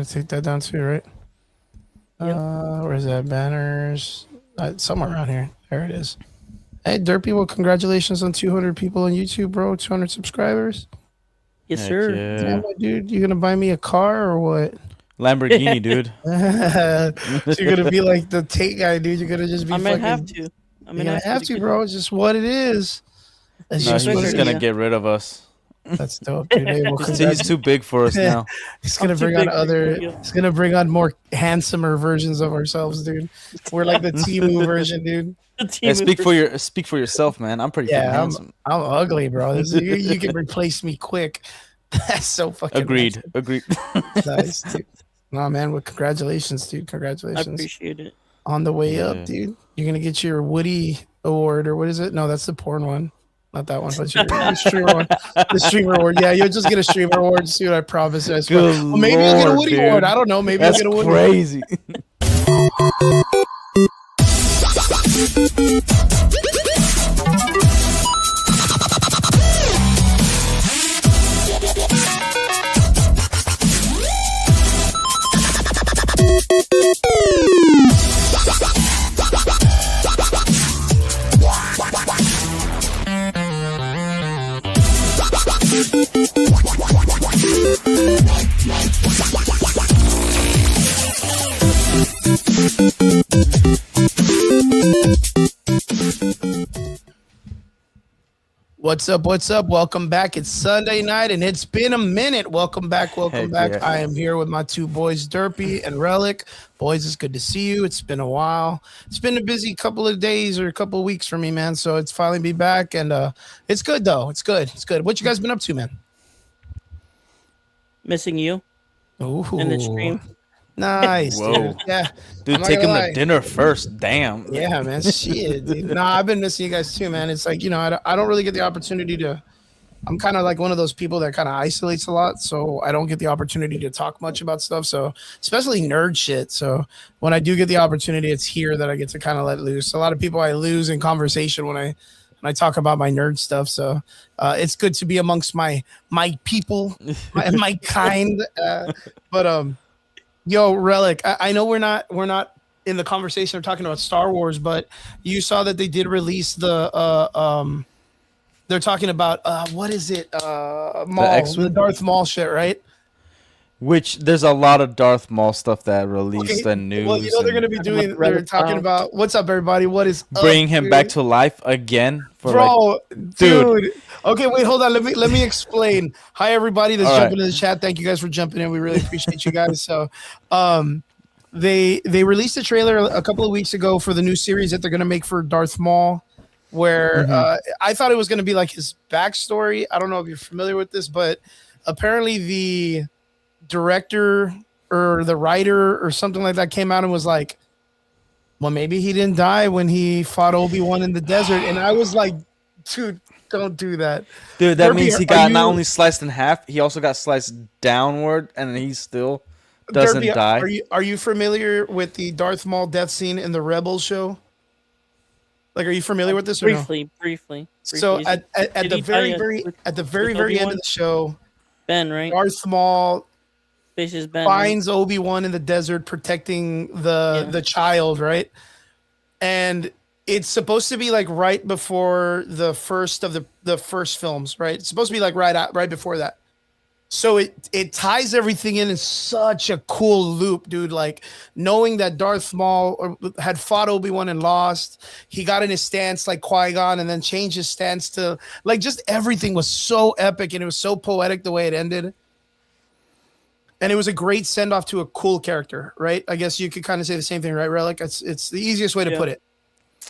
take that down too, right? Yep. Where's that? Banners. Somewhere around here. There it is. Hey, Derpy, well, congratulations on 200 people on YouTube, bro. 200 subscribers. Yes, Heck sir. yeah. Damn, my dude, you gonna buy me a car or what? Lamborghini, dude. So you're gonna be like the Tate guy, dude. You're gonna just be I might fucking. have to. You're gonna have to, bro. It's just what it is. It's No, just he's what just it gonna is. get rid of us. That's dope, dude. Hey, well, He's too big for us now. He's gonna I'm too bring on big for other. you. He's gonna bring on more handsomer versions of ourselves, dude. We're like the Temu version, dude. Hey, speak for yourself, man. I'm pretty fucking Yeah, handsome. I'm ugly, bro. You can replace me quick. That's so fucking Agreed. Agreed. nice, dude. No, man. Well, congratulations, dude. I Congratulations appreciate it. on the way Yeah. up, dude. You're gonna get your Woody Award, or what is it? No, that's the porn one. Not that one, but your streamer one. The streamer award. Yeah, you'll just get a streamer award, dude. I promise. I swear. Good Well, maybe you'll get a Lord, Woody dude. Award. I don't know. Maybe That's you'll get a Woody Award. crazy. What's up? What's up? Welcome back. It's Sunday night, and it's been a minute. Welcome back. Welcome Heck back. yeah. I am here with my two boys, Derpy and Relic. Boys, it's good to see you. It's been a while. It's been a busy couple of days or a couple of weeks for me, man. So it's finally be back, and it's good though. It's good. It's good. What you guys been up to, man? Missing you Ooh, in the stream. nice, Whoa. dude. Yeah, Dude, I'm not take him gonna to lie. dinner first. Damn. Yeah, man. Shit, dude. Nah, I've been missing you guys too, man. It's like, I don't really get the opportunity to. I'm kind of like one of those people that kind of isolates a lot, so I don't get the opportunity to talk much about stuff. So, especially nerd shit. So, when I do get the opportunity, it's here that I get to kind of let loose. A lot of people I lose in conversation when I talk about my nerd stuff. So, it's good to be amongst my people, my kind. Yo, Relic. I know we're not in the conversation of talking about Star Wars, but you saw that they did release the they're talking about what is it? Maul, X-Wing? the Darth Maul shit, right? Which there's a lot of Darth Maul stuff that released Okay, and news. Well, you know they're and gonna be doing. Relic They're talking Cloud. about what's up, everybody. What is up, bring him dude? back to life again for Bro, dude. dude. Okay, wait, hold on. Let me explain. Hi, everybody that's All right. jumping in the chat. Thank you guys for jumping in. We really appreciate you guys. So, they released a trailer a couple of weeks ago for the new series that they're gonna make for Darth Maul, where I thought it was gonna be like his backstory. I don't know if you're familiar with this, but apparently the director or the writer or something like that came out and was like, well, maybe he didn't die when he fought Obi-Wan in the desert. And I was like, dude, don't do that. Dude, that Derpy, means he are got not you- only sliced in half, he also got sliced downward, and he still doesn't Derpy, die. Are you familiar with the Darth Maul death scene in the Rebels show? Like, are you familiar with this or no? Briefly. So Is at did the he very tie very with- at the very with very end Obi-Wan? of the show, Ben, right? Darth Maul Faces Ben. right? finds Obi-Wan in the desert protecting the child, right? And it's supposed to be like right before the first of the first films, right? It's supposed to be like right before that. So it ties everything in such a cool loop, dude. Like knowing that Darth Maul had fought Obi-Wan and lost, he got in his stance like Qui-Gon and then changed his stance to like just everything was so epic and it was so poetic the way it ended. And it was a great send off to a cool character, right? I guess you could kind of say the same thing, right, Relic? It's the easiest way to put it,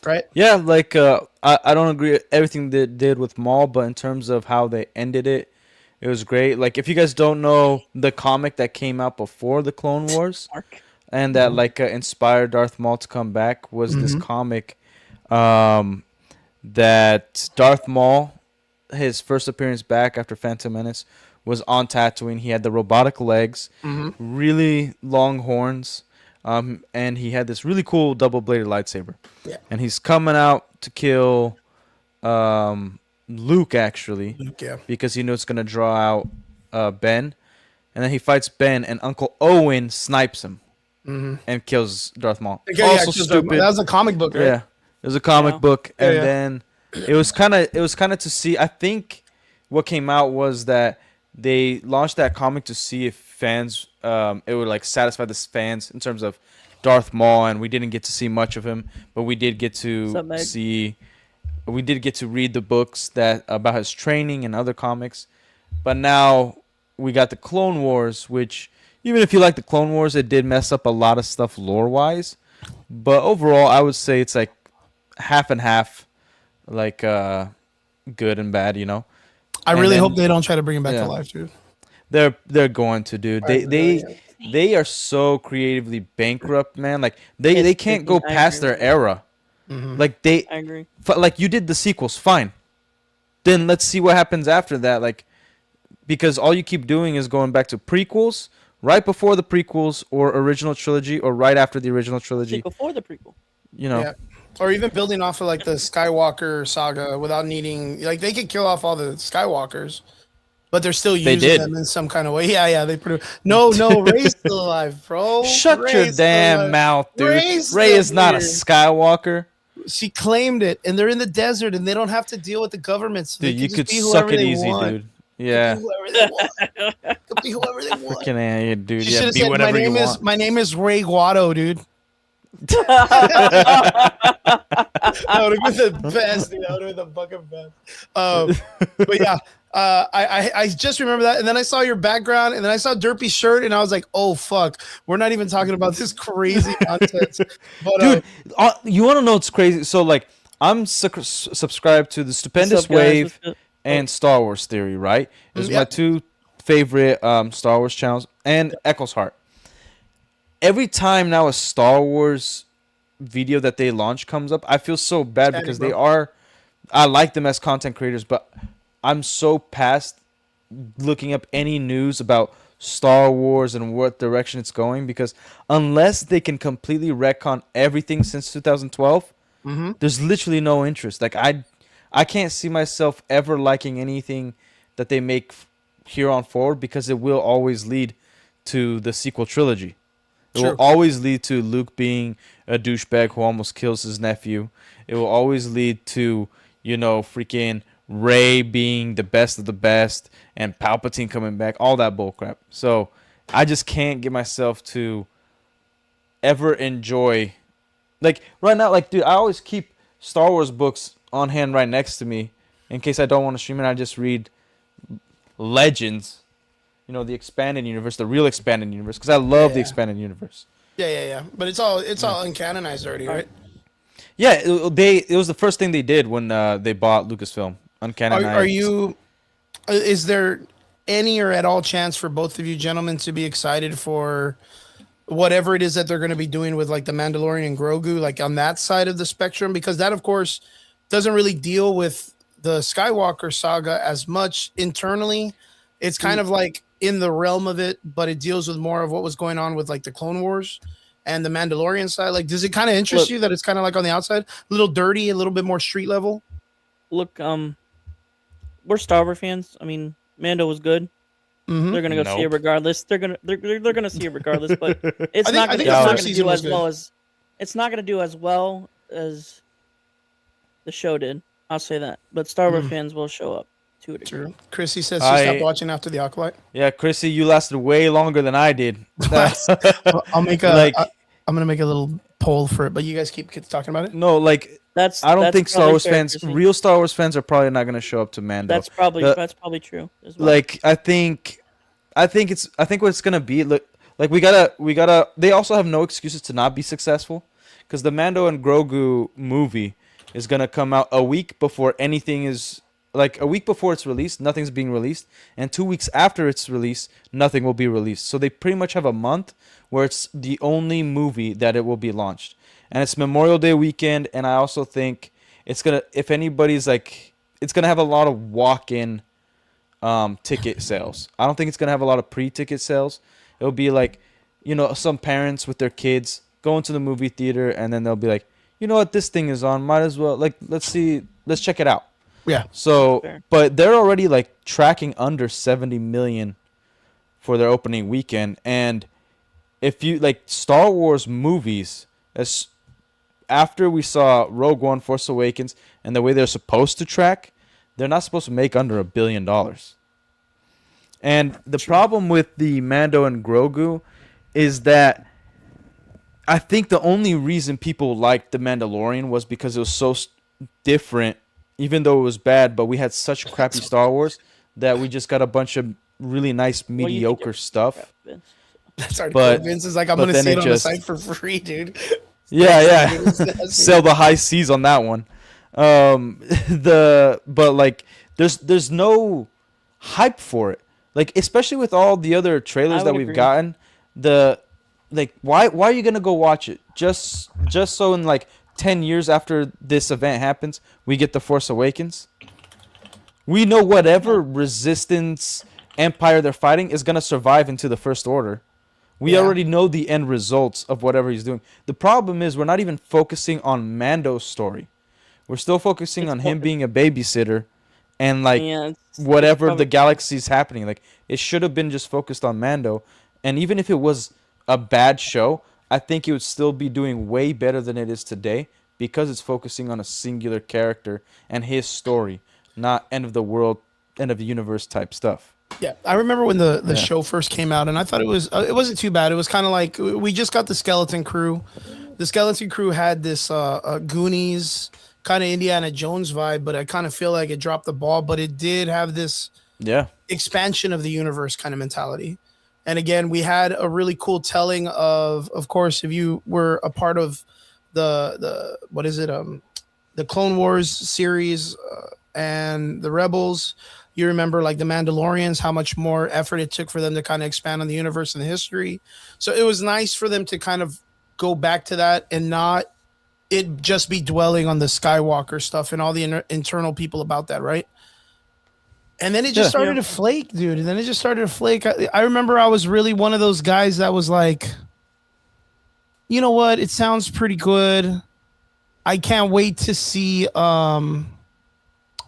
right? Yeah, like I don't agree with everything they did with Maul, but in terms of how they ended it, it was great. Like if you guys don't know the comic that came out before the Clone Wars and that like inspired Darth Maul to come back was this comic that Darth Maul, his first appearance back after Phantom Menace, was on Tatooine. He had the robotic legs, really long horns, and he had this really cool double-bladed lightsaber. Yeah. And he's coming out to kill Luke, actually, Yeah. because he knows it's going to draw out Ben. and then he fights Ben, and Uncle Owen snipes him Mm-hmm. and kills Darth Maul. Okay, Also yeah, stupid. that was a comic book, right? Yeah, it was a comic book, and Yeah. then it was kind of to see. I think what came out was that they launched that comic to see if fans, it would like satisfy the fans in terms of Darth Maul, and we didn't get to see much of him, but we did get to we did get to read the books that about his training and other comics. But now we got the Clone Wars, which even if you like the Clone Wars, it did mess up a lot of stuff lore-wise. But overall, I would say it's like half and half, like good and bad, you know. I really hope they don't try to bring him back to life, dude. They're going to, dude. They are so creatively bankrupt, man. Like they can't go past their era. Mm-hmm. Like I agree. Like you did the sequels, fine. Then let's see what happens after that. Like, because all you keep doing is going back to prequels, right before the prequels, or original trilogy, or right after the original trilogy. Before the prequel. You know. Yeah. Or even building off of like the Skywalker saga without needing, like, they could kill off all the Skywalkers, but they're still using them in some kind of way. Yeah, they pretty. No, Rey's still alive, bro. Shut your damn mouth, dude. Rey is not a Skywalker. She claimed it, and they're in the desert, and they don't have to deal with the government. So dude, you could suck it easy, dude. Yeah. Could be whoever they want. Could be whoever they want. Freaking dude. She yeah, should have be said, whatever you want. my name is Rey Guado, dude. That would have been the best, dude. That would have been the fucking best. But yeah, I just remember that, and then I saw your background, and then I saw Derpy's shirt, and I was like, oh fuck, we're not even talking about this crazy nonsense. But dude, you want to know what's crazy? So like, I'm subscribed to the Stupendous Wave and Star Wars Theory, right? Those are my two favorite Star Wars channels, and Echo's Heart. Every time now a Star Wars video that they launch comes up, I feel so bad because I like them as content creators, but I'm so past looking up any news about Star Wars and what direction it's going, because unless they can completely retcon everything since 2012, there's literally no interest. Like I can't see myself ever liking anything that they make here on forward, because it will always lead to the sequel trilogy. It will always lead to Luke being a douchebag who almost kills his nephew. It will always lead to, freaking Rey being the best of the best and Palpatine coming back, all that bullcrap. So I just can't get myself to ever enjoy. Like right now, like, dude, I always keep Star Wars books on hand right next to me in case I don't want to stream it. I just read Legends. The expanded universe, the real expanded universe, because I love the expanded universe. Yeah. But it's all uncanonized already, right? Yeah, it was the first thing they did when they bought Lucasfilm. Uncanonized. Is there any or at all chance for both of you gentlemen to be excited for whatever it is that they're going to be doing with like the Mandalorian and Grogu, like on that side of the spectrum? Because that, of course, doesn't really deal with the Skywalker saga as much internally. It's kind of like in the realm of it, but it deals with more of what was going on with like the Clone Wars and the Mandalorian side. Like, does it kind of interest you that it's kind of like on the outside, a little dirty, a little bit more street level? Look, we're Star Wars fans. I mean, Mando was good. Mm-hmm. They're gonna go see it regardless. They're gonna see it regardless, but it's not gonna do as well as the show did. I'll say that. But Star Wars fans will show up. True. Chrissy says she stopped watching after the Acolyte. Yeah, Chrissy, you lasted way longer than I did. I'll make I'm gonna make a little poll for it, but you guys keep talking about it. No, like I don't think Star Wars fans, real Star Wars fans, are probably not gonna show up to Mando. That's probably true as well. Like I think what it's gonna be like we gotta. They also have no excuses to not be successful, because the Mando and Grogu movie is gonna come out a week before anything is. Like a week before it's released, nothing's being released, and 2 weeks after it's released, nothing will be released. So they pretty much have a month where it's the only movie that it will be launched, and it's Memorial Day weekend. And I also think it's gonna, if anybody's like, it's gonna have a lot of walk-in ticket sales. I don't think it's gonna have a lot of pre-ticket sales. It'll be like, some parents with their kids going to the movie theater, and then they'll be like, you know what, this thing is on, might as well, like, let's check it out. Yeah. So, but they're already like tracking under 70 million for their opening weekend. And if you like Star Wars movies, as after we saw Rogue One, Force Awakens, and the way they're supposed to track, they're not supposed to make under $1 billion. And the problem with the Mando and Grogu is that I think the only reason people liked The Mandalorian was because it was so different, even though it was bad, but we had such crappy Star Wars that we just got a bunch of really nice, mediocre stuff. That's our Vince is like, I'm going to see it on the site for free, dude. Yeah. Sell the high seas on that one. But like, there's no hype for it. Like, especially with all the other trailers that we've gotten, why are you gonna go watch it? Just so in like 10 years after this event happens, we get The Force Awakens. We know whatever resistance empire they're fighting is gonna survive into the First Order. We already know the end results of whatever he's doing. The problem is we're not even focusing on Mando's story. We're still focusing on him being a babysitter and like whatever the galaxy's happening. Like, it should have been just focused on Mando. And even if it was a bad show, I think it would still be doing way better than it is today because it's focusing on a singular character and his story, not end of the world, end of the universe type stuff. Yeah, I remember when the show first came out, and I thought it wasn't too bad. It was kind of like we just got the Skeleton Crew. The Skeleton Crew had this Goonies kind of Indiana Jones vibe, but I kind of feel like it dropped the ball. But it did have this expansion of the universe kind of mentality. And again, we had a really cool telling of course, if you were a part of the Clone Wars series and the Rebels. You remember like the Mandalorians, how much more effort it took for them to kind of expand on the universe and the history. So it was nice for them to kind of go back to that and not it just be dwelling on the Skywalker stuff and all the internal people about that, right? And then it just started to flake, dude. And then it just started to flake. I remember I was really one of those guys that was like, you know what? It sounds pretty good. I can't wait to see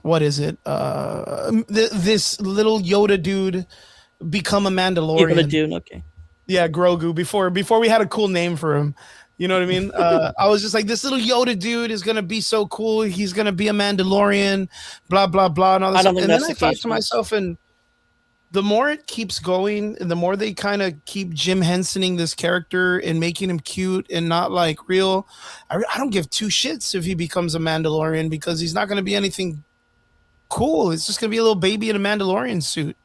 what is it? This little Yoda dude become a Mandalorian. Yoda dude, okay. Yeah, Grogu. Before we had a cool name for him. You know what I mean? I was just like, this little Yoda dude is gonna be so cool. He's gonna be a Mandalorian, blah blah blah, and all this stuff. And then I thought to myself, and the more it keeps going, and the more they kind of keep Jim Hensoning this character and making him cute and not like real, I don't give two shits if he becomes a Mandalorian because he's not gonna be anything cool. It's just gonna be a little baby in a Mandalorian suit.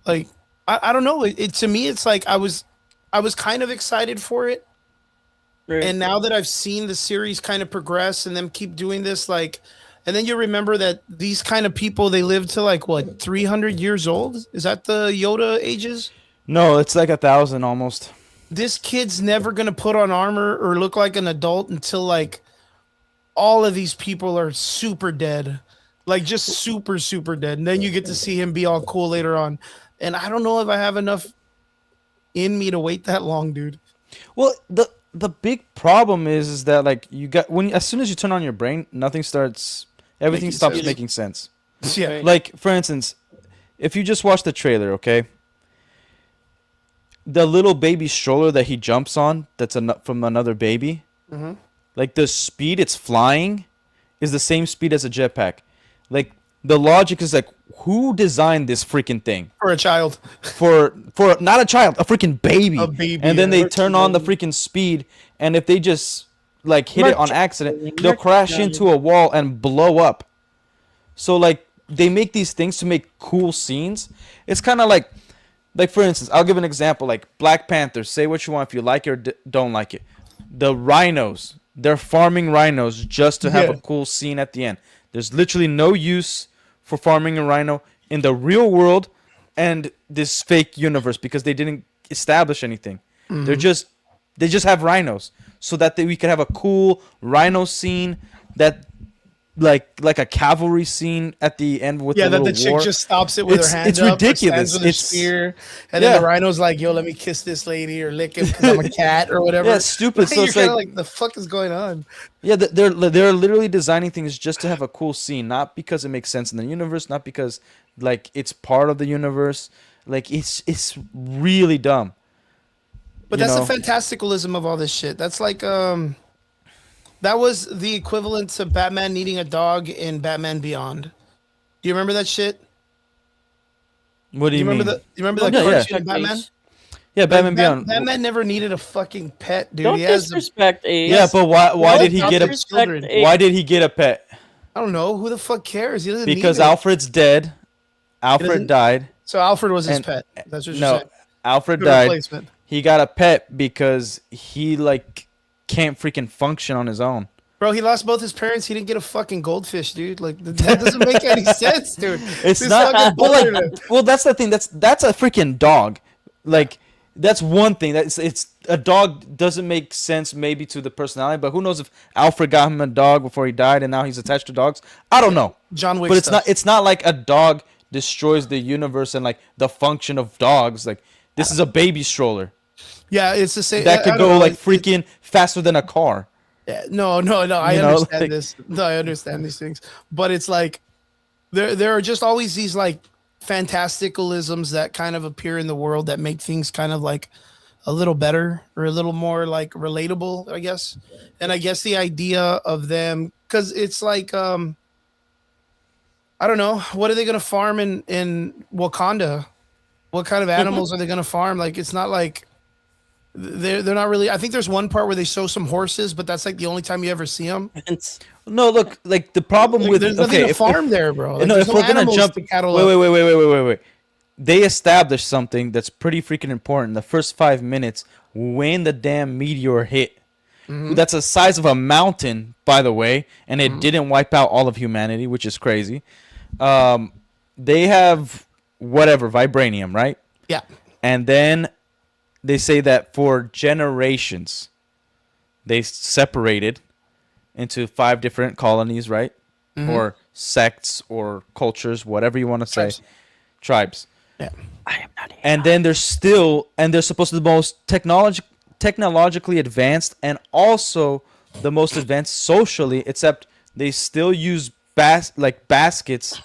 Like I don't know. It to me, it's like I was kind of excited for it. Right. And now that I've seen the series kind of progress and them keep doing this, like, and then you remember that these kind of people, they live to like what, 300 years old? Is that the Yoda ages? No, it's like 1,000 almost. This kid's never gonna put on armor or look like an adult until like all of these people are super dead. Like just super, super dead. And then you get to see him be all cool later on. And I don't know if I have enough in me to wait that long, dude. Well, the big problem is that like you got as soon as you turn on your brain, everything stops making sense. Yeah. Like for instance, if you just watch the trailer, okay? The little baby stroller that he jumps on, that's from another baby. Mm-hmm. Like the speed it's flying is the same speed as a jetpack. Like the logic is like, who designed this freaking thing? For a child. For not a child, a freaking baby. A baby. And then they turn on the freaking speed, and if they just like hit it on accident, they'll crash into a wall and blow up. So like they make these things to make cool scenes. It's kind of like for instance, I'll give an example. Like Black Panther. Say what you want if you like it or don't like it. The rhinos. They're farming rhinos just to have a cool scene at the end. There's literally no use for farming a rhino in the real world and this fake universe because they didn't establish anything. Mm-hmm. They just have rhinos so that we could have a cool rhino scene that like a cavalry scene at the end with the that the war. chick just stops it with her hand it's up. Ridiculous. With her spear, and then the rhino's like, "Yo, let me kiss this lady or lick him because I'm a cat or whatever." Yeah, it's stupid. So it's like, the fuck is going on? Yeah, they're literally designing things just to have a cool scene, not because it makes sense in the universe, not because like it's part of the universe. Like it's really dumb. But that's the fantasticalism of all this shit. That's like that was the equivalent to Batman needing a dog in Batman Beyond. Do you remember that shit? What do you mean? You remember the cartoon of Batman? Yeah, Batman Beyond. Batman never needed a fucking pet, dude. Don't disrespect Ace. Yeah, but why did he get a why did he get a pet? I don't know. Who the fuck cares? He doesn't because need Alfred's dead. Alfred died. So Alfred was his pet. That's what you're saying. Alfred died. He got a pet because he like can't freaking function on his own. Bro, he lost both his parents. He didn't get a fucking goldfish, dude. Like that doesn't make any sense, dude. It's not. Well, that's the thing. That's a freaking dog. Like that's one thing. It's a dog doesn't make sense maybe to the personality, but who knows if Alfred got him a dog before he died and now he's attached to dogs? I don't know. John Wick. But it's not like a dog destroys the universe and like the function of dogs. Like this is a baby stroller. Yeah, it's the same. That could go like freaking faster than a car. Yeah, no. I understand this. No, I understand these things, but it's like there are just always these like fantasticalisms that kind of appear in the world that make things kind of like a little better or a little more like relatable, I guess. And I guess the idea of them, because it's like I don't know, what are they gonna farm in Wakanda? What kind of animals are they gonna farm? Like it's not like they're not really. I think there's one part where they show some horses, but that's like the only time you ever see them. No, look, like the problem with there's nothing to farm there, bro. Like, no, if we're gonna jump, wait. They established something that's pretty freaking important. The first 5 minutes when the damn meteor hit, that's the size of a mountain, by the way, and it didn't wipe out all of humanity, which is crazy. They have whatever vibranium, right? Yeah, and then they say that for generations, they separated into 5 different colonies, right? Or sects or cultures, whatever you want to say. Tribes. Yeah. I am not here. And then they're supposed to be the most technologically advanced and also the most advanced socially, except they still use baskets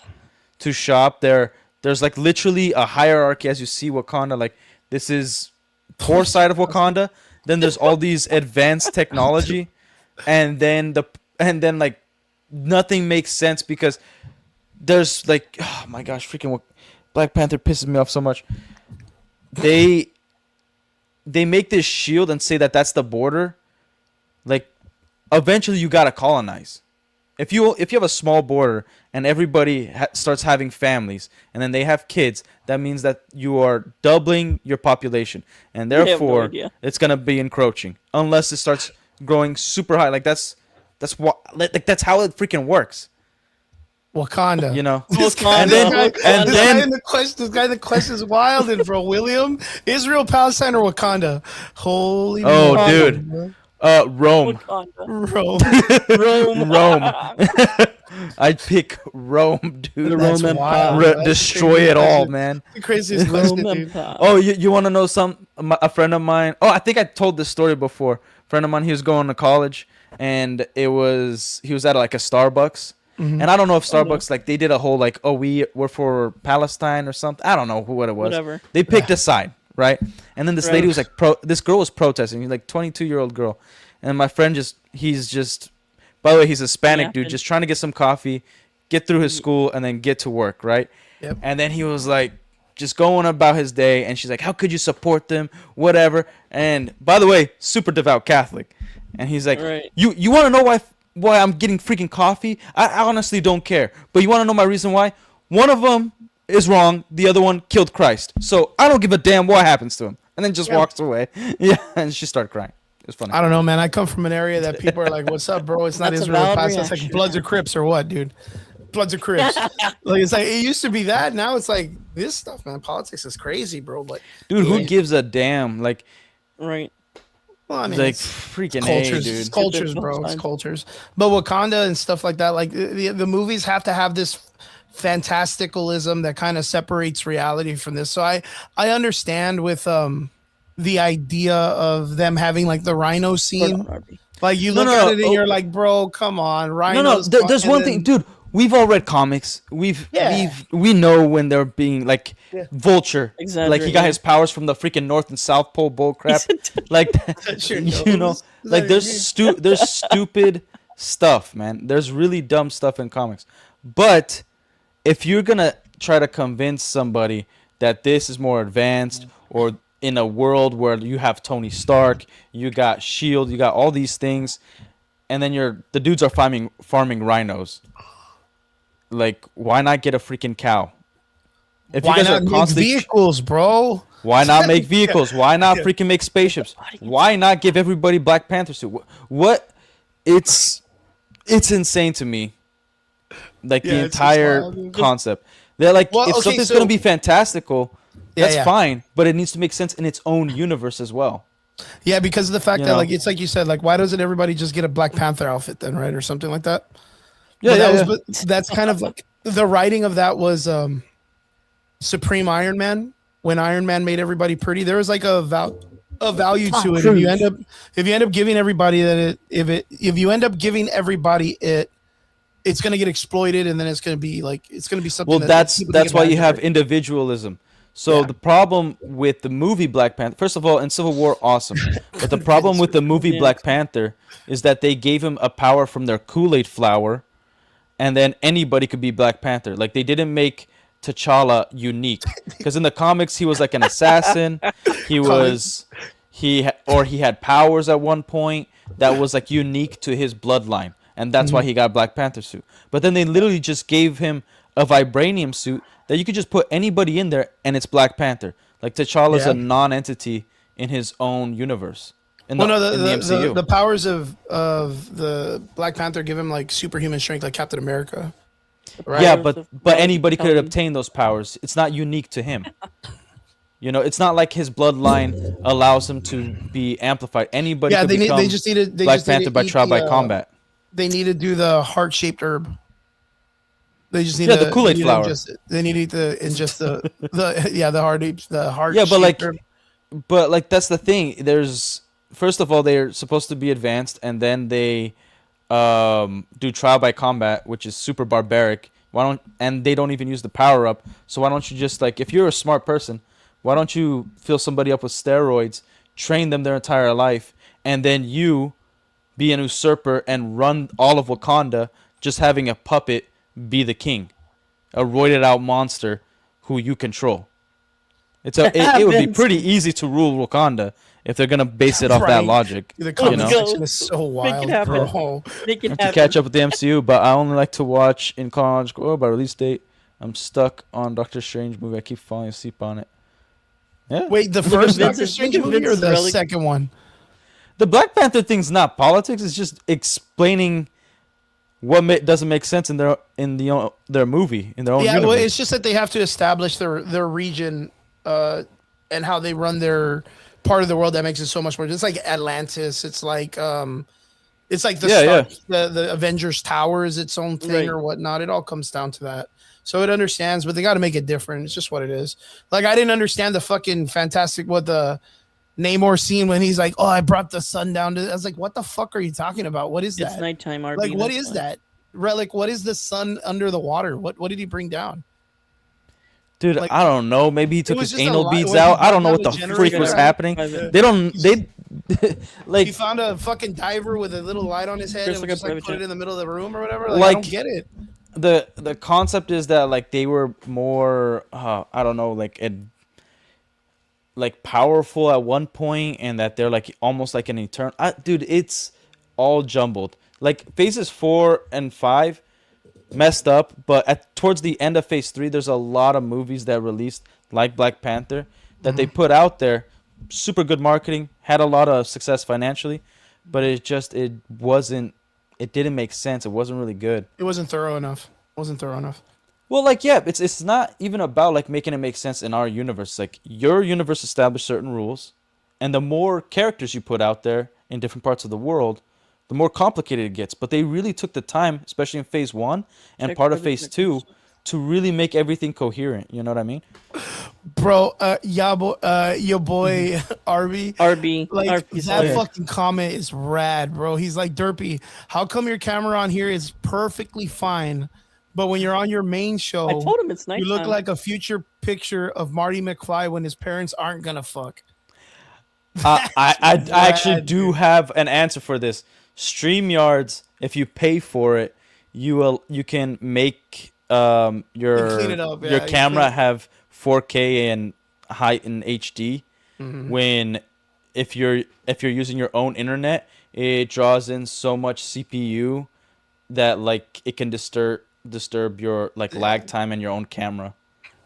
to shop. There's like literally a hierarchy as you see Wakanda. Like this is poor side of Wakanda, then there's all these advanced technology, and then like nothing makes sense because there's like, oh my gosh, freaking Black Panther pisses me off so much. They make this shield and say that that's the border. Like eventually you gotta colonize. If you have a small border and everybody starts having families and then they have kids, that means that you are doubling your population, and therefore it's gonna be encroaching unless it starts growing super high. Like that's how it freaking works. Wakanda, you know. This guy in the question is wild, and bro, William, Israel, Palestine, or Wakanda? Holy, dude. Bro. Rome. Rome. I'd pick Rome, dude. The Rome Empire. Destroy it all, man. The craziest question, dude. Oh, you want to know a friend of mine. Oh, I think I told this story before. A friend of mine, he was going to college, and he was at like a Starbucks. And I don't know if Starbucks like they did a whole like, oh, we're for Palestine or something. I don't know what it was. Whatever. They picked a side. Right, and then this lady was like, this girl was protesting. He's like 22-year-old girl, and my friend he's just, by the way, he's a Hispanic dude, just trying to get some coffee, get through his school, and then get to work, right? Yep. And then he was like, just going about his day, and she's like, how could you support them, whatever? And by the way, super devout Catholic, and he's like, you want to know why I'm getting freaking coffee? I honestly don't care, but you want to know my reason why? One of them is wrong, the other one killed Christ, so I don't give a damn what happens to him. And then just walks away. Yeah, and she started crying. It was funny. I don't know, man. I come from an area that people are like, what's up, bro? It's not Israel or Palestine. It's like Bloods or Crips or what, dude? Bloods or Crips. Like it's like it used to be that. Now it's like this stuff, man. Politics is crazy, bro. But dude, who gives a damn? Like, right. Well, I mean, like freaking cultures, dude. It's cultures, bro. It's cultures. But Wakanda and stuff like that, like the movies have to have this fantasticalism that kind of separates reality from this. So I understand with the idea of them having like the rhino scene. Like you look at it and you're like, bro, come on, rhinos. No. There's one thing, dude. we've all read comics. We know when they're being like Vulture. Like he got his powers from the freaking North and South Pole bull crap. Like you know, like there's stupid stuff, man. There's really dumb stuff in comics. But if you're gonna try to convince somebody that this is more advanced, or in a world where you have Tony Stark, you got Shield, you got all these things, and then the dudes are farming rhinos. Like, why not get a freaking cow? If why you guys not are constantly make vehicles, bro? Why not make vehicles? Why not freaking make spaceships? Why not give everybody Black Panther suit? What? It's insane to me. Like the entire concept. They're like, if something's gonna be fantastical, that's fine, but it needs to make sense in its own universe as well. Yeah, because of the fact that like it's like you said, like why doesn't everybody just get a Black Panther outfit then, right, or something like that? But that's kind of like the writing of that was Supreme Iron Man. When Iron Man made everybody pretty, there was like a value to it. If you end up giving everybody that if you end up giving everybody it's gonna get exploited, and then it's gonna be something. Well, that's why you have individualism. So the problem with the movie Black Panther, first of all, in Civil War, awesome. But the problem with the movie Black Panther is that they gave him a power from their Kool-Aid flower, and then anybody could be Black Panther. Like, they didn't make T'Challa unique, because in the comics he was like an assassin. He had powers at one point that was like unique to his bloodline, and that's why he got Black Panther suit. But then they literally just gave him a vibranium suit that you could just put anybody in there and it's Black Panther. Like, T'Challa's a non-entity in his own universe. In the MCU. The powers of the Black Panther give him like superhuman strength, like Captain America. Right? Yeah, but anybody could obtain those powers. It's not unique to him. You know, it's not like his bloodline allows him to be amplified. Anybody could become Black Panther by trial by combat. They need to do the heart-shaped herb. They just need the Kool-Aid flower. They need to ingest the heart. Yeah, but like that's the thing. There's, first of all, they're supposed to be advanced, and then they do trial by combat, which is super barbaric. And they don't even use the power up. So why don't you just, like, if you're a smart person, why don't you fill somebody up with steroids, train them their entire life, and then you be an usurper and run all of Wakanda, just having a puppet be the king, a roided out monster who you control. It would be pretty easy to rule Wakanda if they're gonna base it off that logic. The comment section is so wild, bro. Make it happen. To catch up with the MCU, but I only like to watch in chronological order by release date. I'm stuck on Doctor Strange movie. I keep falling asleep on it. Yeah. Wait, the first Doctor Strange movie or the second one? The Black Panther thing's not politics. It's just explaining what doesn't make sense in their movie, in their own universe. Well, it's just that they have to establish their region and how they run their part of the world that makes it so much more. It's like Atlantis. It's like the Avengers Tower is its own thing or whatnot. It all comes down to that. So it understands, but they got to make it different. It's just what it is. Like, I didn't understand the fucking the Namor scene when he's like, "Oh, I brought the sun down." I was like, "What the fuck are you talking about? What is that?" It's nighttime. RB, like, what is that? Relic, what is the sun under the water? What did he bring down? Dude, like, I don't know. Maybe he took his anal beads out. I don't know what the freak was happening. Like, he found a fucking diver with a little light on his head and just like put it in the middle of the room or whatever. Like, I don't get it. The concept is that like they were more I don't know, like powerful at one point, and that they're like almost like an eternal. Dude, it's all jumbled. Like phases 4 and 5 messed up, but towards the end of phase 3, there's a lot of movies that released like Black Panther that they put out there. Super good marketing, had a lot of success financially, but it didn't make sense. It wasn't really good. It wasn't thorough enough. Well, like, yeah, it's not even about like making it make sense in our universe. Like, your universe established certain rules, and the more characters you put out there in different parts of the world, the more complicated it gets. But they really took the time, especially in phase 1 and part of phase 2, to really make everything coherent. You know what I mean? Bro, your boy RB. Like, that fucking comment is rad, bro. He's like, Derpy, how come your camera on here is perfectly fine, but when you're on your main I show, told him it's you look nighttime. like a future picture of Marty McFly when his parents aren't gonna fuck. I actually Rad, do dude. have an answer for this. StreamYards, if you pay for it, you can make You clean it up, your yeah. You clean camera it. have 4K and high in HD. Mhm. When if you're using your own internet, it draws in so much CPU that like it can disturb your like lag time in your own camera,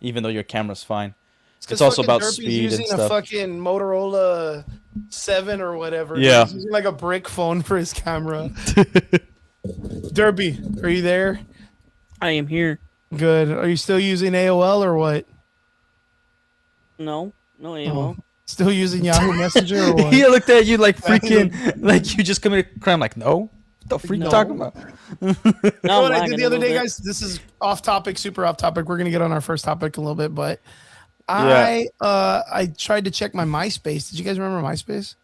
even though your camera's fine. It's It's because also fucking about Derpy's speed and using a stuff. fucking Motorola 7 or whatever. Dude. Yeah. He's using like a brick phone for his camera. Derpy, are you there? I am here. Good. Are you still using AOL or what? No AOL. Oh, still using Yahoo Messenger or what? He looked at you like freaking, like you just committed a crime. Like, no, what the freak you No. talking about? Now You know what I'm I did lagging the a other little day, bit. guys? This is off topic, super off topic. We're gonna get on our first topic in a little bit, but Yeah. I tried to check my MySpace. Did you guys remember MySpace?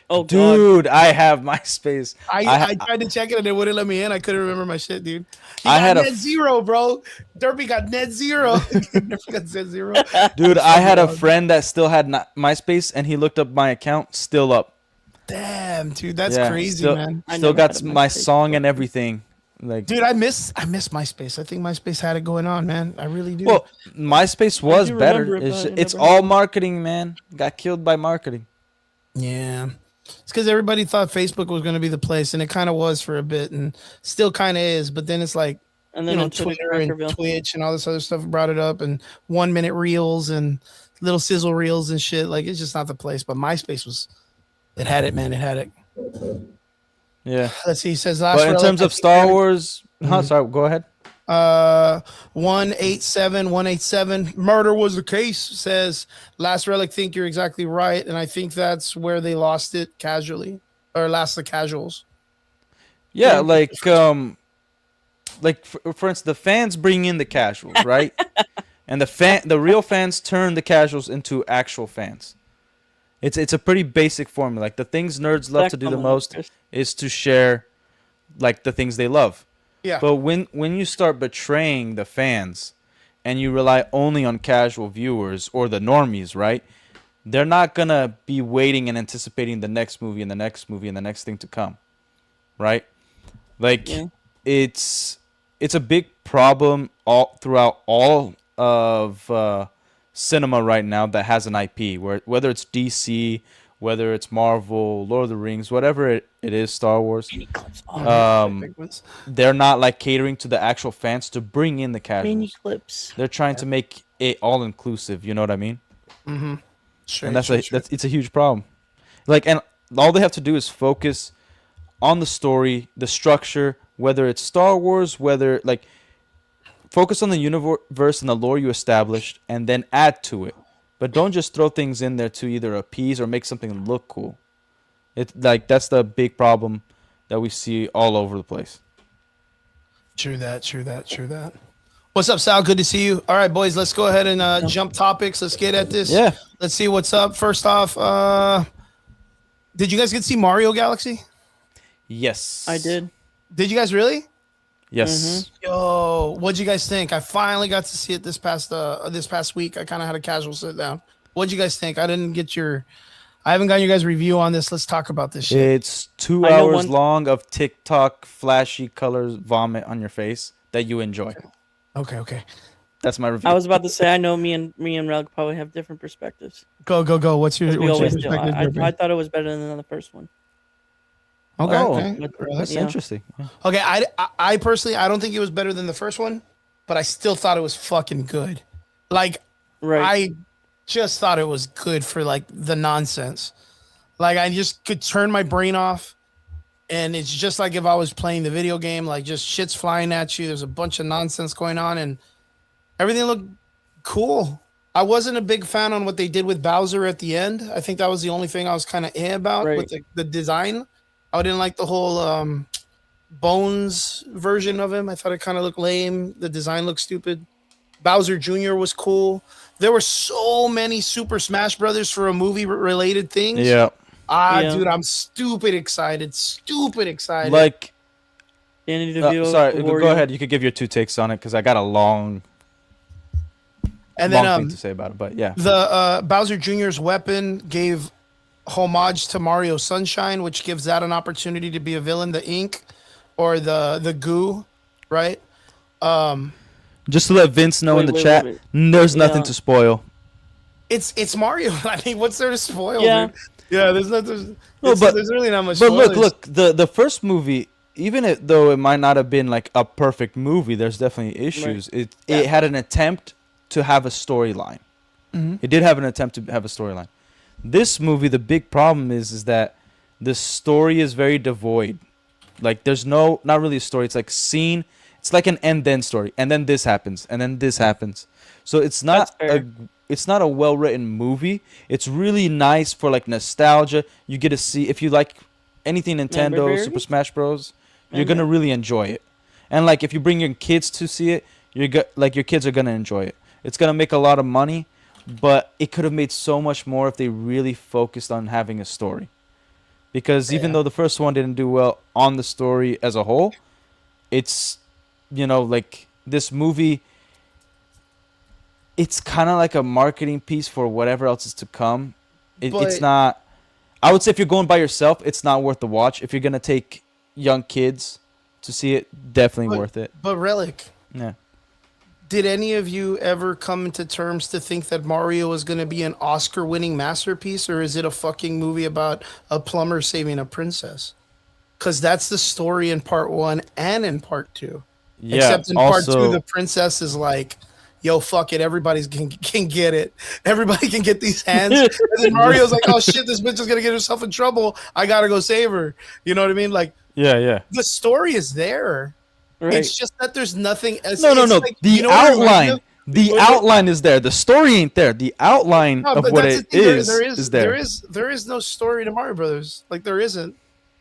Oh god. Dude, I have MySpace. I tried to check it and it wouldn't let me in. I couldn't remember my shit, dude. I had a net zero, bro. Derpy got net zero. Derpy got net zero. Dude, I had a friend that still had MySpace, and he looked up my account, still up. Damn, dude, that's Yeah, crazy, still, man. I Still never got had a my MySpace song before. and everything. Like, Dude, I miss MySpace. I think MySpace had it going on, man. I really do. well, MySpace was do better. remember it, It's, but I it's never all had it. marketing, man. Got killed by marketing. Yeah. It's because everybody thought Facebook was going to be the place, and it kind of was for a bit, and still kind of is. But then it's like, And then into Twitter and Crackerville. Twitch and all this other stuff brought it up, and 1 minute reels and little sizzle reels and shit. Like, it's just not the place. But MySpace it had it, man. It had it. Yeah. Let's see. He says last. But in Relic, terms I of think Star we Wars, Mhm. sorry, go ahead. 187 murder was the case, says Last Relic. Think you're exactly right, and I think that's where they lost it casually, or lost the casuals. Yeah, Yeah. like for instance, the fans bring in the casuals, right? And the real fans turn the casuals into actual fans. It's a pretty basic formula. Like the things nerds love to do the most is to share like the things they love. Yeah. But when you start betraying the fans and you rely only on casual viewers or the normies, right? They're not gonna be waiting and anticipating the next movie and the next movie and the next thing to come. Right? Like Yeah. it's a big problem all throughout all of cinema right now that has an IP, whether it's DC, whether it's Marvel, Lord of the Rings, whatever it is, Star Wars. Mini clips. They're not like catering to the actual fans to bring in the Mini casuals. clips. They're trying to make it all inclusive. You know what I mean? Mm-hmm. Sure, And it's a huge problem. Like, and all they have to do is focus on the story, the structure, whether it's Star Wars, whether like focus on the universe and the lore you established, and then add to it. But don't just throw things in there to either appease or make something look cool. It's like that's the big problem that we see all over the place. True that. What's up, Sal? Good to see you. All right, boys, let's go ahead and jump topics. Let's get at this. Yeah. Let's see what's up. First off, did you guys get to see Mario Galaxy? Yes. I did. Did you guys really? Yes. Yo, what'd you guys think? I finally got to see it this past week. I kind of had a casual sit down. What'd you guys think? I haven't gotten your guys' review on this. Let's talk about this shit. It's 2 I know hours one- long of TikTok flashy colors vomit on your face that you enjoy. Okay. That's my review. I was about to say I know me and Relic probably have different perspectives. Go. What's your We always do. perspective? I thought it was better than the first one. Okay. Oh, okay. That's Yeah. interesting. Okay, I personally I don't think it was better than the first one, but I still thought it was fucking good. Like Right. I just thought it was good for like the nonsense. Like I just could turn my brain off, and it's just like if I was playing the video game. Like just shit's flying at you. There's a bunch of nonsense going on, and everything looked cool. I wasn't a big fan on what they did with Bowser at the end. I think that was the only thing I was kind of about Right. with the design. I didn't like the whole Bones version of him. I thought it kind of looked lame. The design looked stupid. Bowser Jr. was cool. There were so many Super Smash Brothers for a movie related things. Yeah. Yeah. Dude, I'm stupid excited. Stupid excited. Like Danny DeVito. Sorry, go ahead. You could give your 2 takes on it because I got a long thing to say about it. But yeah, the Bowser Jr.'s weapon gave homage to Mario Sunshine, which gives that an opportunity to be a villain. The ink or the goo, right? Just to let Vince know in the chat, there's nothing to spoil. It's Mario. I mean, what's there to spoil? Yeah, dude? Yeah. There's really not much. But spoilers. look, the first movie, even though it might not have been like a perfect movie, there's definitely issues. Right. It had an attempt to have a storyline. Mm-hmm. It did have an attempt to have a storyline. This movie, the big problem is that the story is very devoid. Like there's not really a story. It's like scene. It's like an and then story, and then this happens, and then this happens. So it's not a well-written movie. It's really nice for like nostalgia. You get to see if you like anything Nintendo, Super Smash Bros. You're gonna really enjoy it. And like if you bring your kids to see it, your kids are gonna enjoy it. It's gonna make a lot of money, but it could have made so much more if they really focused on having a story. Because even though the first one didn't do well on the story as a whole, it's like this movie, it's kind of like a marketing piece for whatever else is to come. It's not, I would say if you're going by yourself, it's not worth the watch. If you're going to take young kids to see it, definitely worth it. But Relic. Yeah. Did any of you ever come to terms to think that Mario is going to be an Oscar-winning masterpiece, or is it a fucking movie about a plumber saving a princess? Because that's the story in part 1 and in part 2. Yeah, except in part 2, the princess is like, yo, fuck it, everybody can get it. Everybody can get these hands. And then Mario's like, oh shit, this bitch is going to get herself in trouble. I got to go save her. You know what I mean? Like, yeah. The story is there. Right. It's just that there's nothing. No. Like, the outline. The outline is there. The story ain't there. The outline of what it is there. There is no story to Mario Brothers. Like there isn't.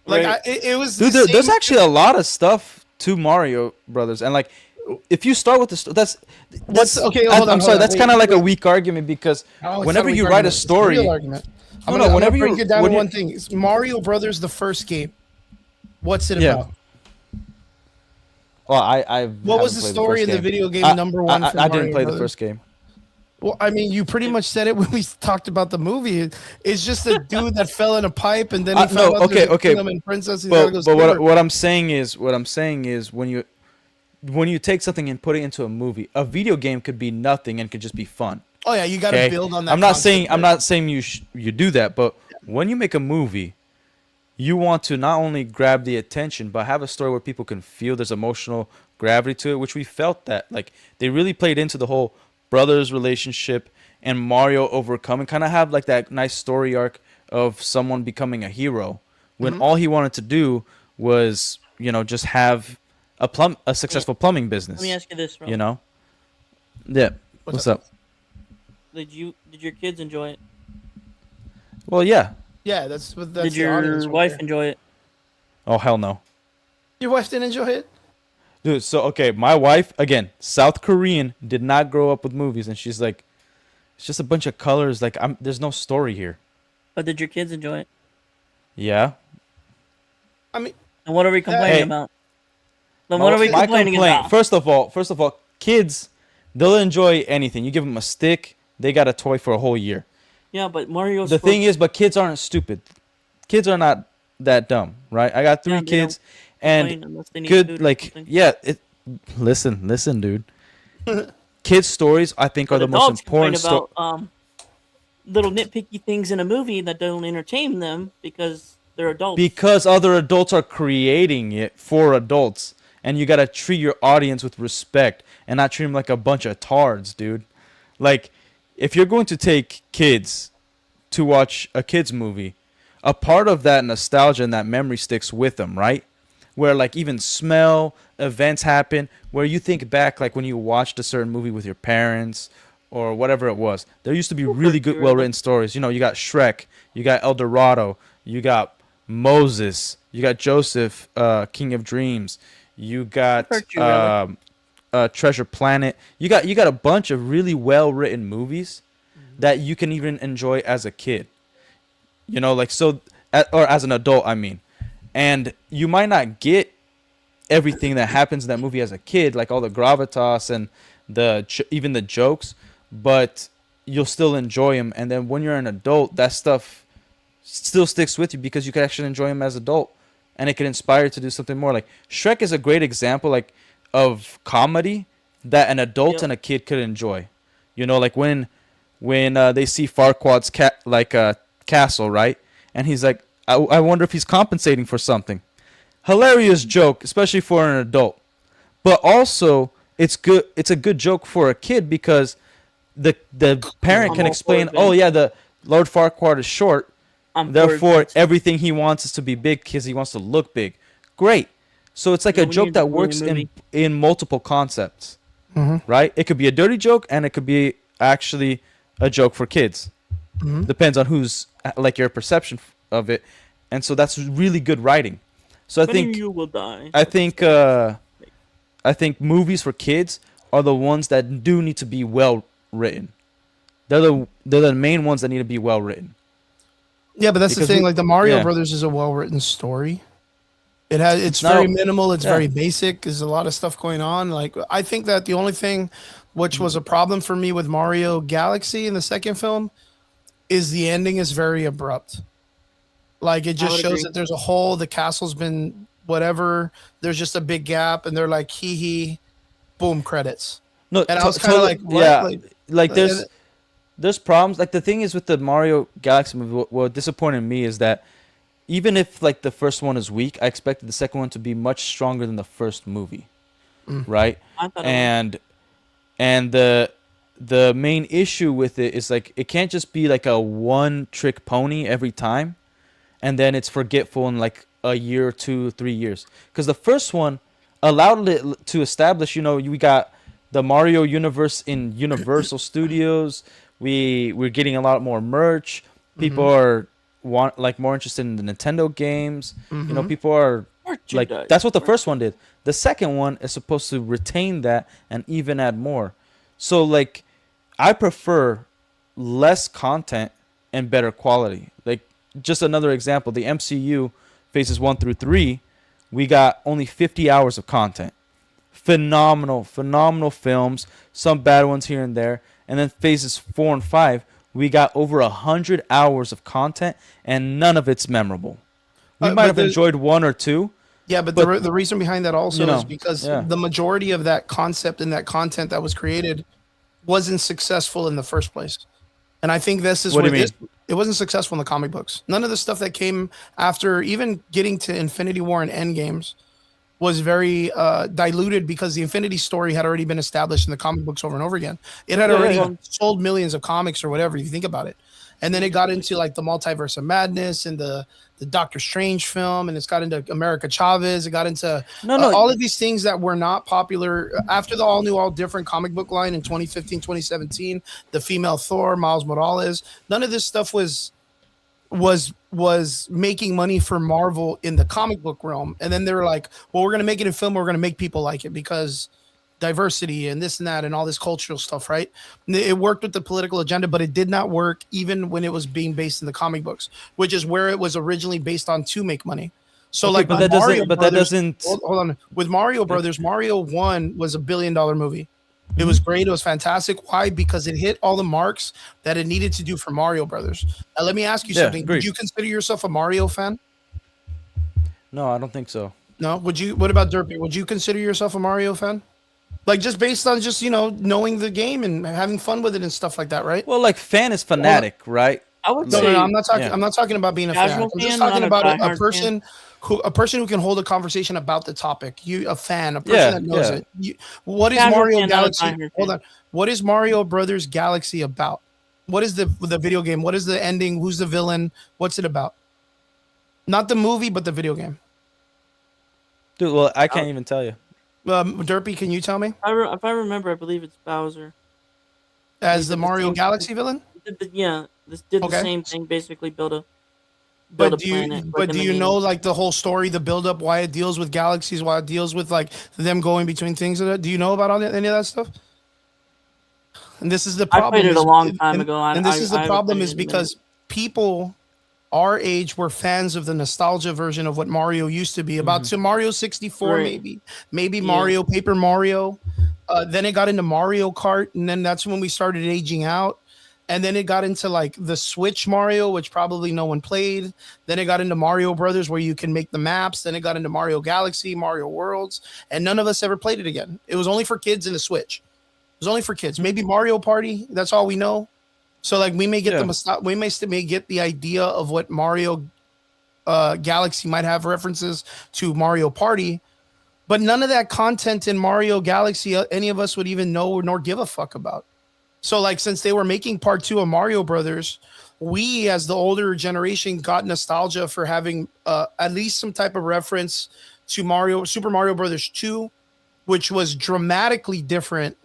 Like right. It was. Dude, there's actually a lot of stuff to Mario Brothers, and like if you start with that's okay. I'm sorry. That's kind of like a weak argument because whenever you write a story, I'm gonna break it down to one thing. It's Mario Brothers, the first game. What's it about? Well, what was the story in the video game number 1? I didn't play the first game. Well, I mean, you pretty much said it when we talked about the movie. It's just a dude that fell in a pipe and then he found out there's a kingdom and princess. But what I'm saying is when you take something and put it into a movie, a video game could be nothing and could just be fun. Oh yeah, you got to build on that. I'm not saying you do that, but when you make a movie, you want to not only grab the attention, but have a story where people can feel there's emotional gravity to it, which we felt that. Like, they really played into the whole brothers relationship and Mario overcoming, kind of have like that nice story arc of someone becoming a hero when all he wanted to do was, just have a successful plumbing business. Let me ask you this, bro. Yeah. What's up? Did your kids enjoy it? Well, yeah. Yeah, that's Did your wife enjoy it? Oh, hell no. Your wife didn't enjoy it? Dude, so, okay, my wife, again, South Korean, did not grow up with movies, and she's like, it's just a bunch of colors, like, there's no story here. But did your kids enjoy it? Yeah. I mean... And what are we complaining about? Then what are we complaining about? First of all, kids, they'll enjoy anything. You give them a stick, they got a toy for a whole year. Yeah, but Mario's... The thing is, but kids aren't stupid. Kids are not that dumb, right? I got 3 kids, and good, like, listen, dude. Kids' stories, I think, are the most important stories. About little nitpicky things in a movie that don't entertain them because they're adults. Because other adults are creating it for adults, and you gotta treat your audience with respect and not treat them like a bunch of tards, dude. Like, if you're going to take kids to watch a kids movie, a part of that nostalgia and that memory sticks with them, right? Where like even smell, events happen, where you think back like when you watched a certain movie with your parents or whatever it was. There used to be really good, well-written stories. You got Shrek, you got El Dorado, you got Moses, you got Joseph, King of Dreams, you got Treasure Planet. You got a bunch of really well-written movies that you can even enjoy as a kid. Or as an adult, I mean. And you might not get everything that happens in that movie as a kid, like all the gravitas and even the jokes, but you'll still enjoy them. And then when you're an adult, that stuff still sticks with you because you can actually enjoy them as an adult, and it can inspire you to do something more. Like Shrek is a great example, like of comedy that an adult and a kid could enjoy. You know, like when they see Farquaad's castle, right? And he's like, I wonder if he's compensating for something. Hilarious joke, especially for an adult. But also, it's good. It's a good joke for a kid because the parent can explain, oh yeah, the Lord Farquaad is short. Therefore, everything he wants is to be big because he wants to look big. Great. So it's like a joke that works in multiple concepts, right? It could be a dirty joke, and it could be actually a joke for kids. Depends on who's like your perception of it, and so that's really good writing. So I think you will die. I think movies for kids are the ones that do need to be well written. They're the main ones that need to be well written. Yeah, but that's the thing. Like the Mario Brothers is a well written story. It's very minimal. It's very basic. There's a lot of stuff going on. Like I think that the only thing which was a problem for me with Mario Galaxy in the second film is the ending is very abrupt. Like it just shows that there's a hole. The castle's been whatever. There's just a big gap, and they're like, hee, boom, credits. No, and I was kind of like, what? Yeah, like there's problems. Like the thing is with the Mario Galaxy movie, what disappointed me is that even if like the first one is weak, I expected the second one to be much stronger than the first movie, right? And the main issue with it is like it can't just be like a one trick pony every time, and then it's forgetful in like a year, 2, 3 years. Because the first one allowed it to establish, we got the Mario universe in Universal Studios. We're getting a lot more merch. People are more interested in the Nintendo games. People are like, that's what the first one did. The second one is supposed to retain that and even add more. So like, I prefer less content and better quality. Like just another example, the MCU phases 1 through 3, we got only 50 hours of content. Phenomenal films, some bad ones here and there. And then phases 4 and 5, we got over 100 hours of content, and none of it's memorable. We might have enjoyed 1 or 2. Yeah, but the reason behind that also is because the majority of that concept and that content that was created wasn't successful in the first place. And I think this is it wasn't successful in the comic books. None of the stuff that came after, even getting to Infinity War and Endgames, was very diluted because the Infinity story had already been established in the comic books over and over again. It had already sold millions of comics or whatever, if you think about it. And then it got into like the Multiverse of Madness and the Doctor Strange film, and it's got into America Chavez. It got into all of these things that were not popular after the all new, all different comic book line in 2015, 2017, the female Thor, Miles Morales. None of this stuff was making money for Marvel in the comic book realm. And then they were like, well, we're going to make it in film. We're going to make people like it because diversity and this and that and all this cultural stuff, right? It worked with the political agenda, but it did not work even when it was being based in the comic books, which is where it was originally based on to make money. So hold on. With Mario Brothers, Mario 1 was $1 billion movie. It was great. It was fantastic. Why? Because it hit all the marks that it needed to do for Mario Brothers. Now, let me ask you something. Would you consider yourself a Mario fan? No, I don't think so. No? What about Derpy? Would you consider yourself a Mario fan? Like just based on just, knowing the game and having fun with it and stuff like that, right? Well, like fan is fanatic, right? I would say I'm not talking about being a fan. I'm just talking about a person who can hold a conversation about the topic. A fan, a person that knows it. What is Mario Galaxy? Hold on. What is Mario Brothers Galaxy about? What is the video game? What is the ending? Who's the villain? What's it about? Not the movie, but the video game. Dude, well, I can't even tell you. Derpy, can you tell me? If I remember, I believe it's Bowser. As the Mario Galaxy villain? Yeah, this did the same thing, basically build a planet. But do you know like the whole story, the build up, why it deals with galaxies, why it deals with like them going between things? Do you know about any of that stuff? And this is the problem. I played it a long time ago. And this is the problem is because people our age were fans of the nostalgia version of what Mario used to be. About to Mario 64, maybe Mario, Paper Mario. Then it got into Mario Kart, and then that's when we started aging out. And then it got into like the Switch Mario, which probably no one played. Then it got into Mario Brothers, where you can make the maps. Then it got into Mario Galaxy, Mario Worlds, and none of us ever played it again. It was only for kids in the Switch. It was only for kids. Maybe Mario Party. That's all we know. So like we may get may get the idea of what Mario Galaxy might have references to Mario Party, but none of that content in Mario Galaxy any of us would even know nor give a fuck about. So like since they were making part 2 of Mario Brothers, we as the older generation got nostalgia for having at least some type of reference to Super Mario Brothers 2, which was dramatically different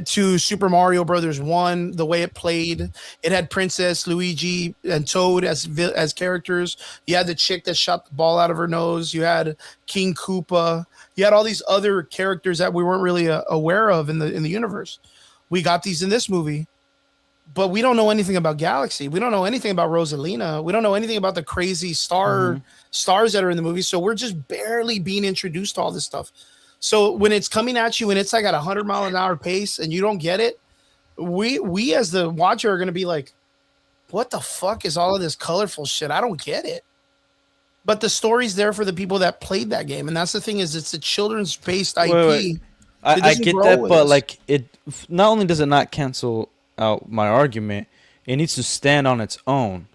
to Super Mario Brothers 1, the way it played. It had Princess, Luigi, and Toad as characters. You had the chick that shot the ball out of her nose. You had King Koopa. You had all these other characters that we weren't really aware of in the universe. We got these in this movie, but we don't know anything about Galaxy. We don't know anything about Rosalina. We don't know anything about the crazy stars that are in the movie. So we're just barely being introduced to all this stuff. So when it's coming at you and it's like at 100-mile-an-hour pace and you don't get it, we as the watcher are going to be like, what the fuck is all of this colorful shit? I don't get it. But the story's there for the people that played that game. And that's the thing, is it's a children's based IP. Wait. I get that, but like it not only does it not cancel out my argument, it needs to stand on its own.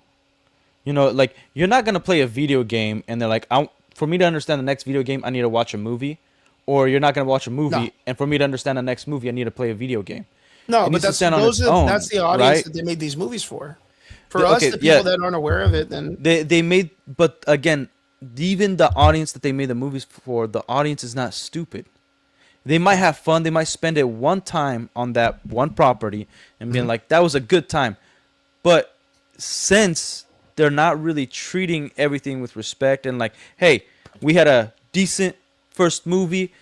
You know, like you're not going to play a video game and they're like, for me to understand the next video game, I need to watch a movie. Or you're not going to watch a movie, and for me to understand the next movie, I need to play a video game. No, but that's the audience that they made these movies for. For us, the people that aren't aware of it, then they made. But again, even the audience that they made the movies for, the audience is not stupid. They might have fun. They might spend it one time on that one property and being like, that was a good time. But since they're not really treating everything with respect and like, hey, we had a decent first movie,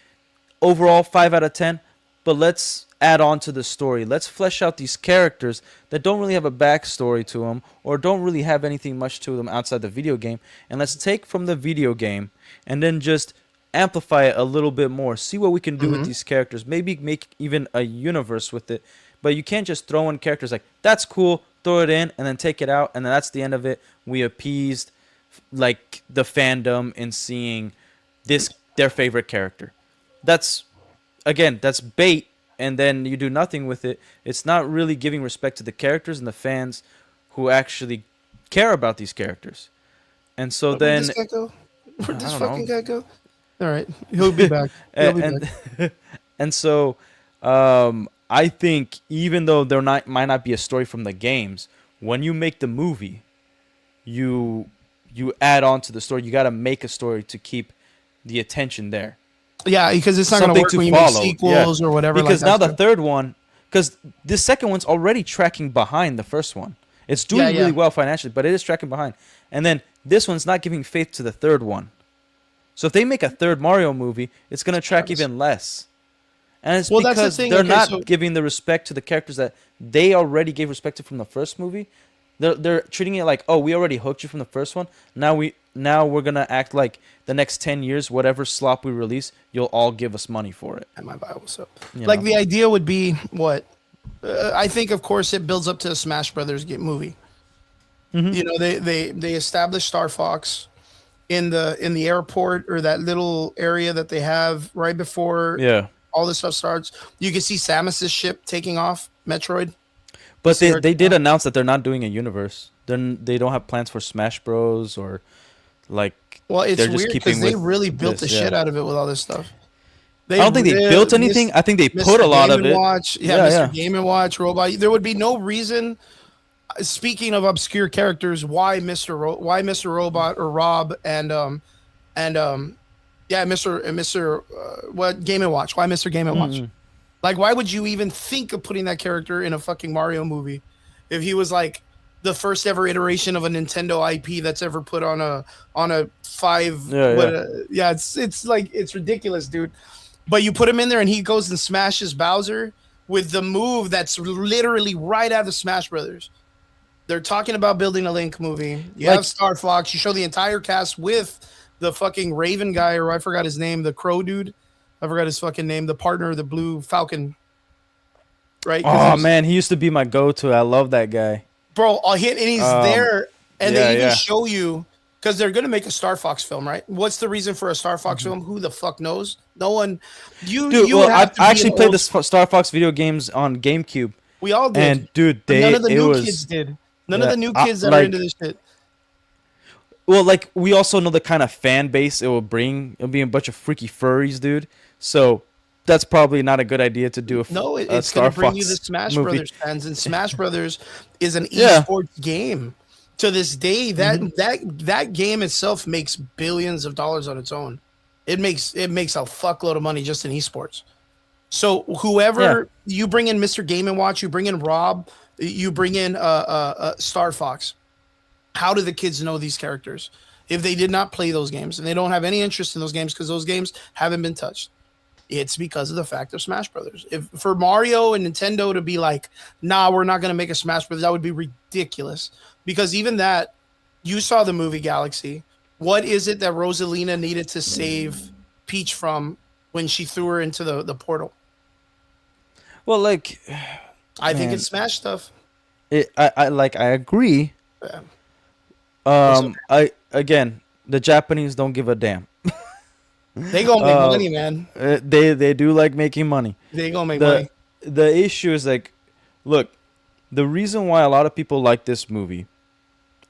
overall 5 out of 10, but let's add on to the story. Let's flesh out these characters that don't really have a backstory to them or don't really have anything much to them outside the video game, and let's take from the video game and then just amplify it a little bit more. See what we can do with these characters. Maybe make even a universe with it. But you can't just throw in characters like, that's cool, throw it in, and then take it out, and then that's the end of it. We appeased like the fandom in seeing their favorite character. That's bait, and then you do nothing with it. It's not really giving respect to the characters and the fans who actually care about these characters. And so where'd this guy go? Where'd this fucking guy go? All right, he'll be back. And so I think even though might not be a story from the games, when you make the movie, you add on to the story. You got to make a story to keep the attention there. Yeah, because it's not going to work when you make sequels or whatever. Because now the third one, because the second one's already tracking behind the first one. It's doing really well financially, but it is tracking behind. And then this one's not giving faith to the third one. So if they make a third Mario movie, it's going to track even less. And it's because they're not giving the respect to the characters that they already gave respect to from the first movie. They're treating it like, oh, we already hooked you from the first one. Now we're gonna act like the next 10 years, whatever slop we release, you'll all give us money for it. And my Bible's up. Like the idea would be what? I think, of course, it builds up to a Smash Brothers movie. You know, they established Star Fox in the airport or that little area that they have right before all this stuff starts. You can see Samus's ship taking off, Metroid. But they did announce that they're not doing a universe. They don't have plans for Smash Bros. Or like. Well, it's weird because they really built the shit out of it with all this stuff. I don't think they built anything. I think they put a lot of it. Mr. Game & Watch, Robot. There would be no reason. Speaking of obscure characters, why Mr. Robot or Rob and Mr. What Game & Watch? Why Mr. Game & Watch? Like, why would you even think of putting that character in a fucking Mario movie if he was like the first ever iteration of a Nintendo IP that's ever put on a 5? It's like, it's ridiculous, dude. But you put him in there and he goes and smashes Bowser with the move that's literally right out of Smash Brothers. They're talking about building a Link movie. You Like- have Star Fox. You show the entire cast with the fucking Raven guy, or I forgot his name, the Crow dude. I forgot his fucking name. The partner of the Blue Falcon. Right? Oh man, he used to be my go-to. I love that guy. Bro, and he's there, and yeah, they even yeah. show you, because they're gonna make a Star Fox film, right? What's the reason for a Star Fox film? Who the fuck knows? No one. Dude, You well, have to I be actually an played old- the Star Fox video games on GameCube, We all did. and dude, But none of the it new was kids did. None yeah, of the new kids that are like- into this shit. well, like we also know the kind of fan base it will bring. It'll be a bunch of freaky furries, dude. So that's probably not a good idea to do. No, a it's Star going to bring Fox you the Smash movie. Brothers fans, and Smash Brothers is an Yeah. esports game. To this day, that game itself makes billions of dollars on its own. It makes a fuckload of money just in esports. So whoever you bring in, Mr. Game and Watch, you bring in Rob, you bring in Star Fox. How do the kids know these characters if they did not play those games and they don't have any interest in those games because those games haven't been touched? It's because of the fact of Smash Brothers. If for Mario and Nintendo to be like, nah, we're not going to make a Smash Brothers, that would be ridiculous. Because even that, you saw the movie Galaxy. What is it that Rosalina needed to save Peach from when she threw her into the portal? Well, like, I think Man. it's Smash stuff. I agree. Yeah. Again, the Japanese don't give a damn. They gonna make money, man. They do like making money. They gonna make money. The issue is like, look, the reason why a lot of people like this movie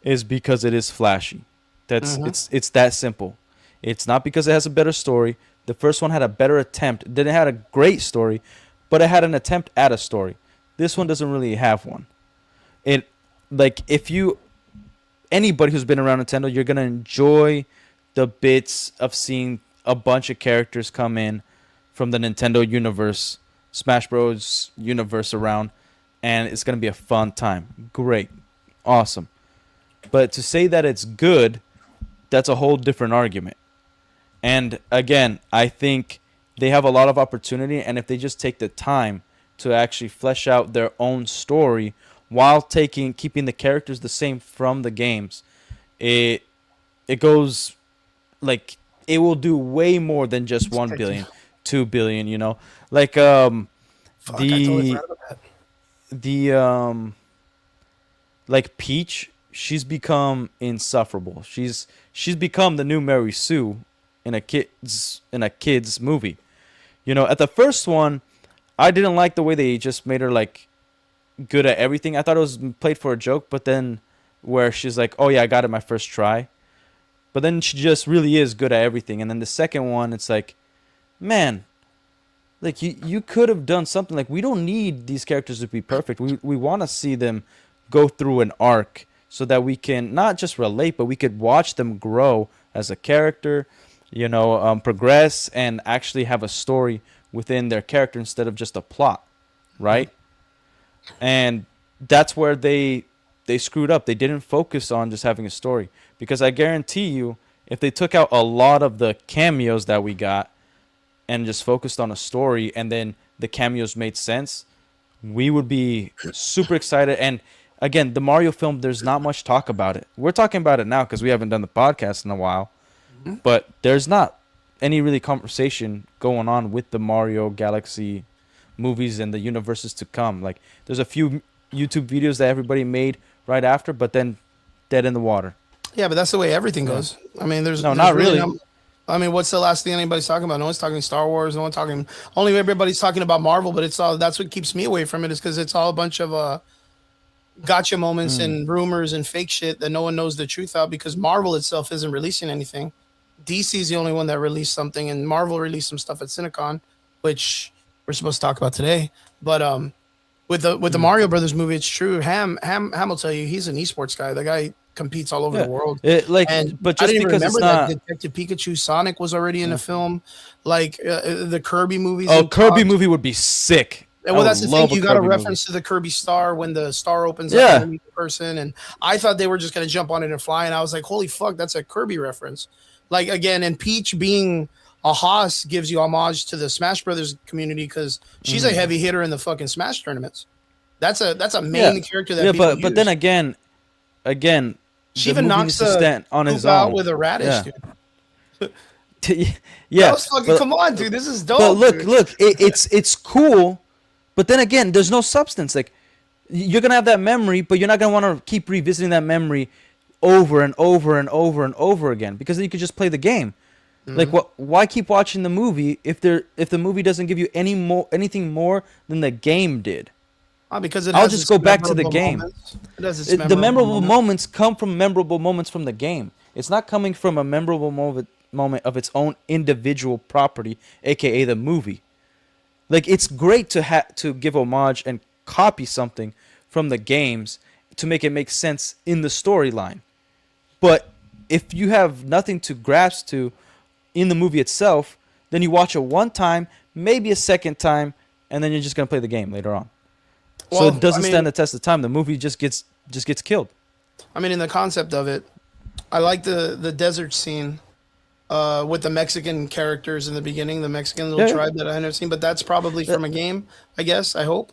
is because it is flashy. That's it's that simple. It's not because it has a better story. The first one had a better attempt. It didn't have a great story, but it had an attempt at a story. This one doesn't really have one. It like if you anybody who's been around Nintendo, you're gonna enjoy the bits of seeing a bunch of characters come in from the Nintendo universe, Smash Bros. Universe around, and it's gonna be a fun time. Great, awesome. But to say that it's good, that's a whole different argument. And again, I think they have a lot of opportunity, and if they just take the time to actually flesh out their own story while keeping the characters the same from the games, it goes like it will do way more than just 1 billion, 2 billion, you know. Like Fuck, I totally forgot about that. like Peach, she's become insufferable. She's become the new Mary Sue in a kids movie. You know, at the first one, I didn't like the way they just made her like good at everything. I thought it was played for a joke, but then where she's like, "Oh yeah, I got it my first try." But then she just really is good at everything. And then the second one, it's like, man, like you could have done something. Like, we don't need these characters to be perfect. We want to see them go through an arc so that we can not just relate, but we could watch them grow as a character, you know, progress and actually have a story within their character instead of just a plot, right? And that's where they screwed up. They didn't focus on just having a story, because I guarantee you, if they took out a lot of the cameos that we got and just focused on a story, and then the cameos made sense, we would be super excited. And again, the Mario film, there's not much talk about it. We're talking about it now because we haven't done the podcast in a while, but there's not any really conversation going on with the Mario Galaxy movies and the universes to come. Like, there's a few YouTube videos that everybody made right after, but then dead in the water. Yeah, but that's the way everything goes. I mean, there's not really. I mean, what's the last thing anybody's talking about? No one's talking Star Wars. No one's talking. Only everybody's talking about Marvel. But it's all. That's what keeps me away from it, is because it's all a bunch of gotcha moments and rumors and fake shit that no one knows the truth of. Because Marvel itself isn't releasing anything. DC's the only one that released something, and Marvel released some stuff at CinemaCon, which we're supposed to talk about today. But with the Mario Brothers movie, it's true. Ham will tell you, he's an esports guy. The guy competes all over the world. But I just didn't even because remember it's not that Detective Pikachu Sonic was already in the film. Like the Kirby movies. Kirby movie would be sick. Well, that's the thing. You got a Kirby reference to the Kirby star when the star opens up and you meet the person, and I thought they were just gonna jump on it and fly, and I was like, holy fuck, that's a Kirby reference. Like, again, and Peach being a Haas gives you homage to the Smash Brothers community, because she's a heavy hitter in the fucking Smash tournaments. That's a main character that people but then use. again, again, she even knocks the on his out own with a radish, dude. Yeah, fucking, come on, dude. This is dope. But look, dude. it's cool. But then again, there's no substance. Like, you're gonna have that memory, but you're not gonna want to keep revisiting that memory over and over and over and over again, because then you could just play the game. Like, why keep watching the movie if the movie doesn't give you anything more than the game did? Because I'll just go back to the game. The memorable moments come from memorable moments from the game. It's not coming from a memorable moment of its own individual property, aka the movie. Like, it's great to give homage and copy something from the games to make it make sense in the storyline. But if you have nothing to grasp to in the movie itself, then you watch it one time, maybe a second time, and then you're just gonna play the game later on. Well, so it doesn't stand the test of time. The movie just gets killed. I mean, in the concept of it, I like the desert scene with the Mexican characters in the beginning, the Mexican little tribe that I had never seen. But that's probably from a game, I guess. I hope.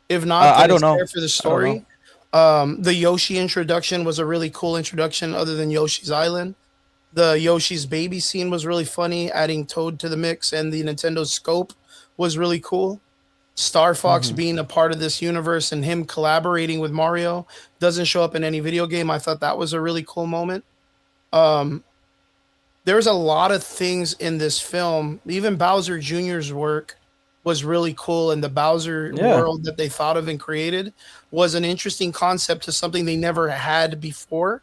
If not, I don't know. For the story. The Yoshi introduction was a really cool introduction, other than Yoshi's Island. The Yoshi's Baby scene was really funny, adding Toad to the mix, and the Nintendo Scope was really cool. Star Fox being a part of this universe and him collaborating with Mario doesn't show up in any video game. I thought that was a really cool moment. There's a lot of things in this film. Even Bowser Jr.'s work was really cool, and the Bowser world that they thought of and created was an interesting concept to something they never had before.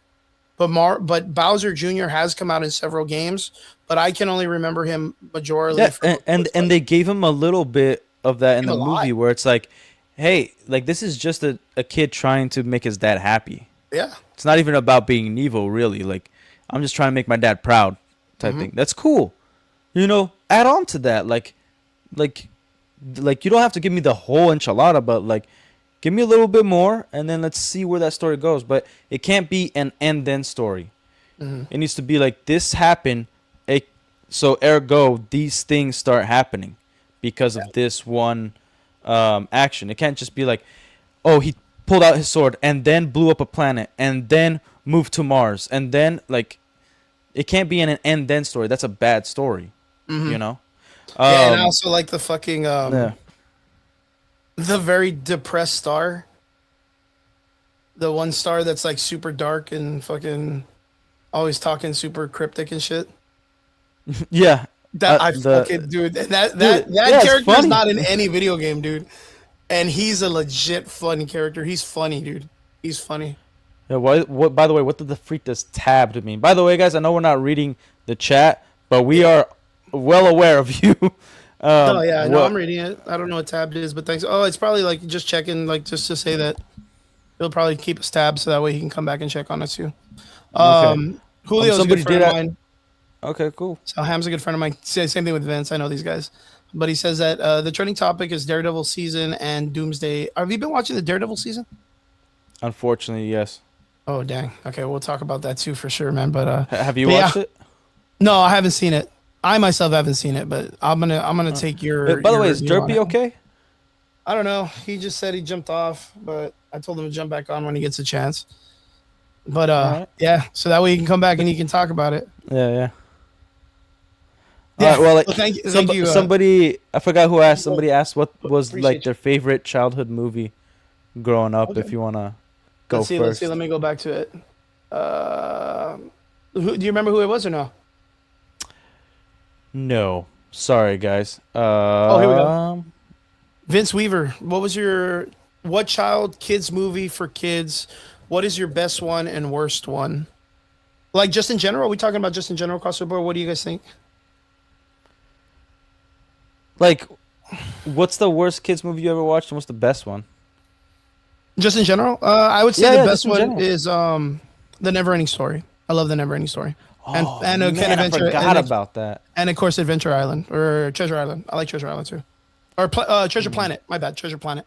But Bowser Jr. has come out in several games, but I can only remember him majorly. Yeah, and they gave him a little bit of that in the movie where it's like, hey, like, this is just a kid trying to make his dad happy. Yeah. It's not even about being evil, really. Like, I'm just trying to make my dad proud type thing. That's cool. You know, add on to that. Like you don't have to give me the whole enchilada, but like, give me a little bit more, and then let's see where that story goes. But it can't be an and then story. It needs to be like, this happened, so ergo these things start happening because of this one action. It can't just be like, oh, he pulled out his sword and then blew up a planet and then moved to Mars, and then, like, it can't be an and then story. That's a bad story, you know? Yeah, and I also like the fucking the very depressed star. The one star that's like super dark and fucking always talking super cryptic and shit. Yeah. Fucking dude, and that character is not in any video game, dude. And he's a legit funny character. He's funny, dude. He's funny. Yeah, what by the way, what did the freak does tabbed mean? By the way, guys, I know we're not reading the chat, but we are well aware of you. I'm reading it. I don't know what tabbed is, but thanks. Oh, it's probably like just checking, like, just to say that he'll probably keep us tabbed so that way he can come back and check on us too. Julio's a good friend of mine. Okay, cool. So Ham's a good friend of mine. Same thing with Vince. I know these guys. But he says that the trending topic is Daredevil season and Doomsday. Have you been watching the Daredevil season? Unfortunately, yes. Oh, dang. Okay, we'll talk about that too for sure, man. But have you watched it? No, I haven't seen it. I myself haven't seen it, but I'm gonna take your. By the way, is Derpy okay? I don't know. He just said he jumped off, but I told him to jump back on when he gets a chance. But right. yeah, so that way he can come back and he can talk about it. Yeah. Yeah. All right, well, like, thank you. Somebody, I forgot who asked. Somebody asked what was like their favorite childhood movie growing up. Okay. If you wanna go let's see, first. Let me go back to it. Do you remember who it was or no? No, sorry guys. Here we go. Vince Weaver, what kids movie for kids? What is your best one and worst one? Like, just in general? Are we talking about just in general across the board? What do you guys think? Like, what's the worst kids movie you ever watched, and what's the best one? Just in general? I would say the best one is The Neverending Story. I love The Neverending Story. Oh, man, I forgot about that. And, of course, Adventure Island or Treasure Island. I like Treasure Island, too. Or Treasure Planet. My bad. Treasure Planet.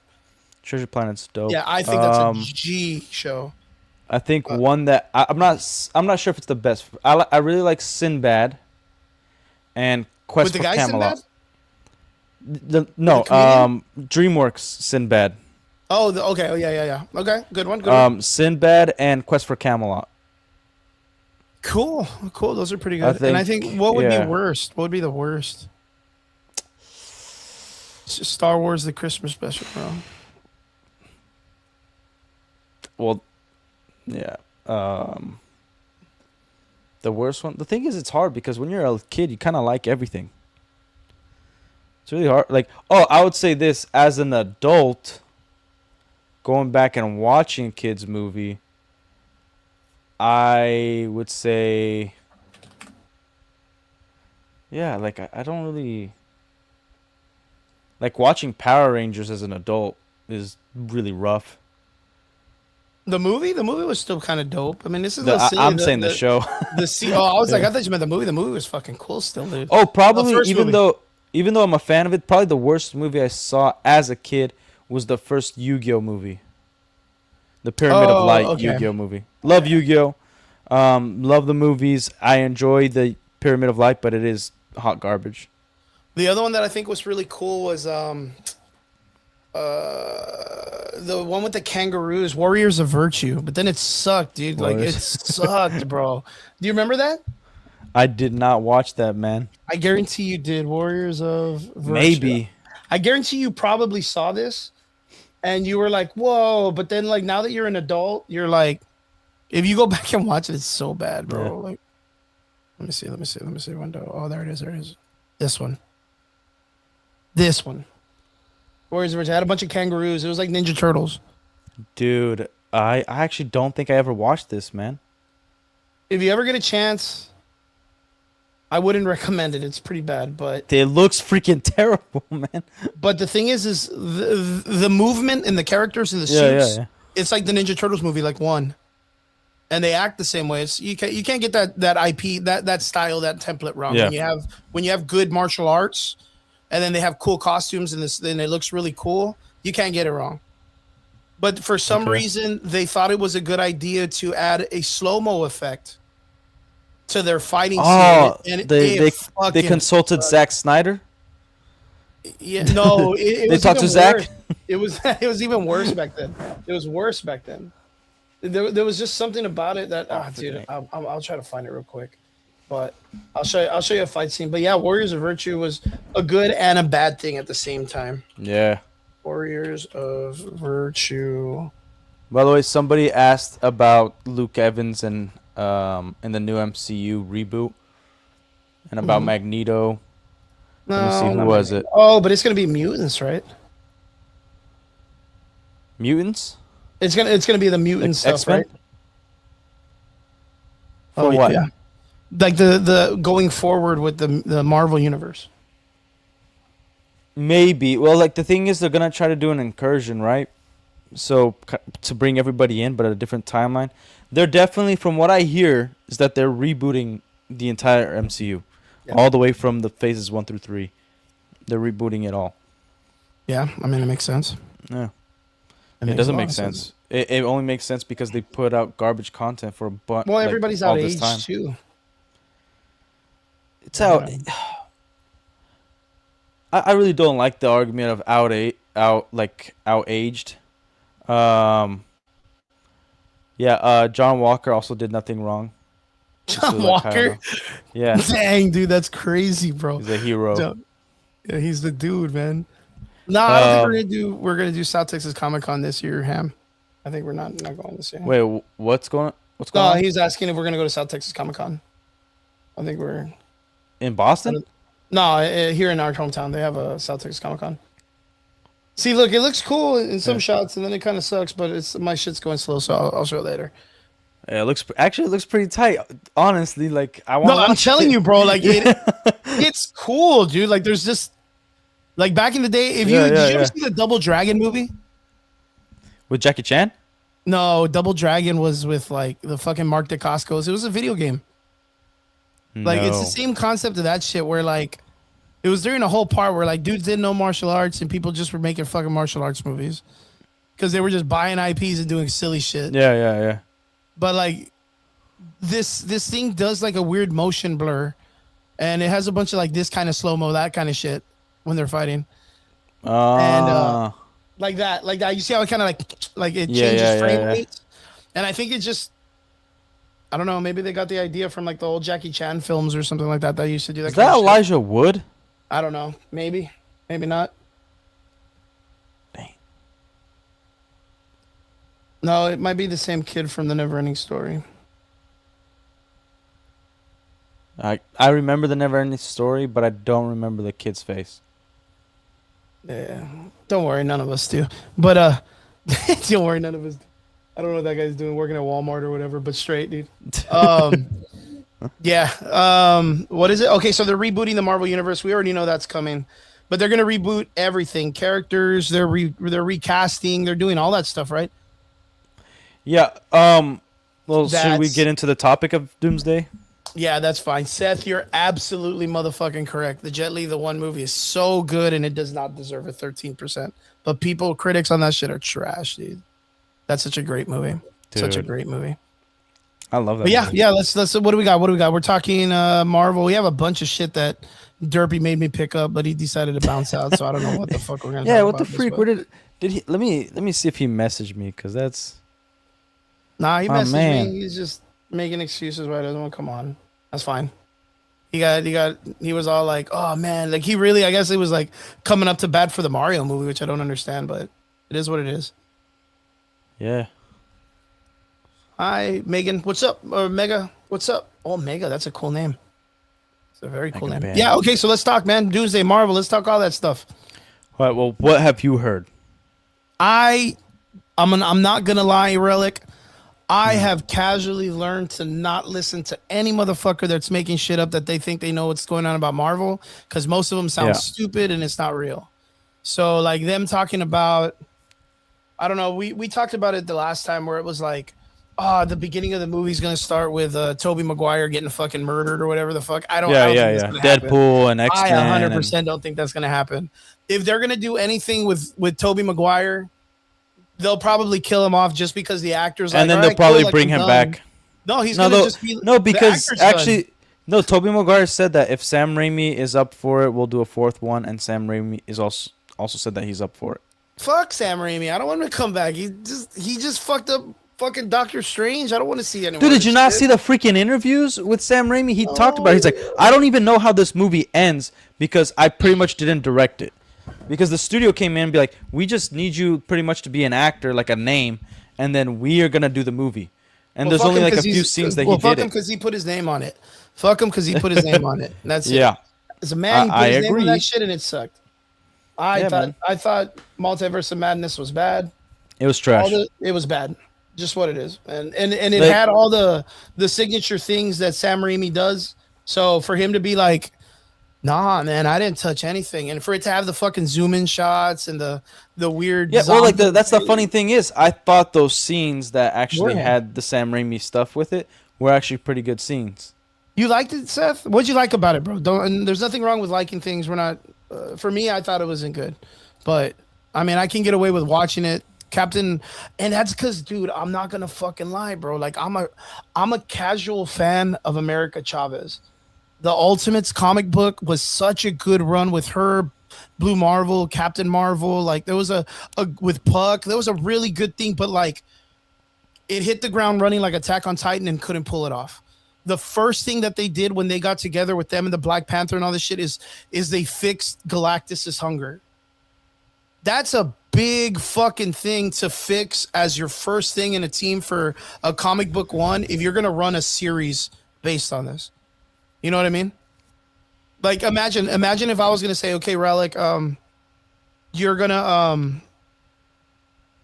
Treasure Planet's dope. Yeah, I think that's a G show. I think one that I'm not sure if it's the best. I really like Sinbad and Quest for Camelot. Sinbad? No, DreamWorks Sinbad. Oh, okay. Oh, yeah. Okay, good one. Good one. Sinbad and Quest for Camelot. Cool. Those are pretty I good. And I think, think what would be yeah. worst? What would be the worst? Star Wars: The Christmas Special, bro. Well, yeah. The worst one. The thing is, it's hard because when you're a kid, you kind of like everything. It's really hard. Like, oh, I would say this as an adult, going back and watching a kids movie, I would say, yeah, like I don't really like watching Power Rangers as an adult is really rough. The movie was still kind of dope. I mean, this is a little silly. I'm saying the show. Oh, I was like, I thought you meant the movie. The movie was fucking cool still, dude. Oh, probably even though I'm a fan of it, probably the worst movie I saw as a kid was the first Yu-Gi-Oh movie. The Pyramid of Light Yu-Gi-Oh movie. Love Yu-Gi-Oh. Love the movies. I enjoy the Pyramid of Light, but it is hot garbage. The other one that I think was really cool was the one with the kangaroos, Warriors of Virtue. But then it sucked, dude. Like it sucked, bro. Do you remember that? I did not watch that, man. I guarantee you did. Warriors of Virtue. Maybe. I guarantee you probably saw this and you were like, whoa. But then like now that you're an adult, you're like, if you go back and watch it, it's so bad, bro. Yeah. Like, let me see. Window. Oh, there it is. This one. Warriors of Virtue. I had a bunch of kangaroos. It was like Ninja Turtles. Dude, I actually don't think I ever watched this, man. If you ever get a chance, I wouldn't recommend it. It's pretty bad, but it looks freaking terrible, man. But the thing is the movement and the characters and the suits. Yeah. It's like the Ninja Turtles movie, like one, and they act the same way. It's you can't get that IP that style, that template wrong. Yeah. When you have good martial arts, and then they have cool costumes and then it looks really cool, you can't get it wrong. But for some reason, they thought it was a good idea to add a slow-mo effect to their fighting scene. And they consulted Zack Snyder? Yeah, no. They talked to Zack? It was even worse back then. It was worse back then. There was just something about it that, dude, I'll try to find it real quick. But I'll show you a fight scene. But yeah, Warriors of Virtue was a good and a bad thing at the same time. Yeah. Warriors of Virtue. By the way, somebody asked about Luke Evans and in the new MCU reboot, and about Magneto. No, let me see, who was it? Oh, but it's gonna be mutants, right? Mutants? It's gonna be the mutant stuff, X-Men? Right? For what? Yeah. Like the going forward with the Marvel universe. Maybe. Well, like the thing is, they're gonna try to do an incursion, right? So to bring everybody in, but at a different timeline. They're definitely, from what I hear, is that they're rebooting the entire MCU, all the way from the phases 1 through 3. They're rebooting it all. Yeah, I mean it makes sense. Yeah, it doesn't make sense. It only makes sense because they put out garbage content for a bunch. Well, everybody's out of age too. It's out. I really don't like the argument of outaged. John Walker also did nothing wrong. John Walker? Yeah. Dang, dude, that's crazy, bro. He's a hero. Yeah, he's the dude, man. No, I don't think we're gonna do South Texas CinemaCon this year, Ham. I think we're not going this year. Wait, what's going on? He's asking if we're gonna go to South Texas CinemaCon. I think we're in Boston. No, here in our hometown, they have a South Texas CinemaCon. See, look, it looks cool in some shots, and then it kind of sucks. But my shit's going slow, so I'll show it later. Yeah, it looks pretty tight. Honestly, like I want. No, I'm telling you, bro. Like it's cool, dude. Like there's just like back in the day. Did you ever see the Double Dragon movie with Jackie Chan? No, Double Dragon was with like the fucking Mark Dacascos. It was a video game. Like it's the same concept of that shit where like it was during a whole part where like dudes didn't know martial arts and people just were making fucking martial arts movies because they were just buying IPs and doing silly shit. Yeah. But like this thing does like a weird motion blur, and it has a bunch of like this kind of slow mo, that kind of shit when they're fighting. And like that. You see how it kind of like it changes frame rates, and I think it just, I don't know. Maybe they got the idea from like the old Jackie Chan films or something like that. That used to do that. Is that Elijah Wood? I don't know. Maybe not. Dang. No, it might be the same kid from the Neverending Story. I remember the Neverending Story, but I don't remember the kid's face. Yeah, don't worry, none of us do. But don't worry, none of us do. I don't know what that guy's doing, working at Walmart or whatever, but straight, dude. Yeah. What is it? Okay, so they're rebooting the Marvel Universe. We already know that's coming, but they're gonna reboot everything. Characters, they're recasting, they're doing all that stuff, right? Yeah. Well, should we get into the topic of Doomsday? Yeah, that's fine. Seth, you're absolutely motherfucking correct. The Jet Li, the one movie is so good and it does not deserve a 13%. But critics on that shit are trash, dude. That's such a great movie. Dude. Such a great movie. I love that. But yeah, let's what do we got? We're talking Marvel. We have a bunch of shit that Derpy made me pick up, but he decided to bounce out, so I don't know what the fuck we're gonna talk about. Yeah, what the freak? Where did he let me see if he messaged me, because that's he messaged me. He's just making excuses why he doesn't want to come on. That's fine. He was all like, oh man, like he really, I guess it was like coming up to bat for the Mario movie, which I don't understand, but it is what it is. Yeah. Hi, Megan. What's up? Or Mega. What's up? Oh, Mega. That's a cool name. It's a very cool name. Band. Yeah. Okay. So let's talk, man. Doomsday, Marvel. Let's talk all that stuff. All right. Well, what have you heard? I'm not gonna lie, Relic. I have casually learned to not listen to any motherfucker that's making shit up that they think they know what's going on about Marvel, because most of them sound stupid and it's not real. So like them talking about, I don't know. We talked about it the last time where it was like, the beginning of the movie's gonna start with Tobey Maguire getting fucking murdered or whatever the fuck. I don't think that's gonna Deadpool happen. And X-Men. I 100% don't think that's gonna happen. If they're gonna do anything with Tobey Maguire, they'll probably kill him off just because the actor's like, and then they'll probably bring him back. No, he's gonna just be because actually no. Tobey Maguire said that if Sam Raimi is up for it, we'll do a fourth one, and Sam Raimi is also said that he's up for it. Fuck Sam Raimi. I don't want him to come back. He just fucked up fucking Doctor Strange. I don't want to see anyone. Dude, did you not see the freaking interviews with Sam Raimi? He talked about it. He's like, I don't even know how this movie ends because I pretty much didn't direct it. Because the studio came in and be like, we just need you pretty much to be an actor, like a name, and then we are gonna do the movie. And there's only like a few scenes that he did. Fuck him because he put his name on it. Fuck him because he put his name on it. That's it. As a man, he put his name on that shit and it sucked. I thought Multiverse of Madness was bad. It was trash. It was bad. Just what it is. And it had all the signature things that Sam Raimi does. So for him to be like, nah, man, I didn't touch anything, and for it to have the fucking zoom in shots and the weird that's the funny thing is, I thought those scenes that actually had the Sam Raimi stuff with it were actually pretty good scenes. You liked it, Seth? What'd you like about it, bro? And there's nothing wrong with liking things. We're not. For me, I thought it wasn't good, but I mean, I can get away with watching it. Captain, and that's because, dude, I'm not gonna fucking lie, bro. Like I'm a casual fan of America Chavez. The Ultimates comic book was such a good run with her, Blue Marvel, Captain Marvel. Like there was a with Puck, there was a really good thing, but like it hit the ground running like Attack on Titan and couldn't pull it off. The first thing that they did when they got together with them and the Black Panther and all this shit is they fixed Galactus's hunger. That's a big fucking thing to fix as your first thing in a team for a comic book one if you're gonna run a series based on this. You know what I mean? Like imagine if I was gonna say, okay, Relic, you're gonna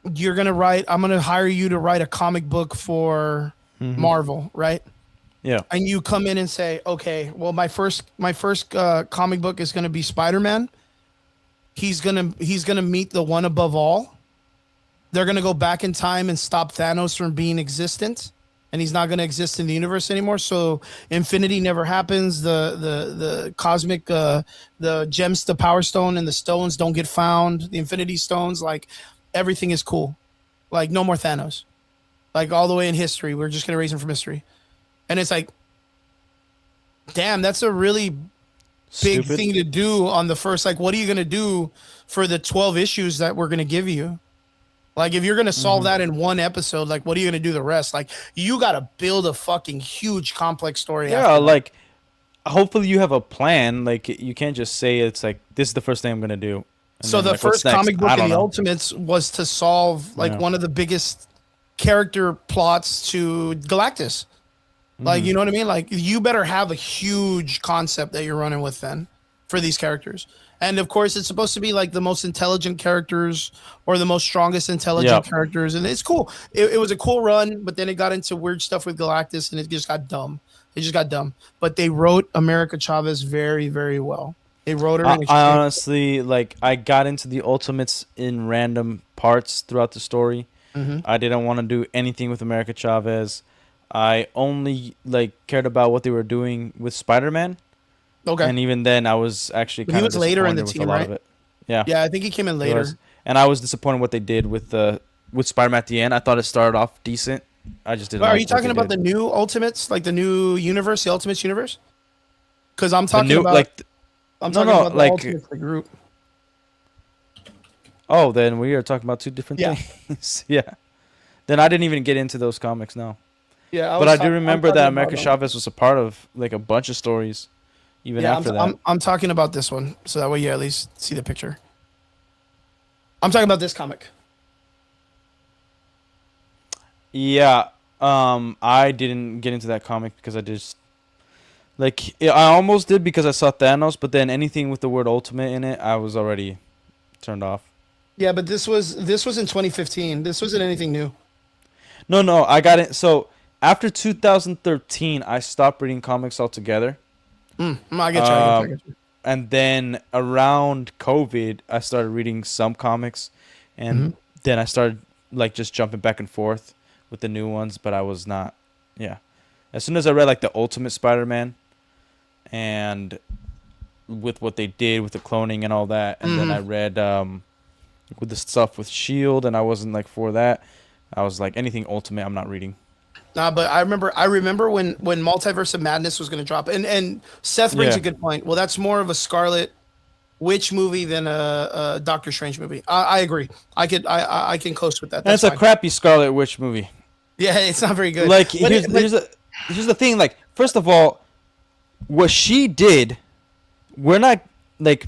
write. I'm gonna hire you to write a comic book for Marvel, right? Yeah. And you come in and say, okay, well, my first comic book is gonna be Spider-Man. He's gonna meet the one above all. They're gonna go back in time and stop Thanos from being existent. And he's not going to exist in the universe anymore. So infinity never happens. The cosmic, the gems, the power stone and the stones don't get found. The infinity stones, like everything is cool. Like no more Thanos. Like all the way in history. We're just going to erase him from history. And it's like, damn, that's a really big thing to do on the first. Like, what are you gonna do for the 12 issues that we're gonna give you? Like, if you're gonna solve that in one episode, like, what are you gonna do the rest? Like, you gotta build a fucking huge complex story. Yeah, like, hopefully you have a plan. Like, you can't just say it's like this is the first thing I'm gonna do. So the first comic book in the Ultimates was to solve like one of the biggest character plots to Galactus. Like, you know what I mean? Like, you better have a huge concept that you're running with then for these characters. And of course, it's supposed to be like the most intelligent characters or the most strongest intelligent characters. And it's cool. It was a cool run, but then it got into weird stuff with Galactus and it just got dumb. It just got dumb. But they wrote America Chavez very, very well. They wrote her. I honestly, like, I got into the Ultimates in random parts throughout the story. I didn't want to do anything with America Chavez. I only like cared about what they were doing with Spider-Man. Okay. And even then, I was actually kind of disappointed later in the with team, a lot right? of it. Yeah. Yeah, I think he came in later. And I was disappointed what they did with Spider-Man at the end. I thought it started off decent. I just didn't. Are you talking about the new Ultimates, like the new universe, the Ultimates universe? Because I'm talking about like. I'm talking about the Ultimates, the group. Oh, then we are talking about two different things. Yeah. Then I didn't even get into those comics now. Yeah, but I do remember that America Chavez was a part of like a bunch of stories, even after that. I'm talking about this one, so that way you at least see the picture. I'm talking about this comic. Yeah, I didn't get into that comic because I just like I almost did because I saw Thanos, but then anything with the word ultimate in it, I was already turned off. Yeah, but this was in 2015. This wasn't anything new. No, I got it. So after 2013, I stopped reading comics altogether. I get you. And then around COVID, I started reading some comics, and then I started like just jumping back and forth with the new ones. But I was not, As soon as I read like the Ultimate Spider-Man, and with what they did with the cloning and all that, and then I read with the stuff with Shield, and I wasn't like for that. I was like anything Ultimate, I'm not reading. Nah, but I remember when Multiverse of Madness was going to drop, and Seth brings a good point. Well, that's more of a Scarlet Witch movie than a Doctor Strange movie. I agree. I can coast with that. That's a crappy Scarlet Witch movie. Yeah, it's not very good. Like here's the thing. Like, first of all, what she did, we're not like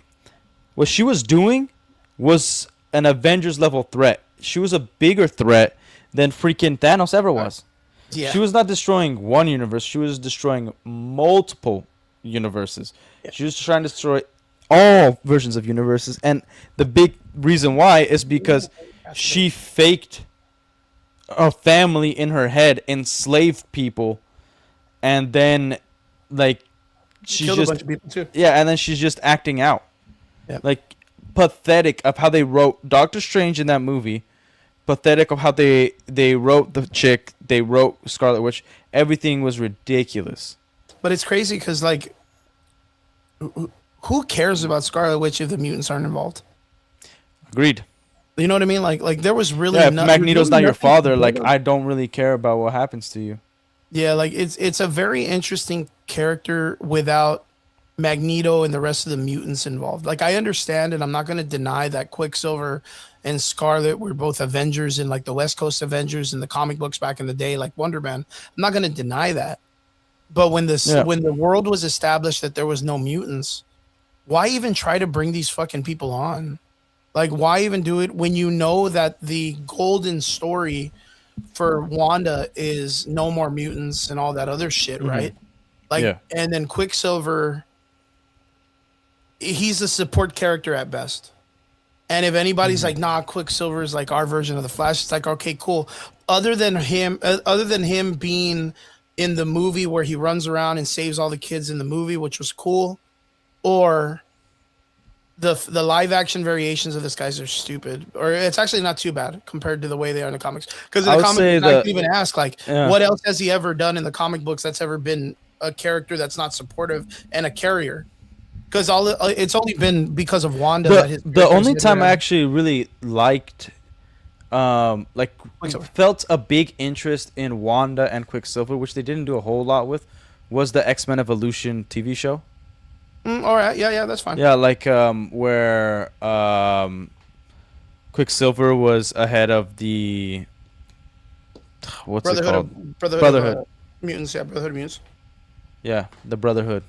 what she was doing was an Avengers level threat. She was a bigger threat than freaking Thanos ever was. Yeah. She was not destroying one universe. She was destroying multiple universes. Yeah. She was trying to destroy all versions of universes. And the big reason why is because she faked a family in her head, enslaved people, and then like she's killed just a bunch of people too. Yeah, and then she's just acting out. Yep. Like pathetic of how they wrote Doctor Strange in that movie. Pathetic of how they wrote the chick, they wrote Scarlet Witch. Everything was ridiculous. But it's crazy because, like, who cares about Scarlet Witch if the mutants aren't involved? Agreed. You know what I mean? Like there was really if Magneto's not your father, like I don't really care about what happens to you. Yeah, like it's a very interesting character without Magneto and the rest of the mutants involved. Like, I understand, and I'm not going to deny that Quicksilver and Scarlet were both Avengers in like the West Coast Avengers in the comic books back in the day, like Wonder Man. I'm not going to deny that. But when the world was established that there was no mutants, why even try to bring these fucking people on? Like, why even do it when you know that the golden story for Wanda is no more mutants and all that other shit, right? Like, and then Quicksilver, he's a support character at best. And if anybody's like, nah, Quicksilver is like our version of the Flash, it's like, okay, cool. Other than him being in the movie where he runs around and saves all the kids in the movie, which was cool, or the live action variations of this guys are stupid, or it's actually not too bad compared to the way they are in the comics. Because in the comics, I can even ask, like, what else has he ever done in the comic books that's ever been a character that's not supportive and a carrier? Because it's only been because of Wanda. The only time I actually really liked, felt a big interest in Wanda and Quicksilver, which they didn't do a whole lot with, was the X-Men Evolution TV show. All right, yeah, that's fine. Yeah, like where Quicksilver was ahead of the what's it called? Brotherhood of Mutants. Yeah, Brotherhood of Mutants. Yeah, the Brotherhood.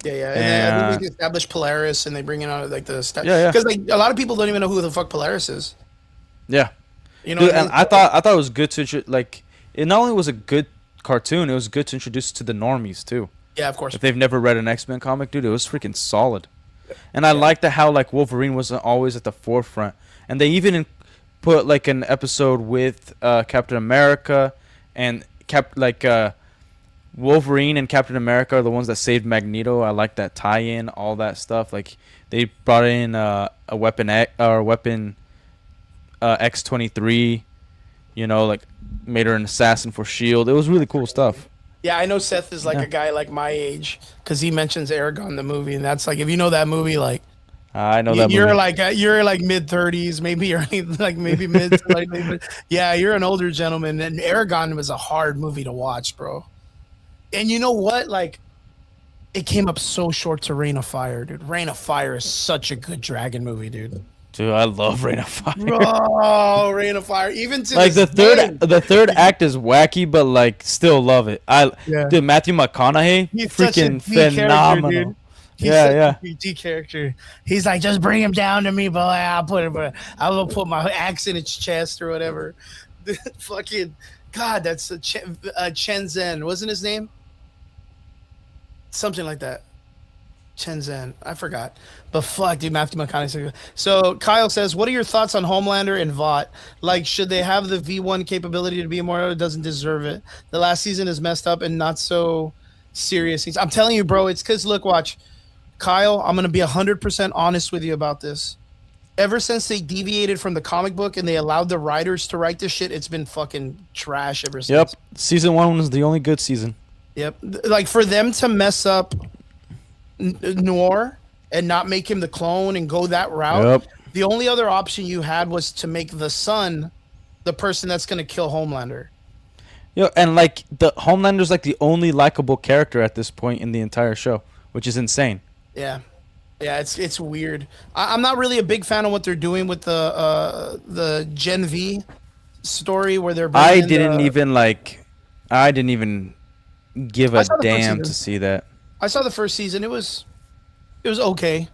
Yeah. And then I think they establish Polaris, and they bring in like the stuff. Yeah. Because like a lot of people don't even know who the fuck Polaris is. Yeah. You know, dude, and I thought it was good to like. It not only was a good cartoon, it was good to introduce to the normies too. Yeah, of course. If they've never read an X-Men comic, dude, it was freaking solid. And I liked how like Wolverine wasn't always at the forefront, and they even put like an episode with Captain America and Wolverine and Captain America are the ones that saved Magneto. I like that tie-in, all that stuff. Like they brought in a Weapon X or Weapon X-23, you know, like made her an assassin for Shield. It was really cool stuff. Yeah, I know Seth is like a guy like my age because he mentions Aragon the movie, and that's like if you know that movie, like I know that you're movie. You're like mid-30s, maybe early, like maybe mid to like yeah, you're an older gentleman, and Aragon was a hard movie to watch, bro. And you know what? Like, it came up so short to Reign of Fire, dude. Reign of Fire is such a good dragon movie, dude. Dude, I love Reign of Fire. Oh, Reign of Fire. Even to like the third act is wacky, but like still love it. Dude, Matthew McConaughey, he's freaking phenomenal. Yeah. PG character. He's like, just bring him down to me, boy. I will put my axe in its chest or whatever. Fucking God, that's Chen Zhen, wasn't his name? Something like that. Chen Zhen. I forgot. But fuck, dude, Matthew McConaughey. So Kyle says, what are your thoughts on Homelander and Vought? Like, should they have the V1 capability to be immortal? It doesn't deserve it. The last season is messed up and not so serious. I'm telling you, bro, it's because, look, watch. Kyle, I'm going to be 100% honest with you about this. Ever since they deviated from the comic book and they allowed the writers to write this shit, it's been fucking trash ever since. Yep. Season 1 was the only good season. Yep. Like, for them to mess up Noir and not make him the clone and go that route, the only other option you had was to make the son the person that's going to kill Homelander. Yo, and like the Homelander's like the only likable character at this point in the entire show, which is insane. Yeah, it's weird. I'm not really a big fan of what they're doing with the Gen V story where they're. I didn't even give a damn to see that. I saw the first season. It was okay.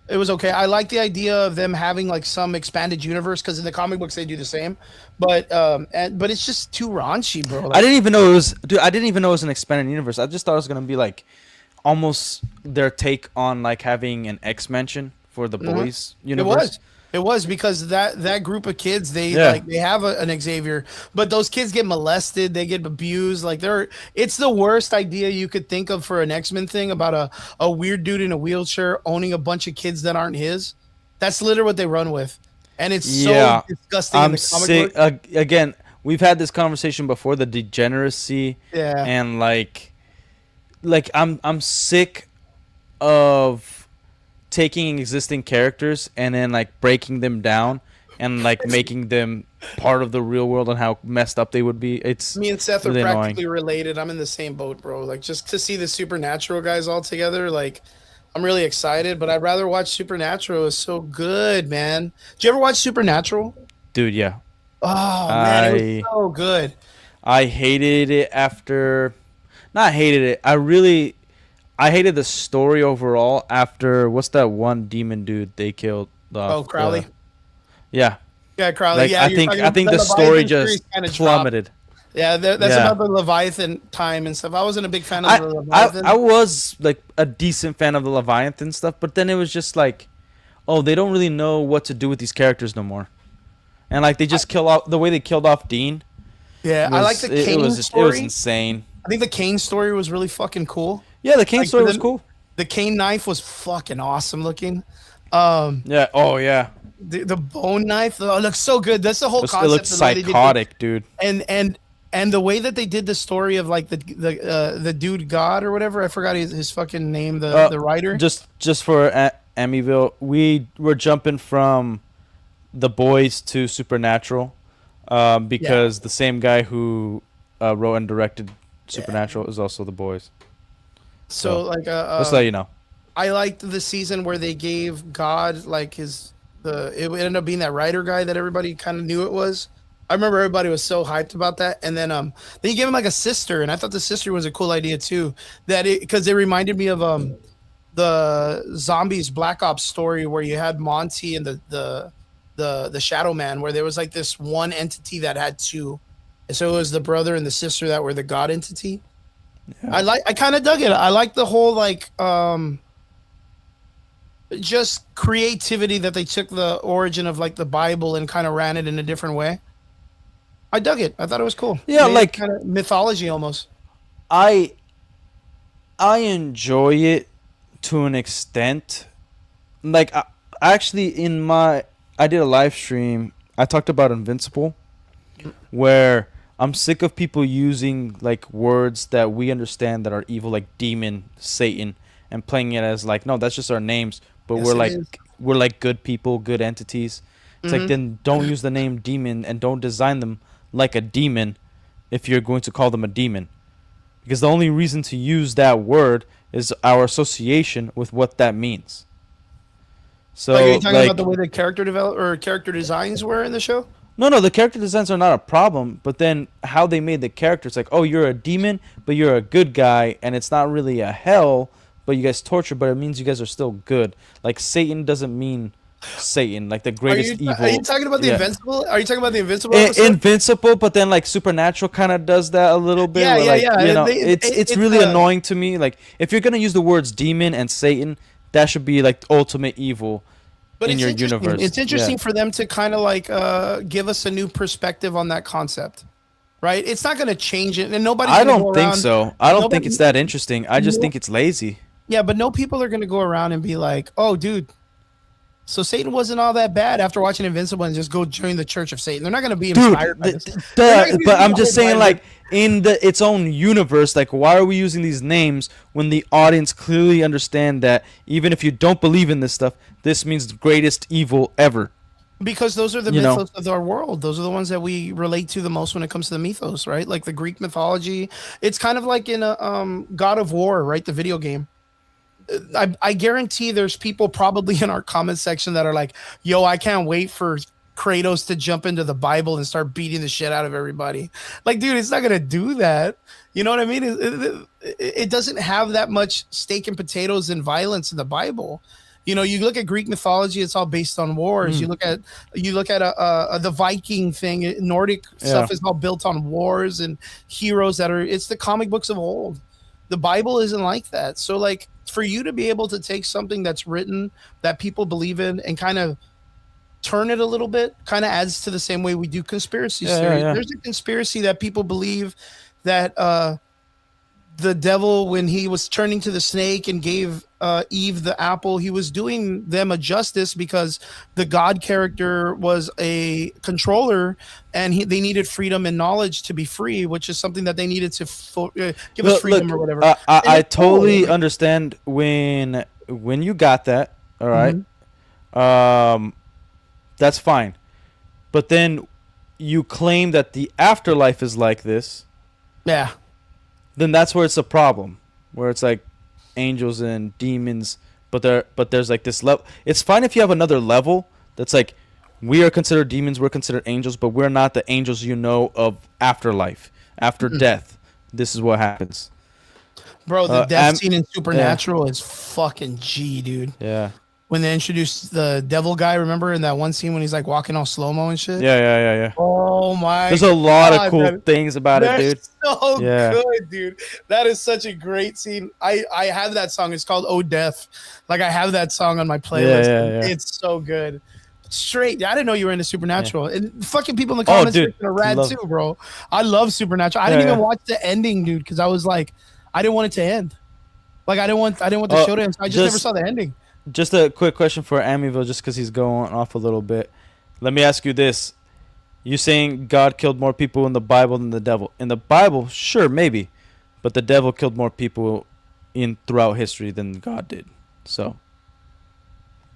It was okay. I like the idea of them having like some expanded universe because in the comic books they do the same, but it's just too raunchy, bro. Like, I didn't even know it was, dude. I didn't even know it was an expanded universe. I just thought it was gonna be like almost their take on like having an X-Mention for the boys universe. It was because that group of kids they have an Xavier, but those kids get molested, they get abused. Like it's the worst idea you could think of for an X-Men thing about a weird dude in a wheelchair owning a bunch of kids that aren't his. That's literally what they run with, and it's so disgusting. I'm sick. Again, we've had this conversation before. The degeneracy, and like I'm sick of taking existing characters and then like breaking them down and like making them part of the real world and how messed up they would be. It's me and Seth really are practically related. I'm in the same boat, bro. Like just to see the Supernatural guys all together, like I'm really excited. But I'd rather watch Supernatural. It's so good, man. Did you ever watch Supernatural? Dude, yeah. Oh man, it was so good. I hated it after. Not hated it. I hated the story overall after what's that one demon dude they killed? Crowley. Yeah, Crowley. Like, I think the story just plummeted. Yeah, that's about the Leviathan time and stuff. I wasn't a big fan of the Leviathan. I was like a decent fan of the Leviathan stuff, but then it was just like, oh, they don't really know what to do with these characters no more, and like they just kill off the way they killed off Dean. Yeah, I like the Kane story. It was insane. I think the Kane story was really fucking cool. Yeah, the Kane story was cool. The Kane knife was fucking awesome looking. Yeah. Oh yeah. The bone knife. Oh, it looks so good. That's the whole concept. It looks psychotic, dude. And the way that they did the story of like the dude God or whatever. I forgot his fucking name. The writer. Just for Amityville, we were jumping from The Boys to Supernatural, because the same guy who wrote and directed Supernatural is also The Boys. So like just let you know. I liked the season where they gave God like it ended up being that writer guy that everybody kind of knew it was. I remember everybody was so hyped about that, and then you gave him like a sister, and I thought the sister was a cool idea too. Because it reminded me of the Zombies Black Ops story where you had Monty and the Shadow Man, where there was like this one entity that had two, and so it was the brother and the sister that were the God entity. Yeah. I kind of dug it. I like the whole like just creativity that they took the origin of like the Bible and kind of ran it in a different way. I dug it. I thought it was cool. Yeah, like kind of mythology almost. I enjoy it to an extent. Like actually I did a live stream. I talked about Invincible, where I'm sick of people using like words that we understand that are evil, like demon, Satan, and playing it as like, no, that's just our names, but yes, we're like good people, good entities. It's like, then don't use the name demon and don't design them like a demon if you're going to call them a demon, because the only reason to use that word is our association with what that means. So like, are you talking about the way the character designs were in the show? No, the character designs are not a problem, but then how they made the character, it's like, oh, you're a demon, but you're a good guy, and it's not really a hell, but you guys torture, but it means you guys are still good. Like, Satan doesn't mean Satan, like the greatest evil. Are you talking about the Invincible? Are you talking about the Invincible Invincible, but then, like, Supernatural kind of does that a little bit. Yeah, where, yeah. You know, it's really annoying to me. Like, if you're going to use the words demon and Satan, that should be, like, ultimate evil. But in your universe. It's interesting for them to kind of like give us a new perspective on that concept, right? It's not going to change it, and nobody. I don't think so. I don't think it's that interesting. I just think it's lazy. Yeah, but no people are going to go around and be like, "Oh, dude, so Satan wasn't all that bad," after watching Invincible and just go join the Church of Satan. They're not going to be inspired by this. But I'm just saying, like, in its own universe, like, why are we using these names when the audience clearly understand that even if you don't believe in this stuff, this means the greatest evil ever? Because those are the mythos of our world. Those are the ones that we relate to the most when it comes to the mythos, right? Like the Greek mythology. It's kind of like in a God of War, right? The video game. I guarantee there's people probably in our comment section that are like, yo, I can't wait for Kratos to jump into the Bible and start beating the shit out of everybody. Like, dude, it's not going to do that. You know what I mean? It doesn't have that much steak and potatoes and violence in the Bible. You know, you look at Greek mythology, it's all based on wars. You look at the Viking thing, Nordic stuff is all built on wars and heroes it's the comic books of old. The Bible isn't like that. So like, for you to be able to take something that's written that people believe in and kind of turn it a little bit, kind of adds to the same way we do conspiracy theories. There's a conspiracy that people believe that the devil, when he was turning to the snake and gave Eve the apple, he was doing them a justice because the God character was a controller and they needed freedom and knowledge to be free, which is something that they needed to give us freedom or whatever. I totally understand when you got that. All right. That's fine. But then you claim that the afterlife is like this. Yeah. Then that's where it's a problem, where it's like angels and demons, but there's like this level. It's fine if you have another level that's like, we are considered demons, we're considered angels, but we're not the angels of afterlife, after death. This is what happens. Bro, the death scene in Supernatural is fucking G, dude. Yeah. When they introduced the devil guy, remember in that one scene when he's like walking all slow-mo and shit? Yeah. Oh my! There's a lot of cool things about it, dude. So good, dude. That is such a great scene. I have that song. It's called "Oh Death." Like I have that song on my playlist. Yeah. It's so good. Straight. I didn't know you were into Supernatural. And fucking people in the comments section are rad too, bro. I love Supernatural. I didn't even watch the ending, dude, because I was like, I didn't want it to end. Like I didn't want the show to end. So I just never saw the ending. Just a quick question for Amityville, just because he's going off a little bit. Let me ask you this. You saying God killed more people in the Bible than the devil? In the Bible, sure, maybe. But the devil killed more people throughout history than God did. So,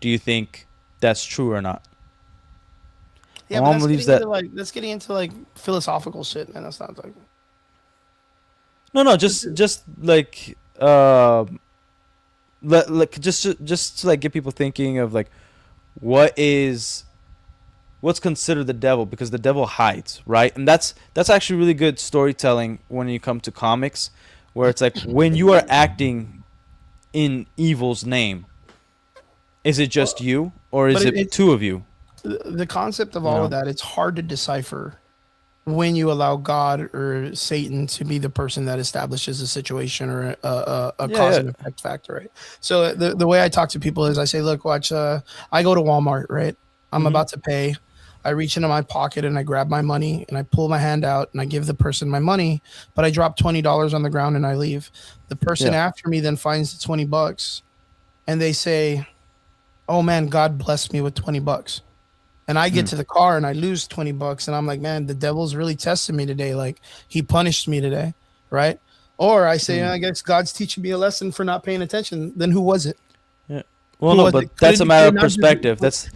do you think that's true or not? Yeah, but that's getting into like philosophical shit, man. That's not like... No, just like... just to like get people thinking of like what's considered the devil, because the devil hides, right? And that's actually really good storytelling when you come to comics, where it's like when you are acting in evil's name, is it just you or is it two of you? The concept of all of that, it's hard to decipher when you allow God or Satan to be the person that establishes a situation or a cause and effect factor, right? So the way I talk to people is I say, look, watch, I go to Walmart, right? I'm about to pay. I reach into my pocket and I grab my money and I pull my hand out and I give the person my money, but I drop $20 on the ground and I leave. The person after me then finds the $20 and they say, oh man, God blessed me with $20. And I get to the car and I lose $20 and I'm like, man, the devil's really testing me today. Like he punished me today. Right. Or I say, I guess God's teaching me a lesson for not paying attention. Then who was it? Yeah. Well, no, but that's a matter of perspective. That's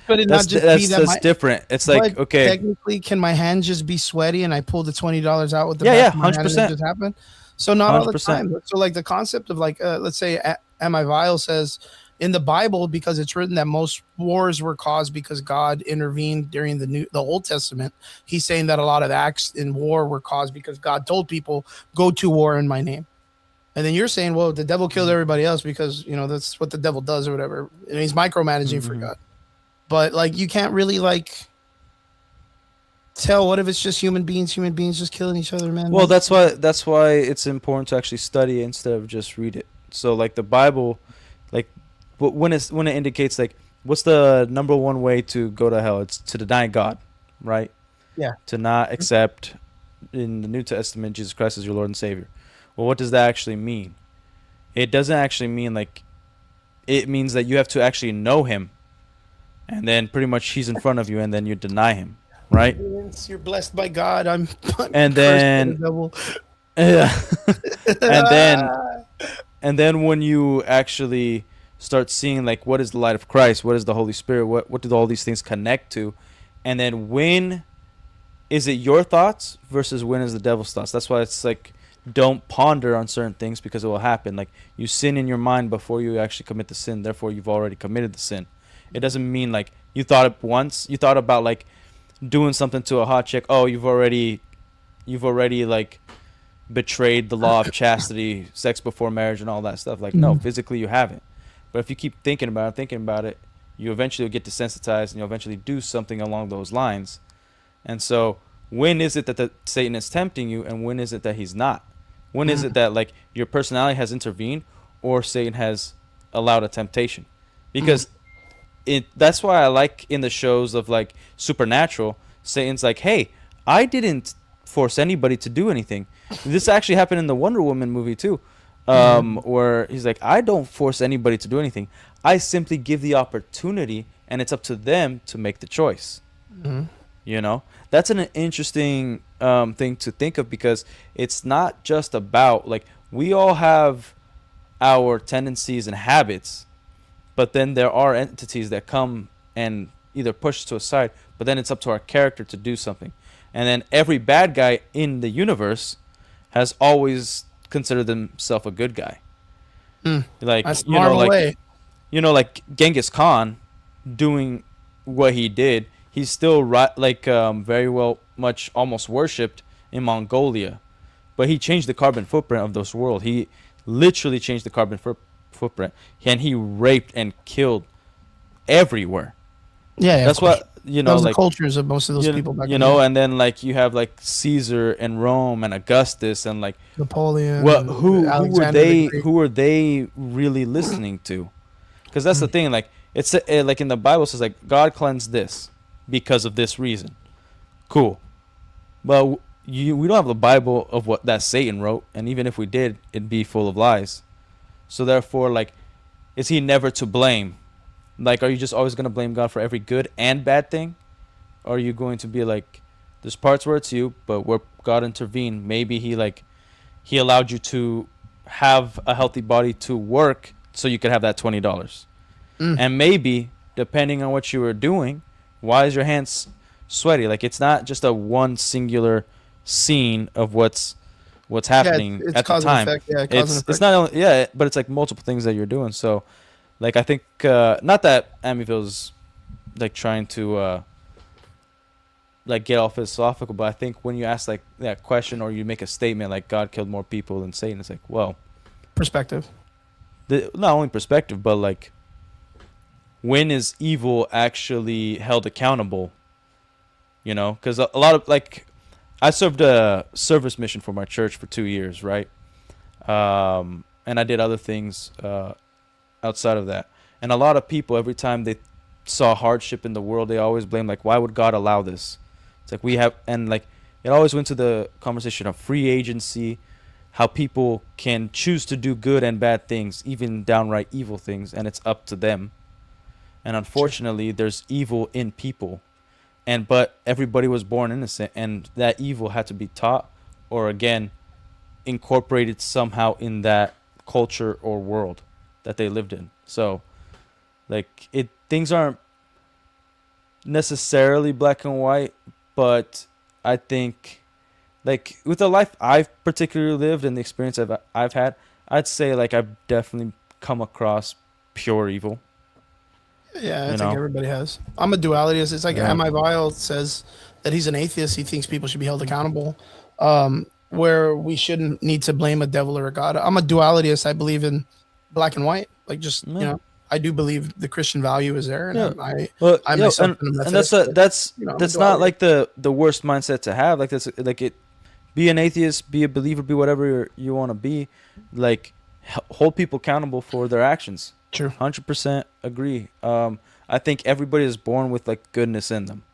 different. It's like, okay, technically, can my hand just be sweaty and I pull the $20 out with the back of my hand and it just happened? So not 100%. All the time. So like the concept of like, let's say Am I Vile says in the Bible, because it's written that most wars were caused because God intervened during the Old Testament. He's saying that a lot of acts in war were caused because God told people, go to war in my name. And then you're saying, well, the devil killed everybody else because, that's what the devil does or whatever. And he's micromanaging for God. But, like, you can't really, like, tell what if it's just human beings just killing each other, man. Well, that's why it's important to actually study it instead of just read it. So, like, the Bible, like, when it indicates, like, what's the number one way to go to hell? It's to deny God, right? Yeah. To not accept, in the New Testament, Jesus Christ as your Lord and Savior. Well, what does that actually mean? It doesn't actually mean it means that you have to actually know him, and then pretty much he's in front of you, and then you deny him, right? You're blessed by God. I'm and then and then when you actually start seeing like what is the light of Christ, what is the Holy Spirit, what do all these things connect to, and then when is it your thoughts versus when is the devil's thoughts? That's why it's like, don't ponder on certain things because it will happen. Like you sin in your mind before you actually commit the sin, therefore you've already committed the sin. It doesn't mean like you thought it once, you thought about like doing something to a hot chick, oh, you've already like betrayed the law of chastity, sex before marriage and all that stuff. Like no, physically you haven't. But if you keep thinking about it, you eventually will get desensitized and you'll eventually do something along those lines. And so when is it that Satan is tempting you and when is it that he's not? When is it that like your personality has intervened or Satan has allowed a temptation? Because that's why I like in the shows of like Supernatural, Satan's like, hey, I didn't force anybody to do anything. This actually happened in the Wonder Woman movie too, where he's like, I don't force anybody to do anything. I simply give the opportunity and it's up to them to make the choice. That's an interesting thing to think of because it's not just about like we all have our tendencies and habits, but then there are entities that come and either push us to a side, but then it's up to our character to do something. And then every bad guy in the universe has always considered himself a good guy. Like that's like Genghis Khan doing what he did. He's still very well much almost worshipped in Mongolia, but he changed the carbon footprint of this world. He literally changed the carbon footprint, and he raped and killed everywhere. Yeah, that's what that was the cultures of most of those people back then. And then like you have like Caesar and Rome and Augustus and like Napoleon. Well, who were they really listening to? Because that's the thing. Like it's like in the Bible it says like God cleansed this because of this reason. Cool. But we don't have the Bible of what that Satan wrote, and even if we did, it'd be full of lies. So therefore, like, is he never to blame? Like, are you just always going to blame God for every good and bad thing? Or are you going to be like, there's parts where it's you, but where God intervened, maybe he allowed you to have a healthy body to work so you could have that $20. And maybe, depending on what you were doing, why is your hands sweaty? Like, it's not just a one singular scene of what's what's happening it's at the cause and time. effect. Yeah, cause and effect. It's not only but it's like multiple things that you're doing. So, like I think not that Amityville's like trying to like get all philosophical, but I think when you ask like that question or you make a statement like God killed more people than Satan, it's like, well, perspective. Not only perspective, but like when is evil actually held accountable? You know, because a lot of like I served a service mission for my church for 2 years, right? And I did other things outside of that. And a lot of people, every time they saw hardship in the world, they always blame like, why would God allow this? It's like we have, and like it always went to the conversation of free agency, how people can choose to do good and bad things, even downright evil things, and it's up to them. And unfortunately, there's evil in people. But everybody was born innocent, and that evil had to be taught or again incorporated somehow in that culture or world that they lived in. So like things aren't necessarily black and white, but I think like with the life I've particularly lived and the experience I've had, I'd say like I've definitely come across pure evil. Yeah, I think everybody has. I'm a duality. It's like Am I Vile says that he's an atheist. He thinks people should be held accountable, where we shouldn't need to blame a devil or a god. I'm a dualityist. I believe in black and white. Like just you know, I do believe the Christian value is there, and I'm myself a Methodist, and that's not like the worst mindset to have. Like that's like it. Be an atheist, be a believer, be whatever you want to be. Like hold people accountable for their actions. True. 100% agree. I think everybody is born with like goodness in them,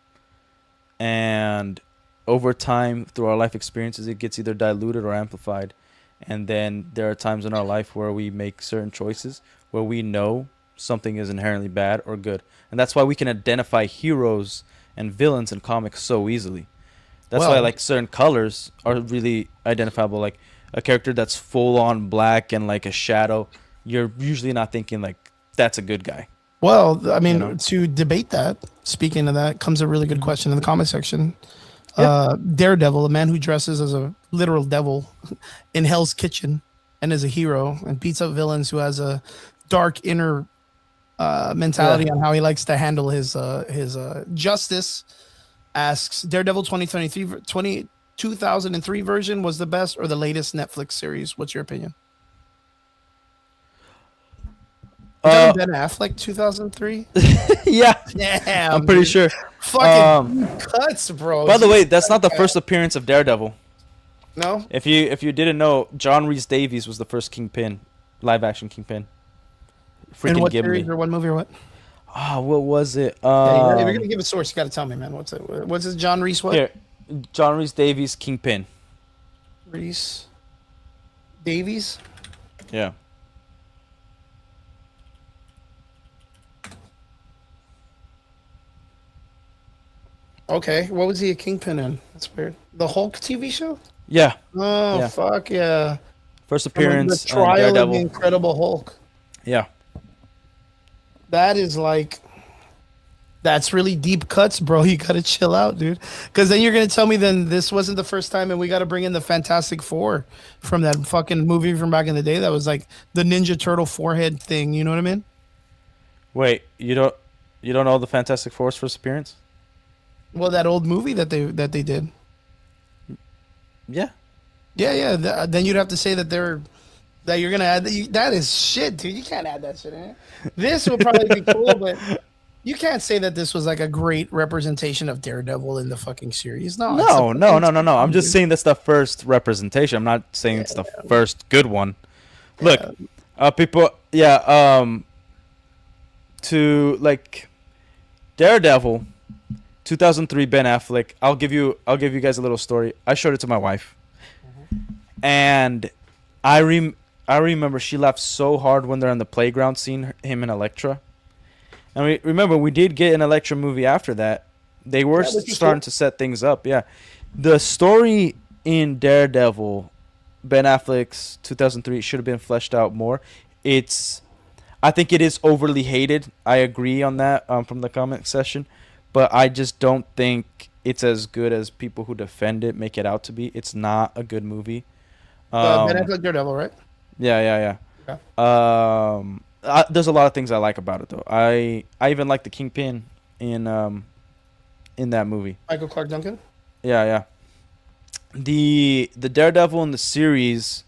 and over time through our life experiences, it gets either diluted or amplified. And then there are times in our life where we make certain choices where we know something is inherently bad or good, and that's why we can identify heroes and villains in comics so easily. That's why like certain colors are really identifiable. Like a character that's full on black and like a shadow, you're usually not thinking like that's a good guy. Well, I mean, to debate that, speaking of that, comes a really good question in the comment section. Yeah. Daredevil, a man who dresses as a literal devil in Hell's Kitchen and is a hero and beats up villains who has a dark inner mentality on how he likes to handle his justice, asks, Daredevil 2003 version was the best or the latest Netflix series? What's your opinion? Ben Affleck 2003? Yeah. Damn, I'm pretty sure. Fucking cuts, bro. By the way, that's not the first appearance of Daredevil. No? If you didn't know, John Rhys Davies was the first Kingpin, live action Kingpin. Freaking in what Gimli. Series or what movie or what? What was it? If you're gonna give a source, you gotta tell me, man. What's it? What's this? John Rhys what? Here, John Rhys Davies Kingpin. Rhys Davies? Yeah. Okay, what was he a Kingpin in? That's weird. The Hulk TV show? Yeah. Oh, yeah. Fuck yeah. First appearance. The Trial of the Incredible Hulk. Yeah. That is like, that's really deep cuts, bro. You gotta chill out, dude. Because then you're gonna tell me then this wasn't the first time, and we gotta bring in the Fantastic Four from that fucking movie from back in the day. That was like the Ninja Turtle forehead thing. You know what I mean? Wait, you don't know the Fantastic Four's first appearance? Well, that old movie that they did. Yeah. Yeah. Then you'd have to say that you're gonna add that. That is shit, dude. You can't add that shit in. This would probably be cool, but you can't say that this was like a great representation of Daredevil in the fucking series. No. I'm just saying that's the first representation. I'm not saying it's the first good one. Look, people. Yeah. To like Daredevil. 2003 Ben Affleck. I'll give you guys a little story. I showed it to my wife, and I remember she laughed so hard when they're on the playground seeing him and Elektra. And remember we did get an Elektra movie after that. They were starting to set things up. Yeah, the story in Daredevil, Ben Affleck's 2003 should have been fleshed out more. I think it is overly hated. I agree on that from the comment section. But I just don't think it's as good as people who defend it make it out to be. It's not a good movie. Ben Affleck Daredevil, right? Yeah. Okay. There's a lot of things I like about it though. I even like the Kingpin in that movie. Michael Clark Duncan. Yeah. The Daredevil in the series,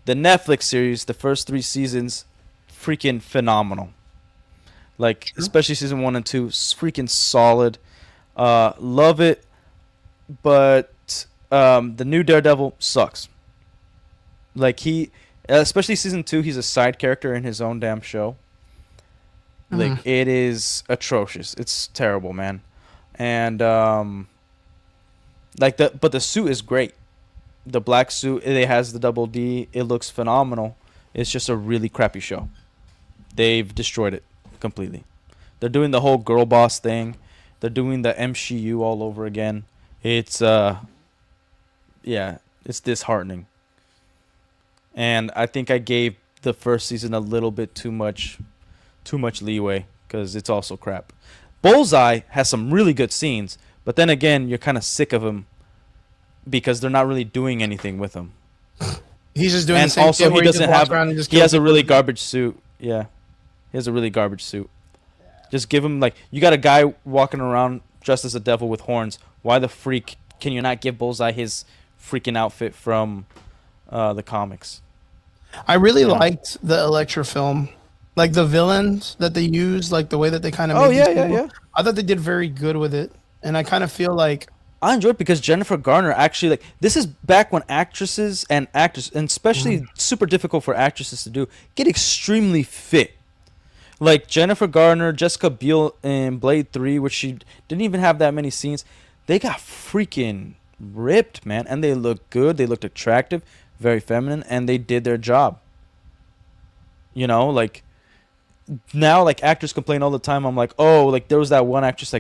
the Netflix series, the first 3 seasons, freaking phenomenal. Like especially season 1 and 2, freaking solid. Love it, but the new Daredevil sucks. Like especially season 2, he's a side character in his own damn show. Like it is atrocious. It's terrible, man. And but the suit is great. The black suit, it has the double D. It looks phenomenal. It's just a really crappy show. They've destroyed it completely. They're doing the whole girl boss thing. They're doing the MCU all over again. It's it's disheartening. And I think I gave the first season a little bit too much leeway because it's also crap. Bullseye has some really good scenes, but then again, you're kind of sick of him because they're not really doing anything with him. He's just doing and the same also thing he where doesn't have. He has a really people. garbage suit. Yeah, he has a really garbage suit. Just give him you got a guy walking around dressed as a devil with horns. Why the freak can you not give Bullseye his freaking outfit from the comics? I really liked the Elektra film, like the villains that they used, like the way that they kind of. Oh yeah. I thought they did very good with it, and I kind of feel like I enjoyed it because Jennifer Garner actually this is back when actresses and actors, and especially super difficult for actresses to do, get extremely fit. Like Jennifer Garner, Jessica Biel in Blade 3, which she didn't even have that many scenes. They got freaking ripped, man, and they looked good. They looked attractive, very feminine, and they did their job. Now actors complain all the time. I'm like, oh, there was that one actress,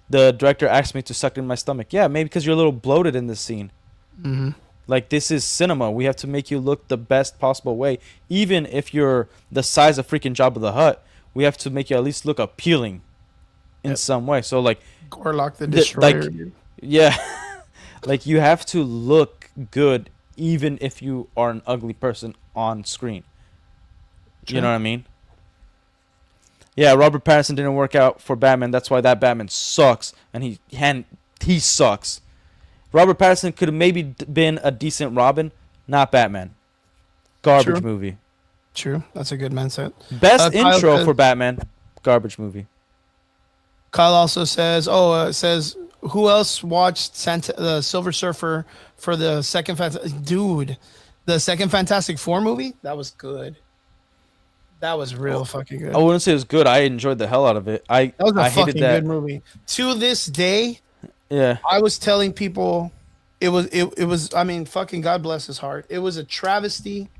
the director asked me to suck in my stomach. Yeah, maybe because you're a little bloated in this scene. Mm-hmm. This is cinema. We have to make you look the best possible way. Even if you're the size of freaking Jabba the Hutt, we have to make you at least look appealing in some way. So Gorlock the Destroyer. Yeah. You have to look good even if you are an ugly person on screen. Sure. You know what I mean? Yeah, Robert Pattinson didn't work out for Batman. That's why that Batman sucks, and he sucks. Robert Pattinson could have maybe been a decent Robin, not Batman. Garbage movie. True, that's a good mindset. Best intro for Batman, garbage movie. Kyle also says, who else watched the Silver Surfer for the second the second Fantastic Four movie? That was good. That was real fucking good. I wouldn't say it was good. I enjoyed the hell out of it. That was a fucking good movie. To this day, yeah, I was telling people it was. I mean, fucking God bless his heart. It was a travesty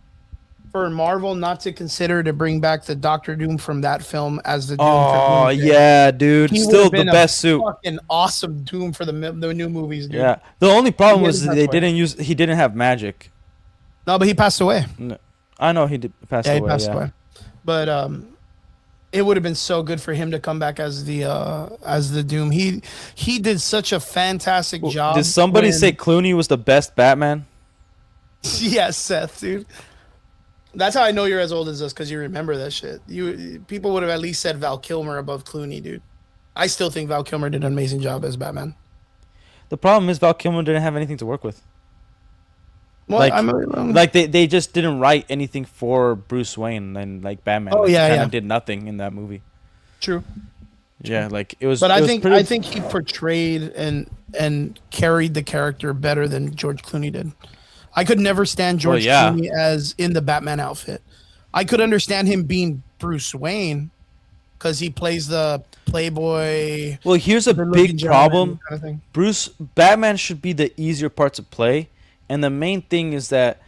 for Marvel not to consider to bring back the Doctor Doom from that film as the Doom. Oh yeah, dude! He Still the best suit. Fucking awesome Doom for the new movies, dude. Yeah. The only problem was he didn't have magic. No, but he passed away. No, I know he did pass away. He passed away. But it would have been so good for him to come back as the Doom. He did such a fantastic job. Did somebody say Clooney was the best Batman? Yes, Seth, dude. That's how I know you're as old as us, because you remember that shit. People would have at least said Val Kilmer above Clooney, dude. I still think Val Kilmer did an amazing job as Batman. The problem is Val Kilmer didn't have anything to work with. Well, they just didn't write anything for Bruce Wayne, and Batman. Oh yeah, kind of did nothing in that movie. True. Yeah, it was. But I think he portrayed and carried the character better than George Clooney did. I could never stand George Clooney as in the Batman outfit. I could understand him being Bruce Wayne because he plays the playboy. Well, here's a big problem. Kind of Batman should be the easier part to play, and the main thing is that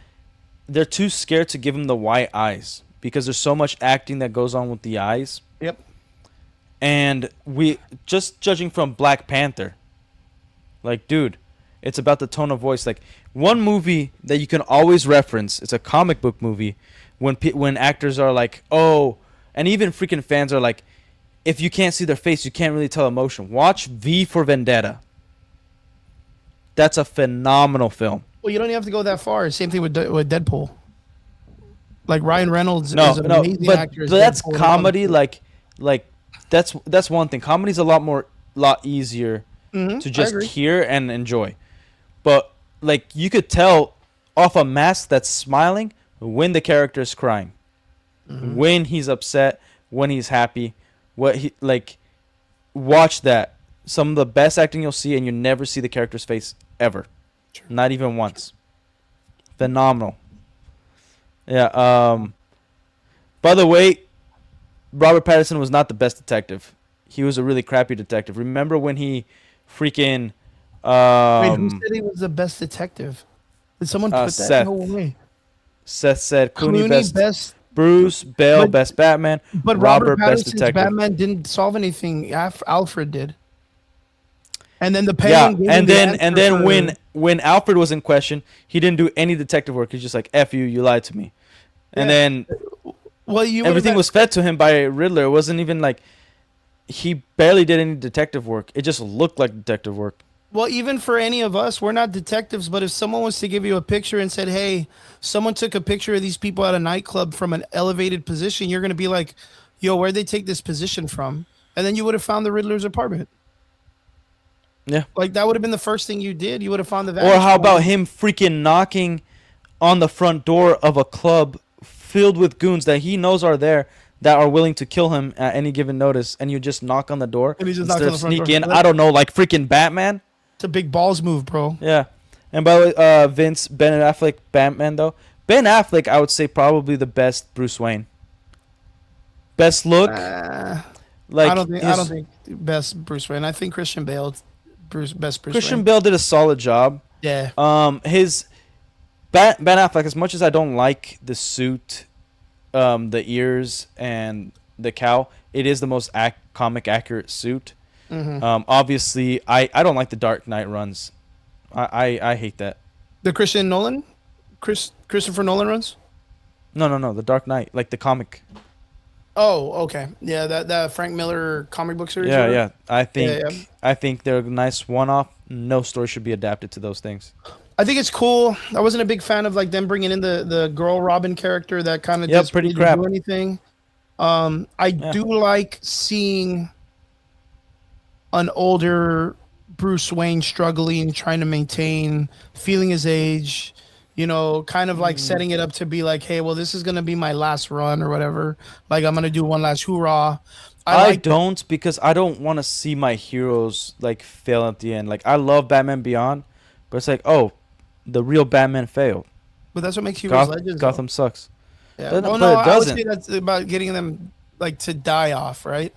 they're too scared to give him the white eyes because there's so much acting that goes on with the eyes. Yep. And we just judging from Black Panther, dude, it's about the tone of voice. One movie that you can always reference, it's a comic book movie, when actors are and even freaking fans are if you can't see their face, you can't really tell emotion. Watch V for Vendetta. That's a phenomenal film. Well, you don't even have to go that far. Same thing with Deadpool. Like Ryan Reynolds No, is an no, amazing but, actor. As but that's Deadpool comedy. Like that's one thing. Comedy's a lot easier to I just agree. hear and enjoy. But like you could tell off a mask that's smiling when the character is crying, when he's upset, when he's happy. What he like. Watch that. Some of the best acting you'll see, and you never see the character's face ever, not even once. Phenomenal. Yeah. By the way, Robert Pattinson was not the best detective. He was a really crappy detective. Remember when he freaking Wait, who said he was the best detective? Did someone put that? Seth. No way. Seth said Clooney, Clooney best Bruce, Bale but- best Batman, But Robert Pattinson's best detective. Batman didn't solve anything. Alfred did. And then the Yeah, Penguin. and then when Alfred was in question, he didn't do any detective work. He's just like, "F you, you lied to me," and then everything was fed to him by Riddler. It wasn't even like he barely did any detective work. It just looked like detective work. Well, even for any of us, we're not detectives, but if someone was to give you a picture and said, "Hey, someone took a picture of these people at a nightclub from an elevated position," you're going to be like, "Yo, where'd they take this position from?" And then you would have found the Riddler's apartment. Yeah. Like that would have been the first thing you did. You would have found the Or how about him freaking knocking on the front door of a club filled with goons that he knows are there that are willing to kill him at any given notice, and you just knock on the door and he just instead knocks on of the front sneak door. in. I don't know, like freaking Batman. It's a big balls move, bro. Yeah. And by the way, Vince, Ben Affleck, Batman though. Ben Affleck, I would say probably the best Bruce Wayne. Best look. Like I don't think best Bruce Wayne. I think Christian Bale, best Bruce Christian Wayne. Bale did a solid job. Yeah. His Ben Affleck, as much as I don't like the suit, the ears and the cowl, it is the most comic accurate suit. Obviously, I don't like the Dark Knight runs. I hate that. The Christian Nolan, Christopher Nolan runs. No, the Dark Knight, like the comic. Oh, okay. Yeah, that Frank Miller comic book series. Yeah. I think they're a nice one-off. No story should be adapted to those things. I think it's cool. I wasn't a big fan of like them bringing in the girl Robin character that kind of just pretty didn't crap. do anything. I do like seeing an older Bruce Wayne struggling, trying to maintain, feeling his age. You know, kind of like setting it up to be like, hey, well, this is gonna be my last run or whatever. Like I'm gonna do one last hoorah. Because I don't want to see my heroes like fail at the end. Like I love Batman Beyond, but it's like, oh, the real Batman failed. But that's what makes heroes legends. Gotham sucks. Yeah. But, Well, but no, it I would doesn't. say that's about getting them like to die off, right?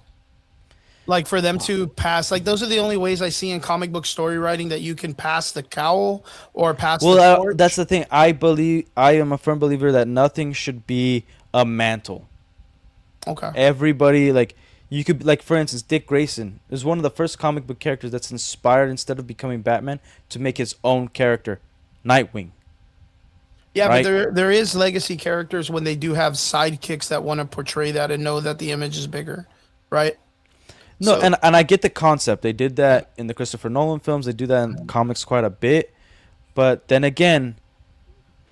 Like for them to pass, like those are the only ways I see in comic book story writing that you can pass the cowl or pass the torch. That's the thing. I am a firm believer that nothing should be a mantle. Okay. Everybody, like, you could, like, for instance, Dick Grayson is one of the first comic book characters that's inspired, instead of becoming Batman, to make his own character, Nightwing. Yeah, right? but there is legacy characters when they do have sidekicks that want to portray that and know that the image is bigger, right? No, So- and I get the concept. They did that in the Christopher Nolan films. They do that in comics quite a bit. But then again,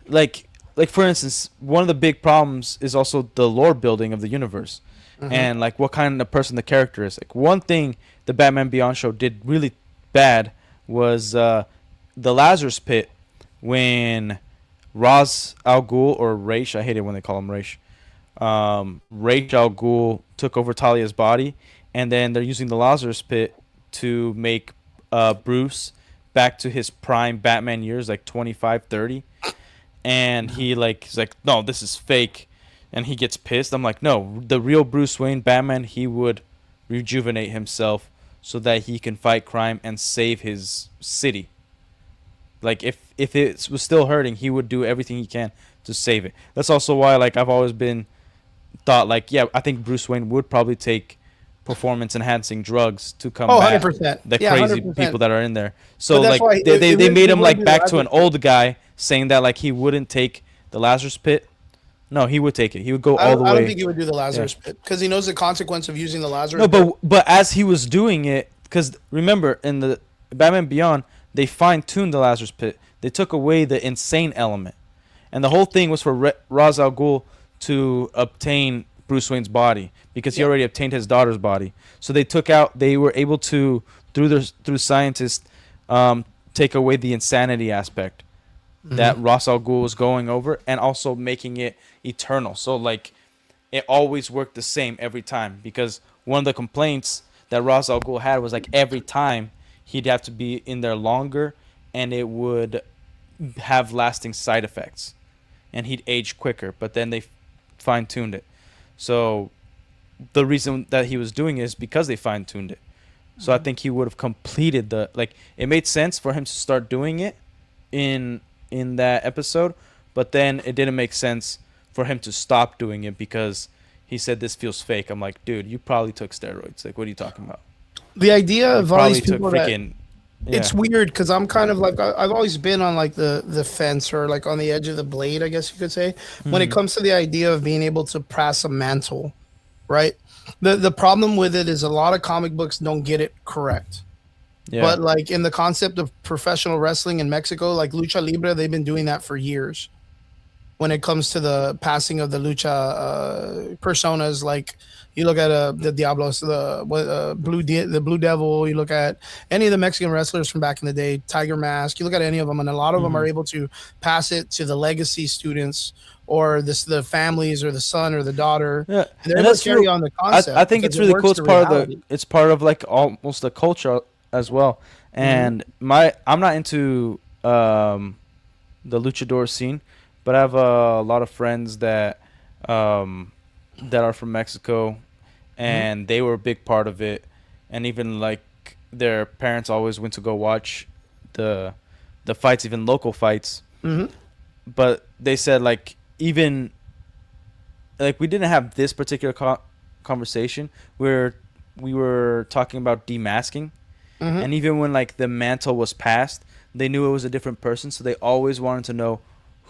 like for instance, one of the big problems is also the lore building of the universe. And like what kind of person the character is. Like one thing the Batman Beyond show did really bad was the Lazarus Pit, when Ra's al Ghul, or Ra's, I hate it when they call him Ra's. Ra's al Ghul took over Talia's body, and then they're using the Lazarus Pit to make Bruce back to his prime Batman years, like 25, 30. And he's like, no, this is fake. And he gets pissed. I'm like, no, the real Bruce Wayne Batman, he would rejuvenate himself so that he can fight crime and save his city. Like, if it was still hurting, he would do everything he can to save it. That's also why, like, I've always been thought, like, yeah, I think Bruce Wayne would probably take performance-enhancing drugs to combat 100%. the Yeah, crazy 100%. people that are in there. So, that's like, why they made him, like, be back to an Lazarus old guy, saying that, like, he wouldn't take the Lazarus Pit. No, he would take it. He would go all the way. I don't think he would do the Lazarus Pit because he knows the consequence of using the Lazarus No, Pit. but as he was doing it, because remember in the Batman Beyond, they fine-tuned the Lazarus Pit. They took away the insane element, and the whole thing was for Ra's al Ghul to obtain Bruce Wayne's body because he already obtained his daughter's body. So they were able to through scientists take away the insanity aspect that Ra's al Ghul was going over, and also making it eternal. So like it always worked the same every time, because one of the complaints that Ra's al Ghul had was like every time he'd have to be in there longer, and it would have lasting side effects, and he'd age quicker. But then they fine-tuned it. So the reason that he was doing it is because they fine-tuned it. So I think he would have completed it made sense for him to start doing it in that episode, but then it didn't make sense for him to stop doing it because he said this feels fake. I'm like, dude, you probably took steroids. Like, what are you talking about? The idea of all these people it's weird because I'm kind of like, I've always been on like the fence, or like on the edge of the blade, I guess you could say, when it comes to the idea of being able to pass a mantle, right? The problem with it is a lot of comic books don't get it correct. Yeah. But like in the concept of professional wrestling in Mexico, like Lucha Libre, they've been doing that for years. When it comes to the passing of the lucha personas, like you look at the Diablos, the Blue Devil, you look at any of the Mexican wrestlers from back in the day, Tiger Mask, you look at any of them, and a lot of them are able to pass it to the legacy students, or the families, or the son or the daughter. Yeah, and they're able to carry on the concept. I think it's really cool. It's part of like almost the culture as well. And I'm not into the luchador scene, but I have a lot of friends that are from Mexico, and they were a big part of it. And even like their parents always went to go watch the fights, even local fights. But they said like, even like we didn't have this particular conversation where we were talking about demasking, and even when like the mantle was passed, they knew it was a different person, so they always wanted to know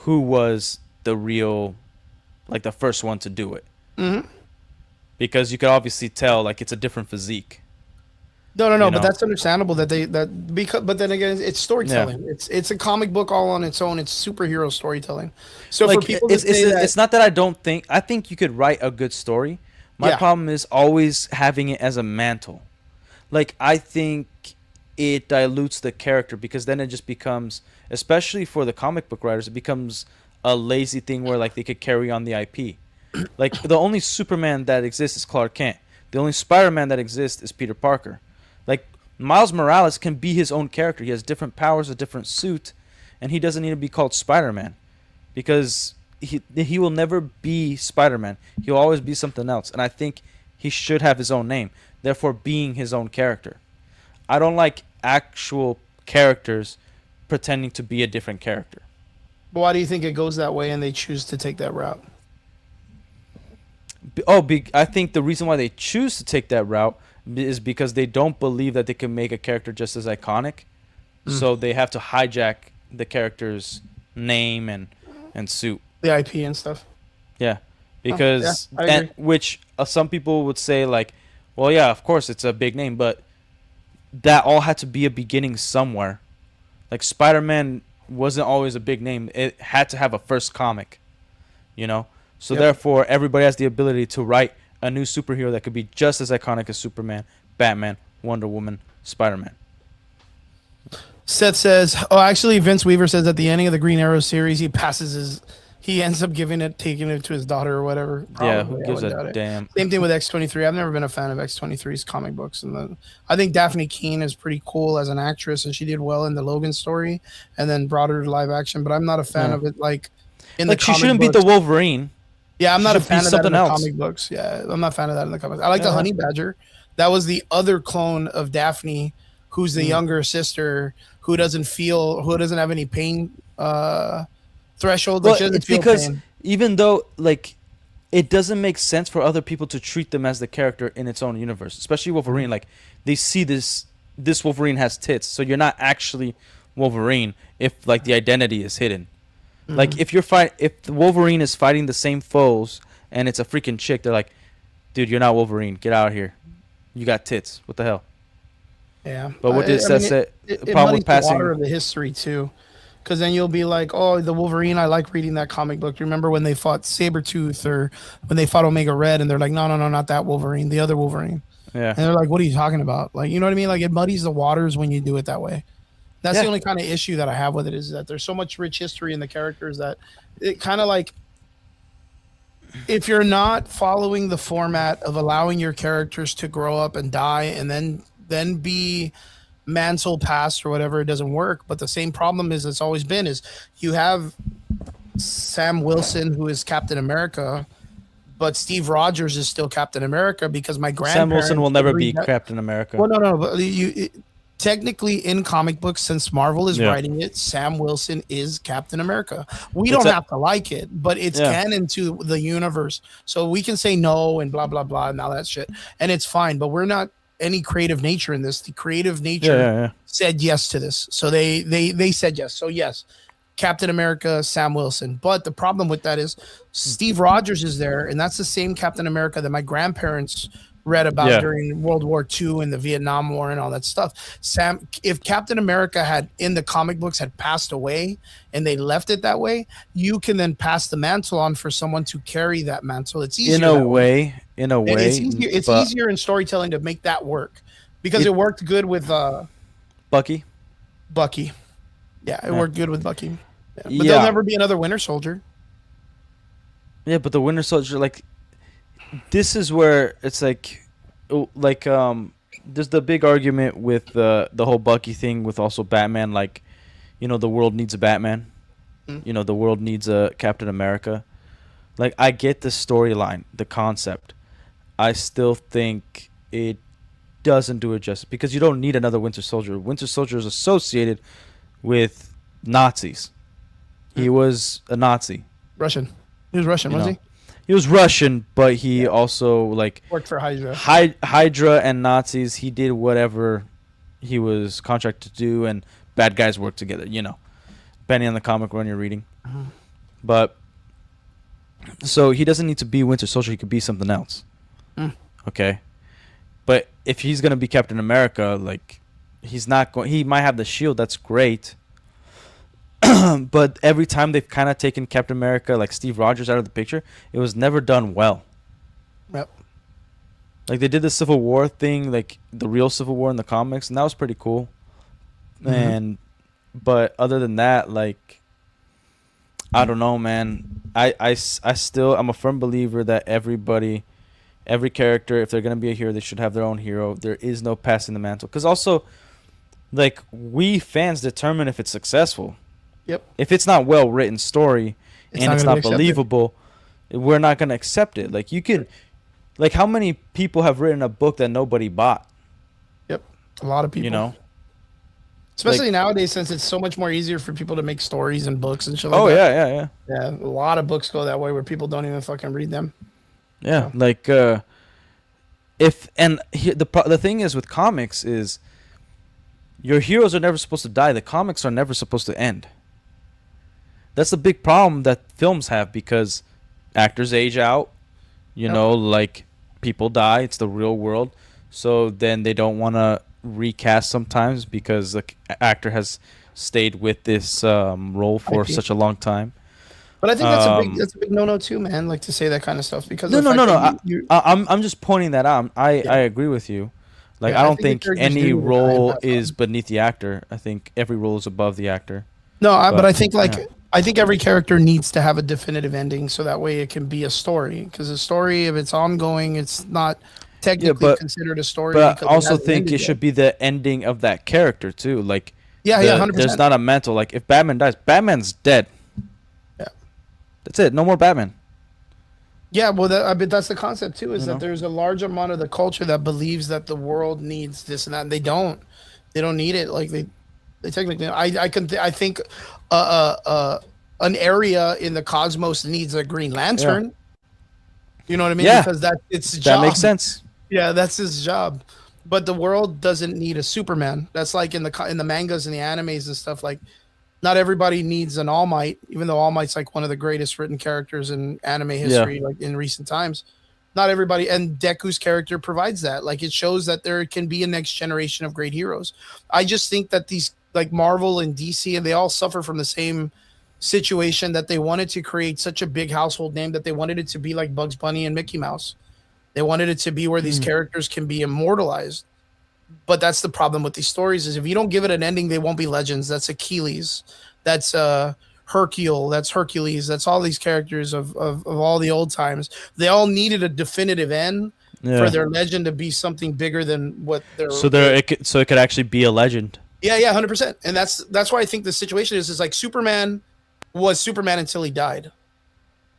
who was the real, like the first one to do it, because you could obviously tell like it's a different physique. No, but that's understandable but then again, it's storytelling. Yeah. It's a comic book all on its own. It's superhero storytelling. So like, for people it's not that I think you could write a good story. My problem is always having it as a mantle. Like I think it dilutes the character, because then it just becomes, especially for the comic book writers, it becomes a lazy thing where like they could carry on the IP. Like the only Superman that exists is Clark Kent. The only Spider-Man that exists is Peter Parker. Like Miles Morales can be his own character. He has different powers, a different suit, and he doesn't need to be called Spider-Man, because he will never be Spider-Man. He'll always be something else. And I think he should have his own name, therefore being his own character. I don't like actual characters pretending to be a different character. But why do you think it goes that way and they choose to take that route? I think the reason why they choose to take that route is because they don't believe that they can make a character just as iconic. So they have to hijack the character's name and suit. The IP and stuff. Yeah. Because which some people would say like, well, yeah, of course it's a big name, but that all had to be a beginning somewhere. Like Spider-Man wasn't always a big name. It had to have a first comic, So therefore, everybody has the ability to write a new superhero that could be just as iconic as Superman, Batman, Wonder Woman, Spider-Man. Seth says, actually, Vince Weaver says at the ending of the Green Arrow series, he ends up taking it to his daughter or whatever. Probably. Yeah, who gives a damn? Same thing with X-23. I've never been a fan of X-23's comic books. And I think Daphne Keane is pretty cool as an actress, and she did well in the Logan story and then brought her to live action, but I'm not a fan of it like in the comic books. She shouldn't beat the Wolverine. Yeah, I'm not a fan of that in the comic books. Yeah, I'm not a fan of that in the comics. I like the Honey Badger. That was the other clone of Daphne, who's the younger sister, who doesn't have any pain threshold. Well, it's because even though like it doesn't make sense for other people to treat them as the character in its own universe, especially Wolverine. Like they see this Wolverine has tits, so you're not actually Wolverine if like the identity is hidden. Like if the Wolverine is fighting the same foes and it's a freaking chick, they're like, dude, you're not Wolverine. Get out of here. You got tits. What the hell? Yeah. But what did Seth say? It muddies the water of the history too, because then you'll be like, oh, the Wolverine, I like reading that comic book. Remember when they fought Sabretooth or when they fought Omega Red, and they're like, no, not that Wolverine, the other Wolverine. Yeah. And they're like, what are you talking about? Like, you know what I mean? Like, it muddies the waters when you do it that way. That's the only kind of issue that I have with it, is that there's so much rich history in the characters that it kind of like, if you're not following the format of allowing your characters to grow up and die and then be mantle passed or whatever, it doesn't work. But the same problem is it's always been is you have Sam Wilson, who is Captain America, but Steve Rogers is still Captain America because my grandparents. Sam Wilson will never be Captain America. Well, no, but technically in comic books, since Marvel is writing it, Sam Wilson is Captain America. We don't have to like it, but it's canon to the universe. So we can say no and blah, blah, blah, and all that shit. And it's fine, but we're not any creative nature in this. The creative nature said yes to this. So they said yes. So yes, Captain America, Sam Wilson. But the problem with that is Steve Rogers is there, and that's the same Captain America that my grandparents read about during World War II and the Vietnam War and all that stuff. If Captain America had in the comic books had passed away and they left it that way, you can then pass the mantle on for someone to carry that mantle. It's easier in a way. It's easier in storytelling to make that work because it worked good with Bucky. Yeah, it worked good with Bucky. Yeah. But there'll never be another Winter Soldier. Yeah, but the Winter Soldier, like, this is where it's like there's the big argument with the whole Bucky thing with also Batman, like, you know, the world needs a Batman. You know, the world needs a Captain America. Like, I get the storyline, the concept. I still think it doesn't do it justice because you don't need another Winter Soldier. Winter Soldier is associated with Nazis. He was a Nazi. Russian. He was Russian, was he? He was Russian, but he also like worked for Hydra. Hydra and Nazis. He did whatever he was contracted to do, and bad guys work together. You know, depending on the comic run you're reading. But so he doesn't need to be Winter Soldier. He could be something else. Okay, but if he's gonna be Captain America, like, he's not going. He might have the shield. That's great. But every time they've kind of taken Captain America, like Steve Rogers, out of the picture, it was never done well. Yep. Like, they did the Civil War thing, like the real Civil War in the comics, and that was pretty cool. But other than that, like, I don't know, man. I still, I'm a firm believer that every character, if they're gonna be a hero, they should have their own hero. There is no passing the mantle, because also, like, we fans determine if it's successful. Yep. If it's not well written story and it's not believable, we're not gonna accept it. Like, you could, like, how many people have written a book that nobody bought? Yep, a lot of people. You know, especially nowadays, since it's so much more easier for people to make stories and books and shit like that. Yeah, a lot of books go that way where people don't even fucking read them. Yeah, so. Like, the thing is with comics is your heroes are never supposed to die. The comics are never supposed to end. That's the big problem that films have, because actors age out, you know, like, people die. It's the real world. So then they don't want to recast sometimes because the actor has stayed with this role for such a long time. But I think that's a big no-no too, man. Like, to say that kind of stuff, because no. I'm just pointing that out. I agree with you. Like, I don't think any role is beneath the actor. I think every role is above the actor. No, but I think I think every character needs to have a definitive ending, so that way it can be a story. Because a story, if it's ongoing, it's not technically considered a story. But I also think it should be the ending of that character too. Like, 100%. There's not a mental. Like, if Batman dies, Batman's dead. Yeah, that's it. No more Batman. Yeah, well, but that's the concept too. Is that there's a large amount of the culture that believes that the world needs this and that, and they don't. They don't need it. Like, they technically. I think an area in the cosmos needs a Green Lantern. Yeah. You know what I mean? Yeah. Because it's his job. That makes sense. Yeah, that's his job. But the world doesn't need a Superman. That's like in the mangas and the animes and stuff. Like, not everybody needs an All Might, even though All Might's like one of the greatest written characters in anime history, like in recent times. Not everybody, and Deku's character provides that. Like, it shows that there can be a next generation of great heroes. I just think that like Marvel and DC, and they all suffer from the same situation, that they wanted to create such a big household name that they wanted it to be like Bugs Bunny and Mickey Mouse. They wanted it to be where these characters can be immortalized. But that's the problem with these stories, is if you don't give it an ending, they won't be legends. That's Achilles. That's Hercule. That's Hercules. That's all these characters of all the old times. They all needed a definitive end for their legend to be something bigger than what they're. So it could actually be a legend. Yeah, 100%. And that's why I think the situation is like Superman was Superman until he died.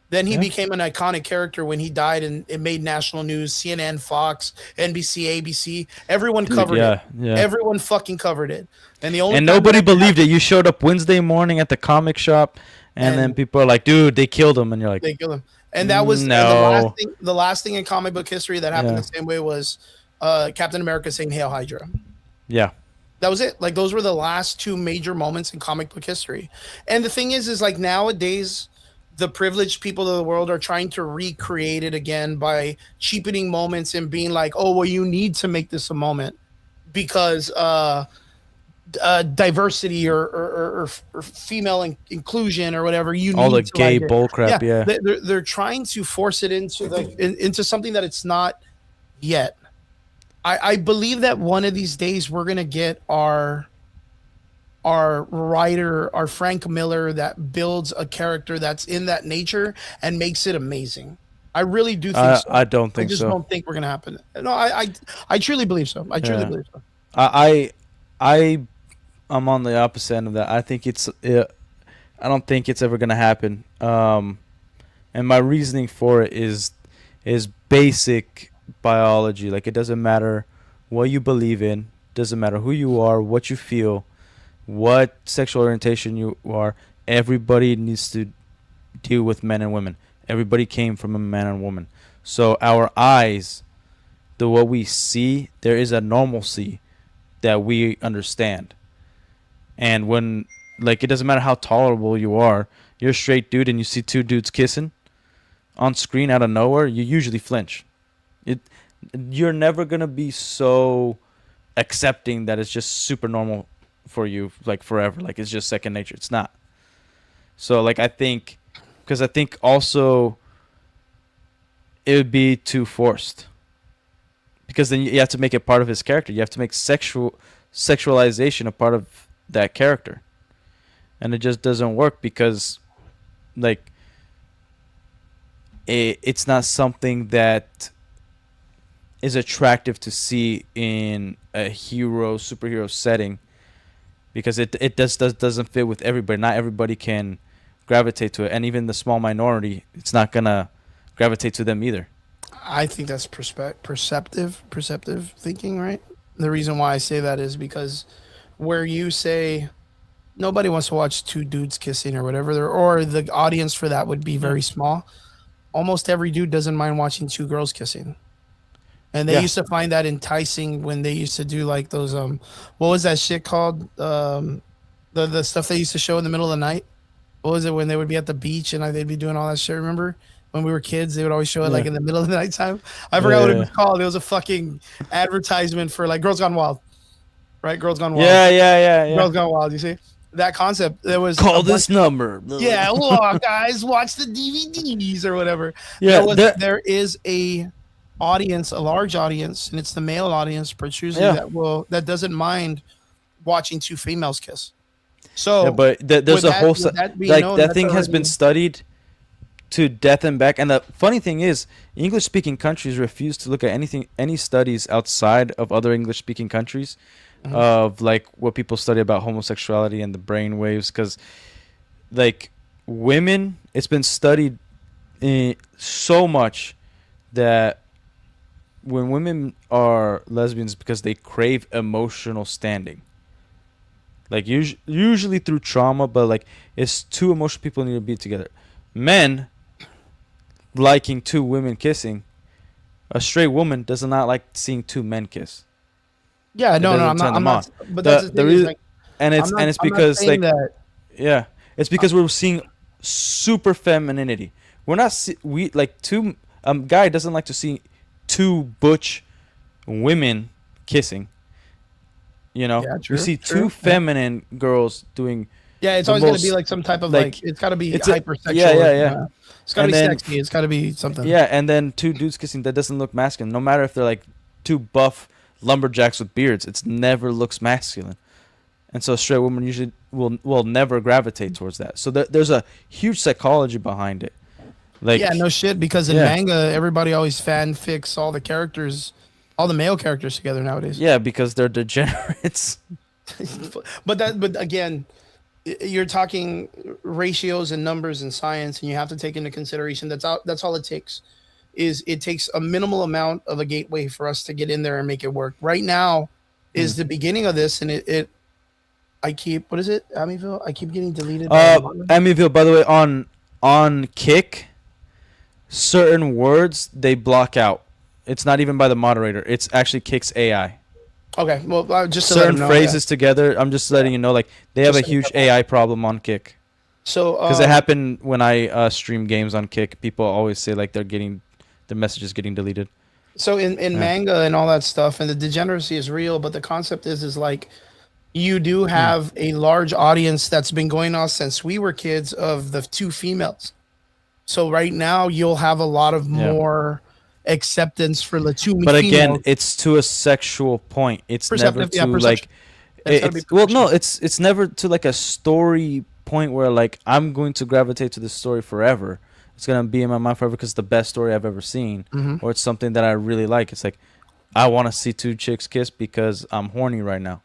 Then he became an iconic character when he died, and it made national news. CNN, Fox, NBC, ABC, everyone covered it. Yeah. Everyone fucking covered it. And nobody believed it. You showed up Wednesday morning at the comic shop, and then people are like, "Dude, they killed him," and you're like, "They killed him." And that was the last thing in comic book history that happened the same way was Captain America saying "Hail Hydra." Yeah. That was it. Like, those were the last two major moments in comic book history. And the thing is like nowadays, the privileged people of the world are trying to recreate it again by cheapening moments and being like, oh, well, you need to make this a moment because diversity or female inclusion or whatever. All the gay bullcrap. Yeah. They're trying to force it into something that it's not yet. I believe that one of these days we're gonna get our writer, our Frank Miller, that builds a character that's in that nature and makes it amazing. I really do think so. I don't think so. I just don't think we're gonna happen. No, I truly believe so. I truly believe so. I'm on the opposite end of that. I think I don't think it's ever gonna happen. And my reasoning for it is basic biology. Like, it doesn't matter what you believe in, doesn't matter who you are, what you feel, what sexual orientation you are. Everybody needs to deal with men and women. Everybody came from a man and woman. So our eyes, what we see, there is a normalcy that we understand. And when, like, it doesn't matter how tolerable you are, you're a straight dude and you see two dudes kissing on screen out of nowhere, you usually flinch. You're never gonna be so accepting that it's just super normal for you, like, forever. Like, it's just second nature. It's not. So, like, I think also it would be too forced, because then you have to make it part of his character. You have to make sexualization a part of that character, and it just doesn't work because, like, it's not something that is attractive to see in a superhero setting, because it doesn't fit with everybody. Not everybody can gravitate to it, and even the small minority, it's not gonna gravitate to them either. I think that's perceptive thinking, right? The reason why I say that is because where you say nobody wants to watch two dudes kissing or whatever, or the audience for that would be very small. Almost every dude doesn't mind watching two girls kissing. And they used to find that enticing when they used to do like those what was that shit called? The stuff they used to show in the middle of the night. What was it when they would be at the beach and they'd be doing all that shit? Remember when we were kids, they would always show it like in the middle of the nighttime. I forgot what it was called. It was a fucking advertisement for like Girls Gone Wild, right? Girls Gone Wild. Yeah. Girls Gone Wild. You see that concept? There was call this number. Yeah, look, guys, watch the DVDs or whatever. Yeah, there is a large audience, and it's the male audience, that doesn't mind watching two females kiss. So, but there's a whole that thing has been studied to death and back. And the funny thing is, English-speaking countries refuse to look at any studies outside of other English-speaking countries of like what people study about homosexuality and the brain waves, because like women, it's been studied so much that when women are lesbians, because they crave emotional standing, like usually through trauma, but like it's two emotional people need to be together. Men liking two women kissing, a straight woman does not like seeing two men kiss. Yeah, I'm not. But that's the reason, it's because like that. Yeah, it's because we're seeing super femininity. We're not two. Guy doesn't like to see two butch women kissing. You know, Yeah, we true, see true. two feminine girls doing. Yeah, it's the always going to be most, like some type of like it's got to be it's a, hypersexual. yeah. It's got to And be then sexy. It's got to be something. yeah, and then two dudes kissing that doesn't look masculine. No matter if they're like two buff lumberjacks with beards, it's never looks masculine. And so straight women usually will never gravitate towards that. So there's a huge psychology behind it. Like yeah, no shit. Because in manga, everybody always fanfics all the characters, all the male characters together nowadays. Yeah, because they're degenerates. but again, you're talking ratios and numbers and science, and you have to take into consideration that's all it takes. Is it takes a minimal amount of a gateway for us to get in there and make it work. Right now is the beginning of this, and I keep what is it? Amityville? I keep getting deleted. Amityville, by the way, on Kick, certain words they block out. It's not even by the moderator. It's actually Kick's AI. Okay, well, just to certain let know, phrases together. I'm just letting you know, like they have a huge AI problem on Kick. So because it happened when I stream games on Kick, people always say like their messages getting deleted. So in manga and all that stuff, and the degeneracy is real, but the concept is like you do have a large audience that's been going on since we were kids of the two females. So right now you'll have a lot of more acceptance for the two. But again, it's to a sexual point. It's never to like. It's never to like a story point where like I'm going to gravitate to this story forever. It's gonna be in my mind forever because it's the best story I've ever seen, or it's something that I really like. It's like I want to see two chicks kiss because I'm horny right now.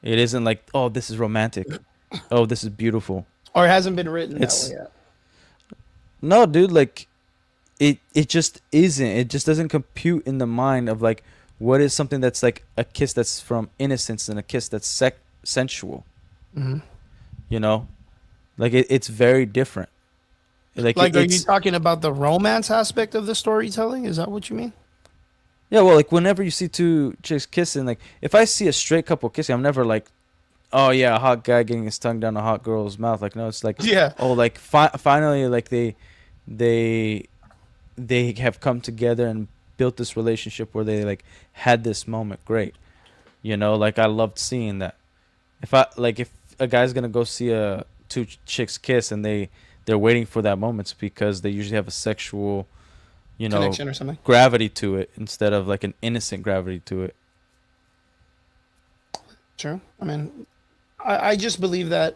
It isn't like, oh, this is romantic, oh, this is beautiful, or it hasn't been written that way yet. No, dude, like it just isn't. It just doesn't compute in the mind of like what is something that's like a kiss that's from innocence and a kiss that's sensual. You know, like it's very different. Like are you talking about the romance aspect of the storytelling? Is that what you mean? Yeah, well, like whenever you see two chicks kissing, like if I see a straight couple kissing, I'm never like, oh yeah, a hot guy getting his tongue down a hot girl's mouth. Like no, it's like, oh, like finally, like they have come together and built this relationship where they like had this moment. Great, you know, like I loved seeing that. If a guy's gonna go see two chicks kiss and they're waiting for that moment because they usually have a sexual, you know, connection or something, gravity to it instead of like an innocent gravity to it. True. I mean, I just believe that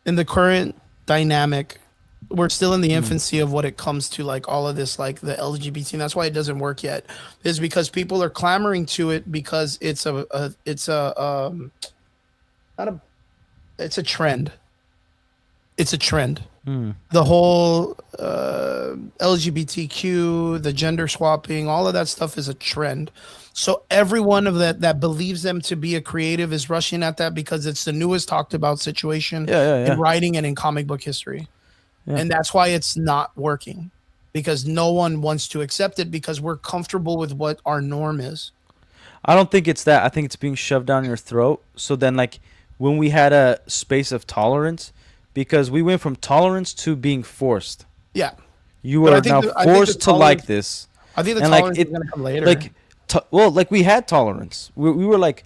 in the current dynamic, we're still in the infancy of what it comes to like all of this, like the LGBT, and that's why it doesn't work yet, is because people are clamoring to it because it's a trend. It's a trend. The whole LGBTQ, the gender swapping, all of that stuff is a trend. So everyone of that believes them to be a creative is rushing at that because it's the newest talked about situation in writing and in comic book history. And that's why it's not working, because no one wants to accept it because we're comfortable with what our norm is. I don't think it's that. I think it's being shoved down your throat. So then like when we had a space of tolerance, because we went from tolerance to being forced. Yeah. You are now forced to like this. I think the tolerance is going to come later. Like, like we had tolerance. We were like,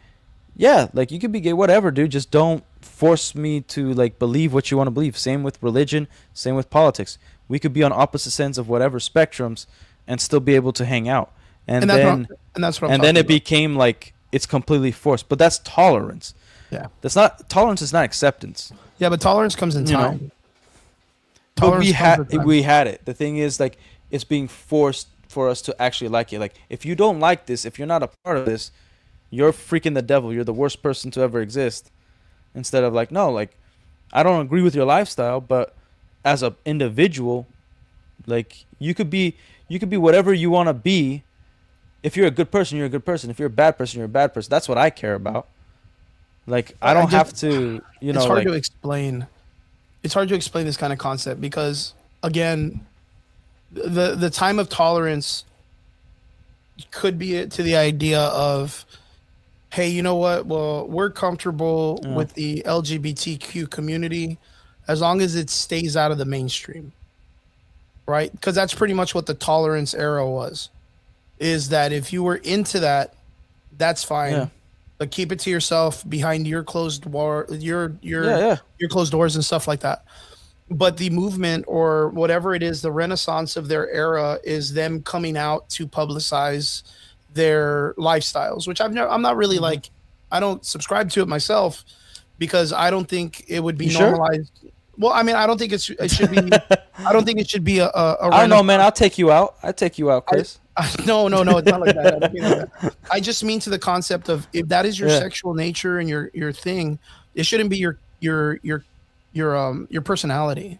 yeah, like you could be gay, whatever, dude. Just don't force me to like believe what you want to believe. Same with religion. Same with politics. We could be on opposite ends of whatever spectrums and still be able to hang out. And then it became like it's completely forced. But that's tolerance. Yeah. Tolerance is not acceptance. Yeah, but tolerance comes in time. You know? But we had it. The thing is, like, it's being forced for us to actually like it. Like, if you don't like this, if you're not a part of this, you're freaking the devil. You're the worst person to ever exist. Instead of like, no, like, I don't agree with your lifestyle, but as an individual, like, you could be whatever you want to be. If you're a good person, you're a good person. If you're a bad person, you're a bad person. That's what I care about. Like, I don't have to, you know, it's hard to explain. It's hard to explain this kind of concept because, again, the time of tolerance could be to the idea of, hey, you know what? Well, we're comfortable with the LGBTQ community as long as it stays out of the mainstream, right? Because that's pretty much what the tolerance era was, is that if you were into that, that's fine. Yeah. but keep it to yourself behind your your closed doors and stuff like that. But the movement or whatever it is, the renaissance of their era is them coming out to publicize their lifestyles, which I'm not really like, I don't subscribe to it myself because I don't think it would be normalized. Well, I mean, I don't think it should be. I don't think it should be a I don't know, man. I'll take you out. I'll take you out, Chris. No, it's not like that. I don't mean like that. I just mean to the concept of if that is your sexual nature and your thing, it shouldn't be your personality.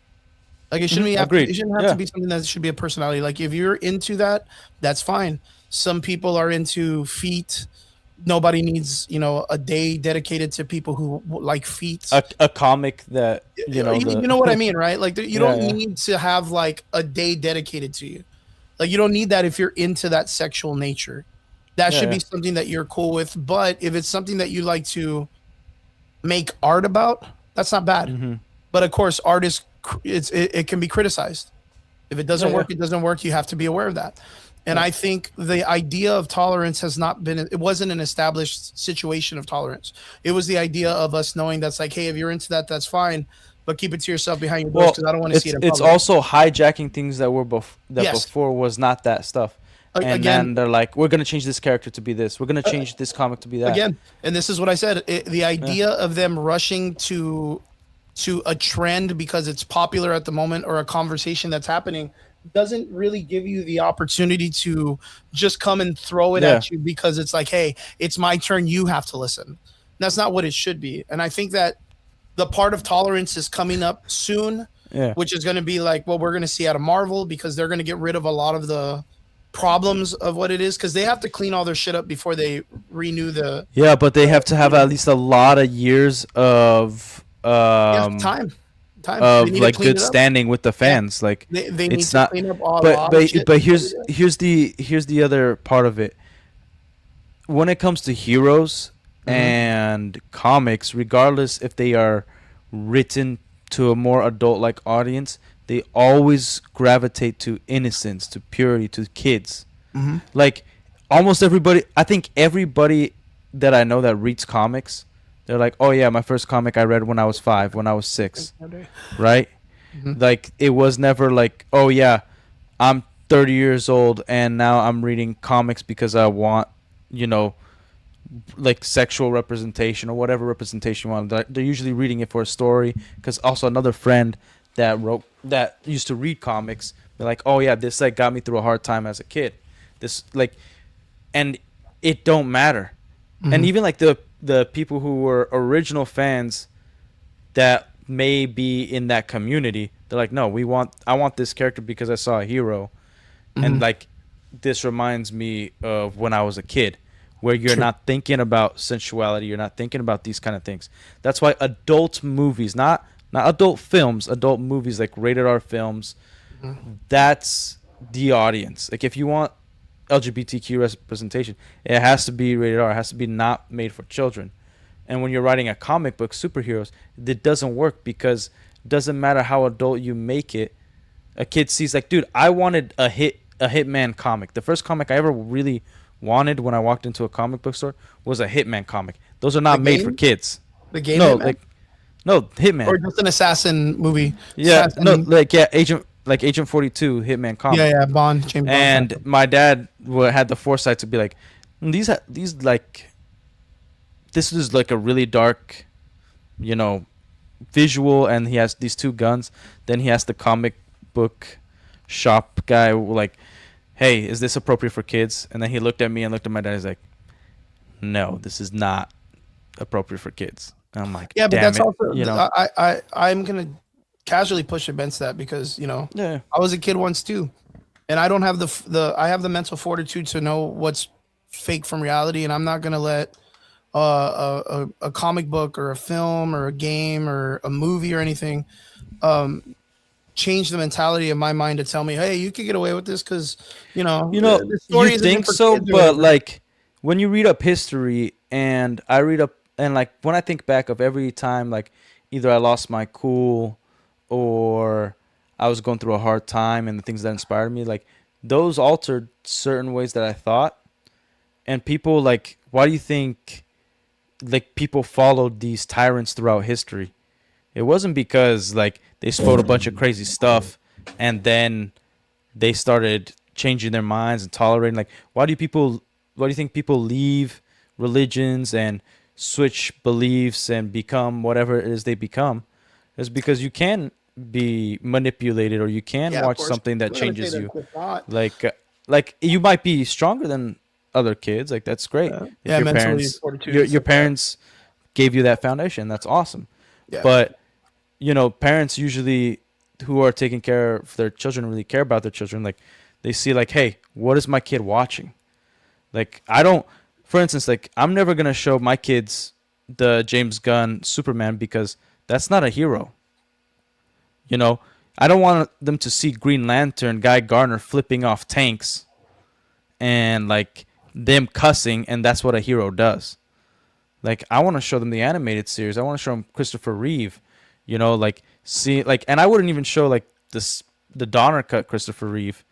Like it shouldn't be. It shouldn't have to be something that should be a personality. Like if you're into that, that's fine. Some people are into feet. Nobody needs, a day dedicated to people who like feet. A comic that you know what I mean, right? Like you don't need to have like a day dedicated to you. Like you don't need that if you're into that sexual nature. That should be something that you're cool with. But if it's something that you like to make art about, that's not bad. But of course, art is it can be criticized. If it doesn't work, it doesn't work. You have to be aware of that. And I think the idea of tolerance has not been, it wasn't an established situation of tolerance. It was the idea of us knowing that's like, hey, if you're into that, that's fine, but keep it to yourself behind your doors because I don't want to see it in public. It's also hijacking things that were before was not that stuff. And then they're like, we're going to change this character to be this. We're going to change this comic to be that. Again, and this is what I said. The idea of them rushing to a trend because it's popular at the moment or a conversation that's happening doesn't really give you the opportunity to just come and throw it at you because it's like, hey, it's my turn. You have to listen. That's not what it should be. And I think that the part of tolerance is coming up soon, which is going to be like what we're going to see out of Marvel because they're going to get rid of a lot of the problems of what it is because they have to clean all their shit up before they renew the. Yeah, but they have to have at least a lot of years of time of like good standing with the fans. Like they need it's to not clean up all but here's the other part of it. When it comes to heroes and comics, regardless if they are written to a more adult like audience, they always gravitate to innocence, to purity, to kids. Like almost everybody, I think everybody that I know that reads comics, they're like, oh yeah, my first comic I read when I was 5, when I was 6, right? Like it was never like, oh yeah, I'm 30 years old and now I'm reading comics because I want, like sexual representation or whatever representation you want. They're usually reading it for a story because also another friend that used to read comics, they're like, oh yeah, this like got me through a hard time as a kid. This like, and it don't matter. And even like the people who were original fans that may be in that community, they're like, no, I want this character because I saw a hero. And like this reminds me of when I was a kid, where you're not thinking about sensuality, you're not thinking about these kind of things. That's why adult movies, not adult films, adult movies like rated R films, that's the audience. Like if you want LGBTQ representation, it has to be rated R. It has to be not made for children. And when you're writing a comic book, superheroes, it doesn't work because it doesn't matter how adult you make it. A kid sees like, dude, I wanted a Hitman comic. The first comic I ever really wanted when I walked into a comic book store was a Hitman comic. Those are not made for kids. The game? No, Hitman. Or just an assassin movie. Yeah, Agent 42 Hitman comic. Yeah, Bond, James Bond. And my dad had the foresight to be like, these like, this is like a really dark, visual, and he has these 2 guns. Then he has the comic book shop guy like, hey, is this appropriate for kids? And then he looked at me and looked at my dad. He's like, no, this is not appropriate for kids. And I'm like, yeah, but that's also, I'm gonna casually push against that because I was a kid once too, and I don't have I have the mental fortitude to know what's fake from reality, and I'm not gonna let a comic book or a film or a game or a movie or anything change the mentality of my mind to tell me, hey, you could get away with this because the story you think so, but like when you read up history and I read up and like when I think back of every time like either I lost my cool or I was going through a hard time and the things that inspired me, like those altered certain ways that I thought. And people like, why do you think like people followed these tyrants throughout history. It wasn't because like they spoke a bunch of crazy stuff and then they started changing their minds and tolerating. Like, why do you think people leave religions and switch beliefs and become whatever it is they become? It's because you can be manipulated, or you can watch something that changes you. Like you might be stronger than other kids. Like, that's great. Yeah, If your parents gave you that foundation, that's awesome. Yeah. But parents usually who are taking care of their children really care about their children. Like, they see like, hey, what is my kid watching? Like, for instance, like, I'm never gonna show my kids the James Gunn Superman because that's not a hero. I don't want them to see Green Lantern, Guy Gardner flipping off tanks and like them cussing, and that's what a hero does. Like, I want to show them the animated series. I want to show them Christopher Reeve, and I wouldn't even show like the Donner cut Christopher Reeve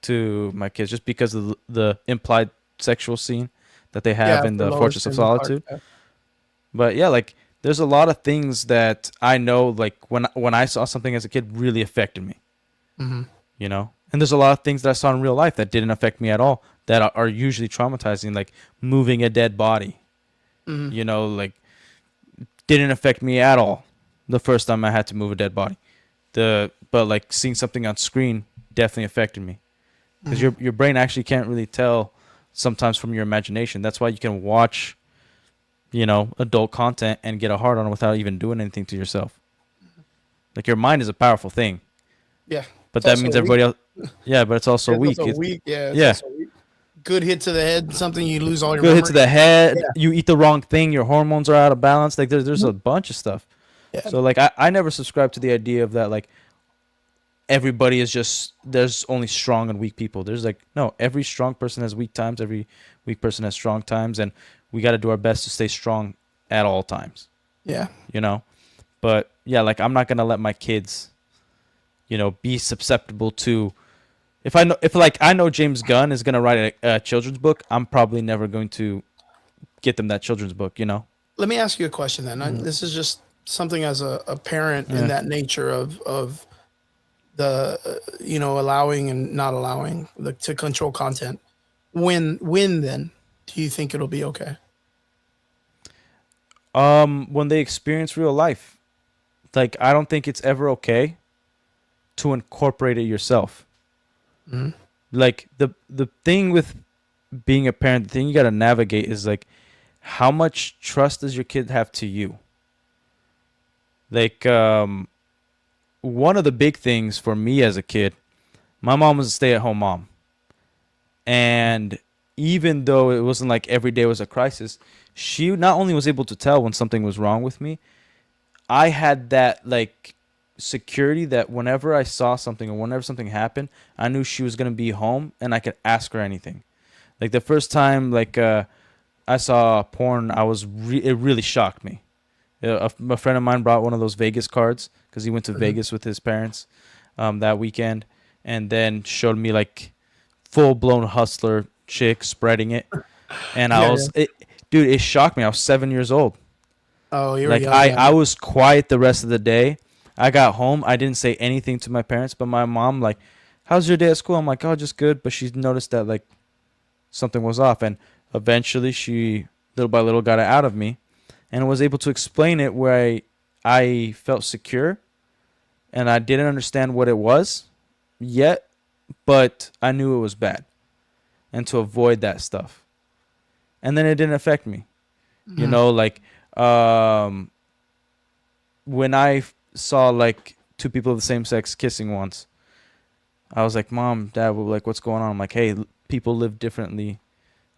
to my kids just because of the implied sexual scene that they have in the Fortress of Solitude. But yeah, like, there's a lot of things that I know, like, when I saw something as a kid really affected me. Mm-hmm. And there's a lot of things that I saw in real life that didn't affect me at all, that are usually traumatizing, like moving a dead body. Mm-hmm. Like, didn't affect me at all the first time I had to move a dead body. But like seeing something on screen definitely affected me, because your brain actually can't really tell sometimes from your imagination. That's why you can watch adult content and get a hard on without even doing anything to yourself. Like, your mind is a powerful thing. Yeah. But that means everybody else. Yeah, but it's also weak. Yeah. Good hit to the head, something you lose all your good memory. Hit to the head. Yeah. You eat the wrong thing, your hormones are out of balance. Like, there's a bunch of stuff. Yeah. So like, I never subscribed to the idea of that, like, everybody is just, there's only strong and weak people. There's like, no, every strong person has weak times, every weak person has strong times, and we got to do our best to stay strong at all times. Yeah. But yeah, like, I'm not going to let my kids, be susceptible to, if I know James Gunn is going to write a children's book, I'm probably never going to get them that children's book, Let me ask you a question then. This is just something as a parent in that nature of the, allowing and not allowing to control content. When then do you think it'll be okay? When they experience real life. Like, I don't think it's ever okay to incorporate it yourself. Mm-hmm. Like, the thing with being a parent, the thing you got to navigate is like, how much trust does your kid have to you? Like, one of the big things for me as a kid, my mom was a stay-at-home mom. And even though it wasn't like every day was a crisis, she not only was able to tell when something was wrong with me, I had that like security that whenever I saw something or whenever something happened, I knew she was going to be home and I could ask her anything. Like, the first time I saw porn, it really shocked me. A friend of mine brought one of those Vegas cards because he went to Vegas with his parents that weekend, and then showed me like full-blown hustler chick spreading it. And dude, it shocked me. I was 7 years old. Oh, you're like young, I was quiet the rest of the day. I got home. I didn't say anything to my parents, but my mom, like, how's your day at school? I'm like, oh, just good. But she noticed that like something was off, and eventually she little by little got it out of me, and was able to explain it where I felt secure, and I didn't understand what it was yet, but I knew it was bad, and to avoid that stuff. And then it didn't affect me. Like, when I saw like two people of the same sex kissing once, I was like, Mom, Dad, like, what's going on? I'm like, hey, people live differently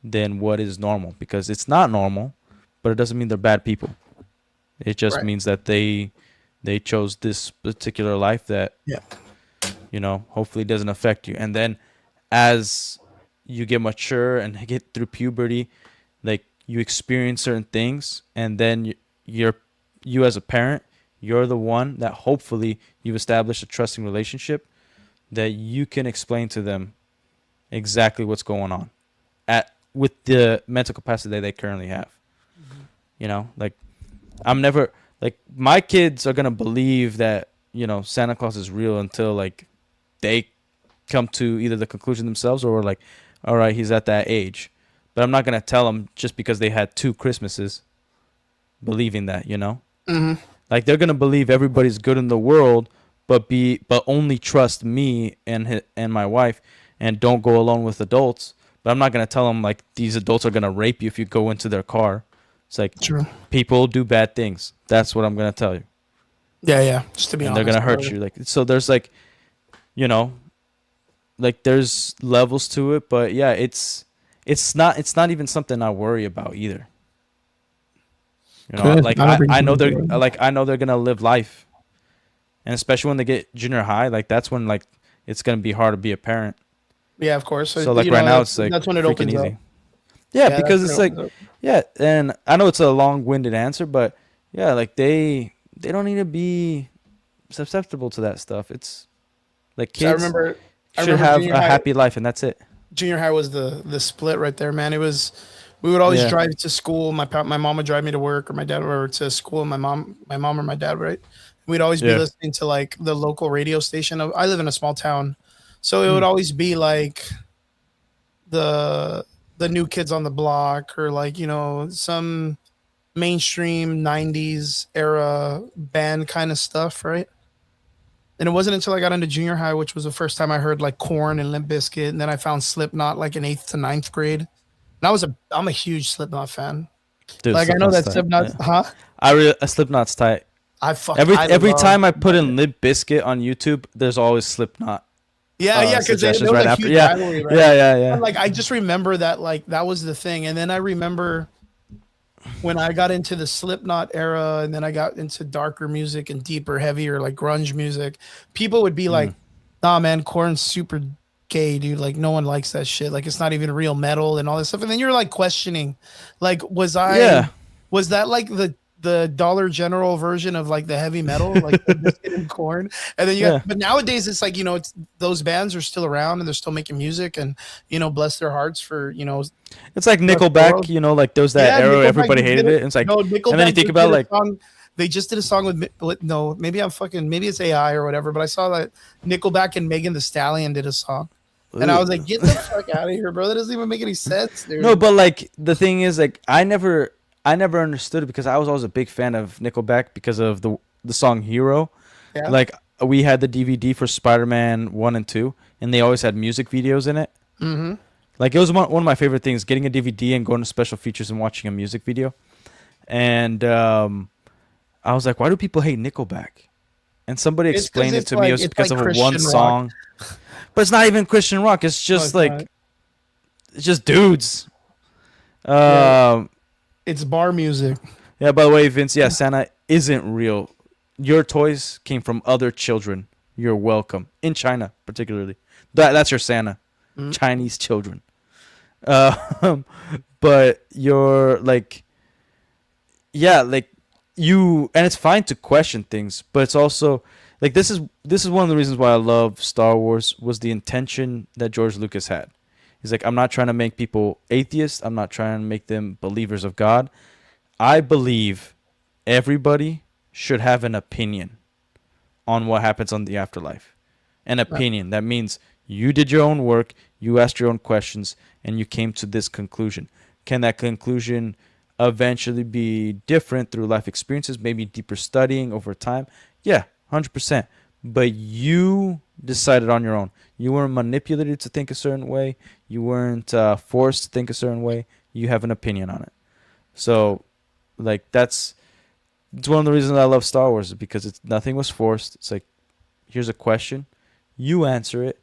than what is normal, because it's not normal, but it doesn't mean they're bad people. It just means that they chose this particular life that, hopefully doesn't affect you. And then as you get mature and get through puberty, like, you experience certain things, and then you as a parent, you're the one that hopefully you've established a trusting relationship that you can explain to them exactly what's going on with the mental capacity that they currently have. You know, like I'm never like my kids are gonna believe that Santa Claus is real until like they come to either the conclusion themselves or like, all right, he's at that age. But I'm not gonna tell them just because they had 2 Christmases believing that, Mm-hmm. Like they're gonna believe everybody's good in the world, but only trust me and my wife, and don't go alone with adults. But I'm not gonna tell them like these adults are gonna rape you if you go into their car. It's like True. people do bad things. That's what I'm gonna tell you. Yeah. Just to be and honest, they're gonna hurt you. Like so, there's like, like there's levels to it, but yeah, it's not even something I worry about either. Like I know they're gonna live life, and especially when they get junior high, like that's when like it's gonna be hard to be a parent. Yeah, of course. So like right now it's like that's when it freaking opens easy. up. Yeah, because it's like and I know it's a long-winded answer, but yeah, like they don't need to be susceptible to that stuff. It's like kids should have a happy life, and that's it. Junior high was the split right there, man. It was. We would always drive to school. My mom would drive me to work, or my dad would to school. My mom or my dad, right? We'd always be listening to like the local radio station. I live in a small town, so it would always be like the New Kids on the Block, or like some mainstream '90s era band kind of stuff, right? And it wasn't until I got into junior high, which was the first time I heard like Korn and Limp Bizkit, and then I found Slipknot like in 8th to 9th grade. And I'm a huge Slipknot fan. Dude, like Slipknot's I know that Slipknot, Slipknot's tight. Every time I put in Limp Bizkit on YouTube, there's always Slipknot. Yeah, because there was right a after. huge rivalry, right? Yeah. And like I just remember that like that was the thing, and then I remember when I got into the Slipknot era, and then I got into darker music and deeper, heavier like grunge music. People would be like, "Nah, man, Korn's super gay, dude. Like no one likes that shit. Like it's not even real metal and all this stuff." And then you're like questioning, like, was that like the Dollar General version of like the heavy metal, like the Biscuit and Korn? And then but nowadays it's like it's those bands are still around and they're still making music, and bless their hearts for it's like Nickelback, like there was that era where everybody hated it. And it's like Nickelback, and then you think about like they just did a song with maybe it's AI or whatever, but I saw that Nickelback and Megan Thee Stallion did a song. And I was like, get the fuck out of here, bro. That doesn't even make any sense, dude. No, but like the thing is, like I never understood it because I was always a big fan of Nickelback because of the song Hero. Yeah. Like we had the DVD for Spider-Man 1 and 2, and they always had music videos in it. Mm-hmm. Like it was one of my favorite things, getting a DVD and going to special features and watching a music video. And I was like, why do people hate Nickelback? And somebody explained it to me. It was because of one song. But it's not even Christian rock. It's just it's just dudes. It's bar music. Yeah, by the way, Vince, Santa isn't real. Your toys came from other children. You're welcome. In China, particularly. That's your Santa. Mm-hmm. Chinese children. But you're like, like you, and it's fine to question things, but it's also like this is one of the reasons why I love Star Wars, was the intention that George Lucas had. He's like, I'm not trying to make people atheists. I'm not trying to make them believers of God. I believe everybody should have an opinion on what happens on the afterlife. An opinion. That means you did your own work, you asked your own questions, and you came to this conclusion. Can that conclusion eventually be different through life experiences, maybe deeper studying over time? Yeah, 100%. But you decided on your own. You weren't manipulated to think a certain way. You weren't forced to think a certain way. You have an opinion on it. So, like, it's one of the reasons I love Star Wars, because nothing was forced. It's like, here's a question. You answer it.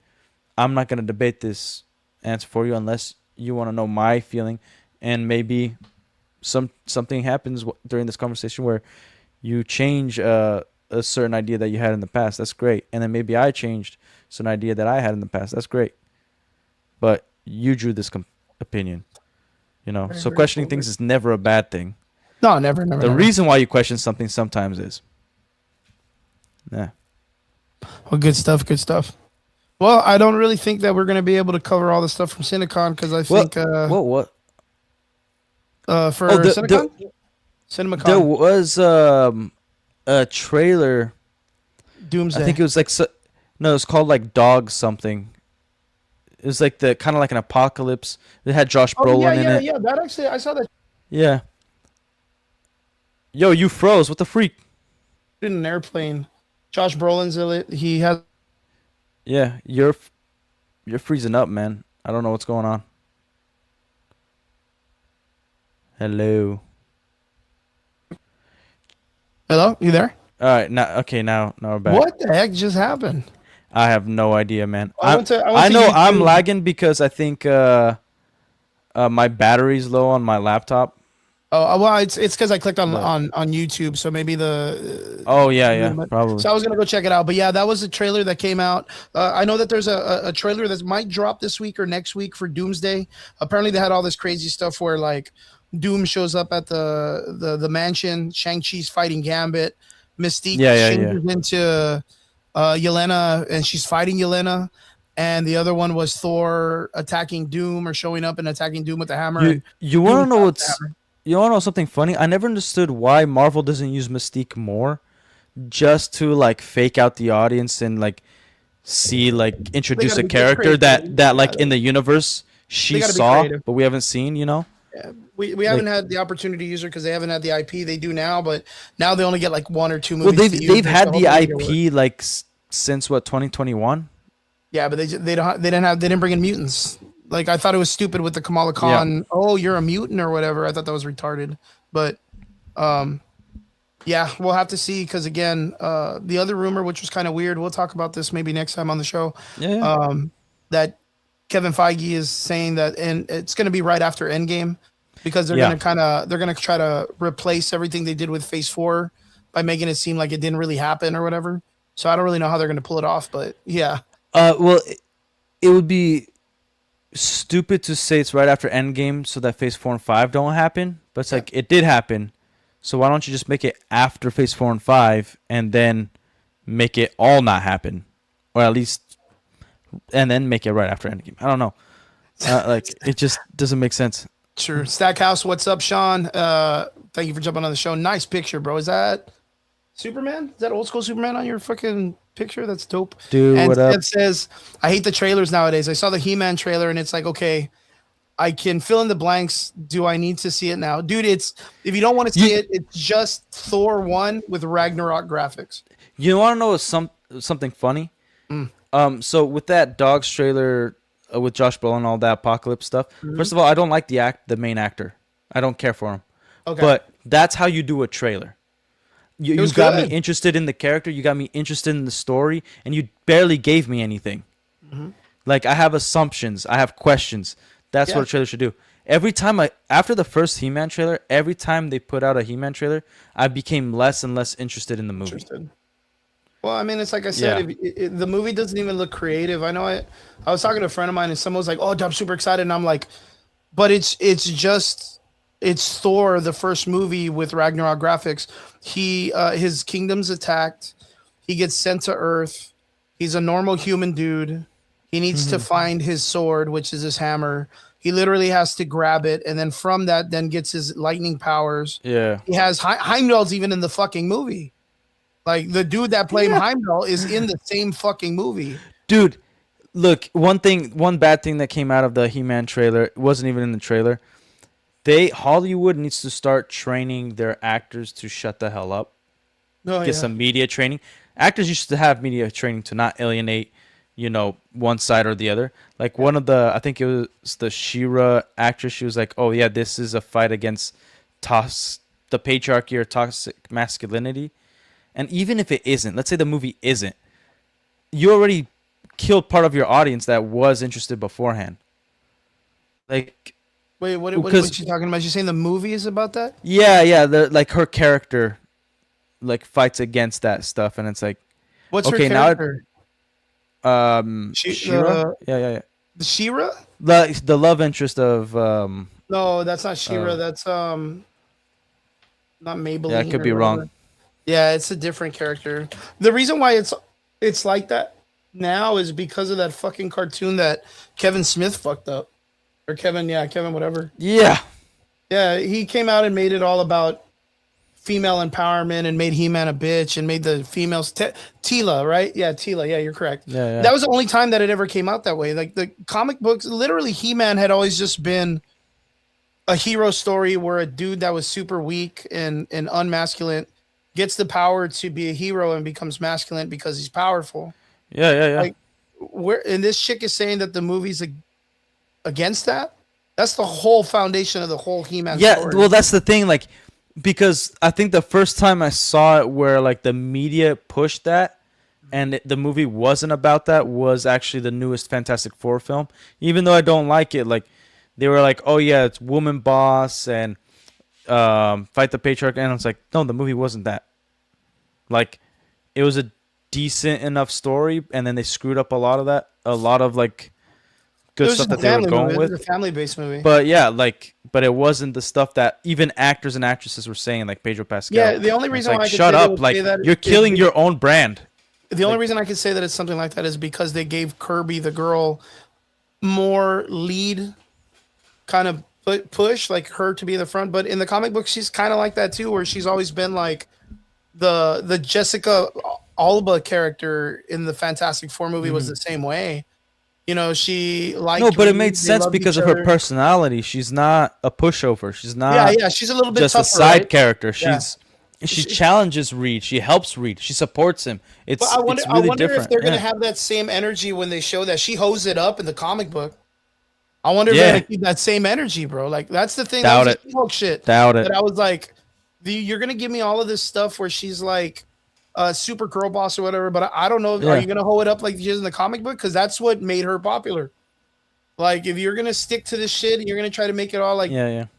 I'm not going to debate this answer for you unless you want to know my feeling. And maybe something happens during this conversation where you change a certain idea that you had in the past. That's great. And then maybe I changed an idea that I had in the past. That's great. But you drew this opinion, so questioning things is never a bad thing. No, never. The reason why you question something sometimes is. Yeah. Well, good stuff. Well, I don't really think that we're going to be able to cover all the stuff from CinemaCon, because I think... What? For CinemaCon? CinemaCon. There was a trailer. Doomsday. I think it was like no, it's called like Dog something. It was like the kind of like an apocalypse. It had Josh Brolin in it. Yeah. That actually, I saw that Yeah. Yo, you froze. What the freak? in an airplane. Josh Brolin's in it. He has. Yeah, you're freezing up, man. I don't know what's going on. Hello. Hello, you there? All right, now we're back. What the heck just happened? I have no idea, man. I know I'm YouTube. lagging because I think my battery's low on my laptop. Oh well, it's because I clicked on YouTube, so maybe Oh yeah, probably. So I was gonna go check it out, but yeah, that was a trailer that came out. I know that there's a trailer that might drop this week or next week for Doomsday. Apparently, they had all this crazy stuff where like Doom shows up at the mansion. Shang-Chi's fighting Gambit. Mystique changes into Yelena, and she's fighting Yelena. And the other one was Thor attacking Doom or showing up and attacking Doom with the hammer. You want to know You want to know something funny? I never understood why Marvel doesn't use Mystique more, just to like fake out the audience and like see like introduce a character that like in the universe she saw, but we haven't seen. You know. Yeah, we haven't had the opportunity to use her because they haven't had the IP. They do now, but now they only get like 1 or 2 movies. Well, they've had the IP like since what 2021. Yeah, but they didn't bring in mutants. Like I thought it was stupid with the Kamala Khan. Yeah. Oh, you're a mutant or whatever. I thought that was retarded. But yeah, we'll have to see because again, the other rumor, which was kind of weird, we'll talk about this maybe next time on the show. Yeah. That Kevin Feige is saying that, and it's going to be right after Endgame because they're going to try to replace everything they did with Phase 4 by making it seem like it didn't really happen or whatever. So I don't really know how they're going to pull it off, but yeah. Well, it would be stupid to say it's right after Endgame so that Phase 4 and 5 don't happen, but it's like it did happen. So why don't you just make it after Phase 4 and 5 and then make it all not happen, or at least, and then make it right after Endgame? I don't know. Like it just doesn't make sense. Sure. Stackhouse, what's up, Sean? Thank you for jumping on the show. Nice picture, bro. Is that Superman? Is that old school Superman on your fucking picture? That's dope. Dude, and what up? It says, I hate the trailers nowadays. I saw the He-Man trailer and it's like, okay, I can fill in the blanks. Do I need to see it now? Dude, if you don't want to see it, it's just Thor 1 with Ragnarok graphics. You want to know something funny? So with that Dogs trailer with Josh Brolin and all that apocalypse stuff, first of all, I don't like the main actor. I don't care for him. Okay. But that's how you do a trailer. You got me interested in the character. You got me interested in the story, and you barely gave me anything. Like I have assumptions. I have questions. That's what a trailer should do. Every time after the first He-Man trailer, every time they put out a He-Man trailer, I became less and less interested in the movie. Well, I mean, it's like I said, the movie doesn't even look creative. I know I was talking to a friend of mine, and someone was like, "Oh, I'm super excited," and I'm like, "But it's Thor, the first movie with Ragnarok graphics. His kingdom's attacked. He gets sent to Earth. He's a normal human dude. He needs to find his sword, which is his hammer. He literally has to grab it, and then from that, then gets his lightning powers. Yeah. He has Heimdall's even in the fucking movie. Like the dude that played Heimdall is in the same fucking movie. Dude, look, one bad thing that came out of the He-Man trailer, it wasn't even in the trailer. Hollywood needs to start training their actors to shut the hell up. Get some media training. Actors used to have media training to not alienate, one side or the other. Like one of I think it was the She-Ra actress. She was like, "Oh yeah, this is a fight against the patriarchy or toxic masculinity." And even if it isn't, let's say the movie isn't, you already killed part of your audience that was interested beforehand. Like, wait, what is she talking about? She's saying the movie is about that? Yeah. Like her character, like fights against that stuff, and it's like, what's her character? She-Ra? Yeah. The She-Ra? The love interest of No, that's not She-Ra. That's not Maybelline. Yeah, I could be wrong. Yeah, it's a different character. The reason why it's like that now is because of that fucking cartoon that Kevin Smith fucked up. Or Kevin whatever. Yeah. Yeah, he came out and made it all about female empowerment and made He-Man a bitch and made the females Tila, right? Yeah, Tila. Yeah, you're correct. Yeah. That was the only time that it ever came out that way. Like the comic books, literally He-Man had always just been a hero story where a dude that was super weak and unmasculine gets the power to be a hero and becomes masculine because he's powerful. Yeah. Like and this chick is saying that the movie's against that. That's the whole foundation of the whole He-Man story. Well, that's the thing, like, because I think the first time I saw it where, like, the media pushed that and the movie wasn't about that was actually the newest Fantastic Four film. Even though I don't like it, like, they were like, oh, yeah, it's woman boss and fight the patriarch. And I was like, no, the movie wasn't that. Like, it was a decent enough story, and then they screwed up a lot of that. A lot of, like, good stuff that they were going with. It was a family-based movie. But yeah, like, but it wasn't the stuff that even actors and actresses were saying, like Pedro Pascal. Yeah, the only reason why I could shut up, like, you're killing your own brand. The only reason I could say that it's something like that is because they gave Kirby, the girl, more lead kind of push, like her to be in the front. But in the comic book, she's kind of like that too, where she's always been like the Jessica Alba character in the Fantastic Four movie was the same way. You know, she liked. No, but it made sense because of her personality. She's not a pushover. She's not. Yeah. She's a little bit just tougher, a side right? character. She challenges Reed. She helps Reed. She supports him. It's I wonder different. If they're gonna have that same energy when they show that she hose it up in the comic book. I wonder if they're gonna keep that same energy, bro. Like that's the thing. Doubt it. Shit. Doubt it. That I was like, you're gonna give me all of this stuff where she's like super girl boss or whatever, but I don't know. Are you gonna hoe it up like she is in the comic book? Because that's what made her popular. Like if you're gonna stick to this shit and you're gonna try to make it all like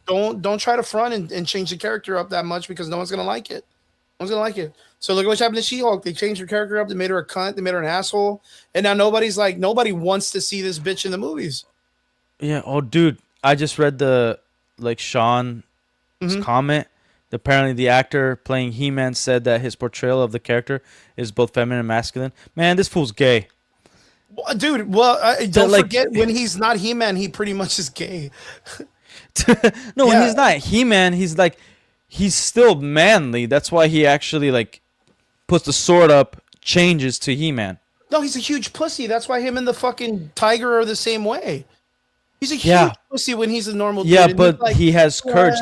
don't try to front and change the character up that much because no one's gonna like it. No one's gonna like it. So look what happened to She-Hulk. They changed her character up, they made her a cunt, they made her an asshole, and now nobody wants to see this bitch in the movies. Yeah. Oh, dude, I just read the Sean's comment. Apparently, the actor playing He-Man said that his portrayal of the character is both feminine and masculine. Man, this fool's gay. Dude, well, don't forget when he's not He-Man, he pretty much is gay. No, when he's not He-Man, he's still manly. That's why he actually puts the sword up, changes to He-Man. No, he's a huge pussy. That's why him and the fucking tiger are the same way. He's a huge pussy when he's a normal dude. Yeah, but he has courage.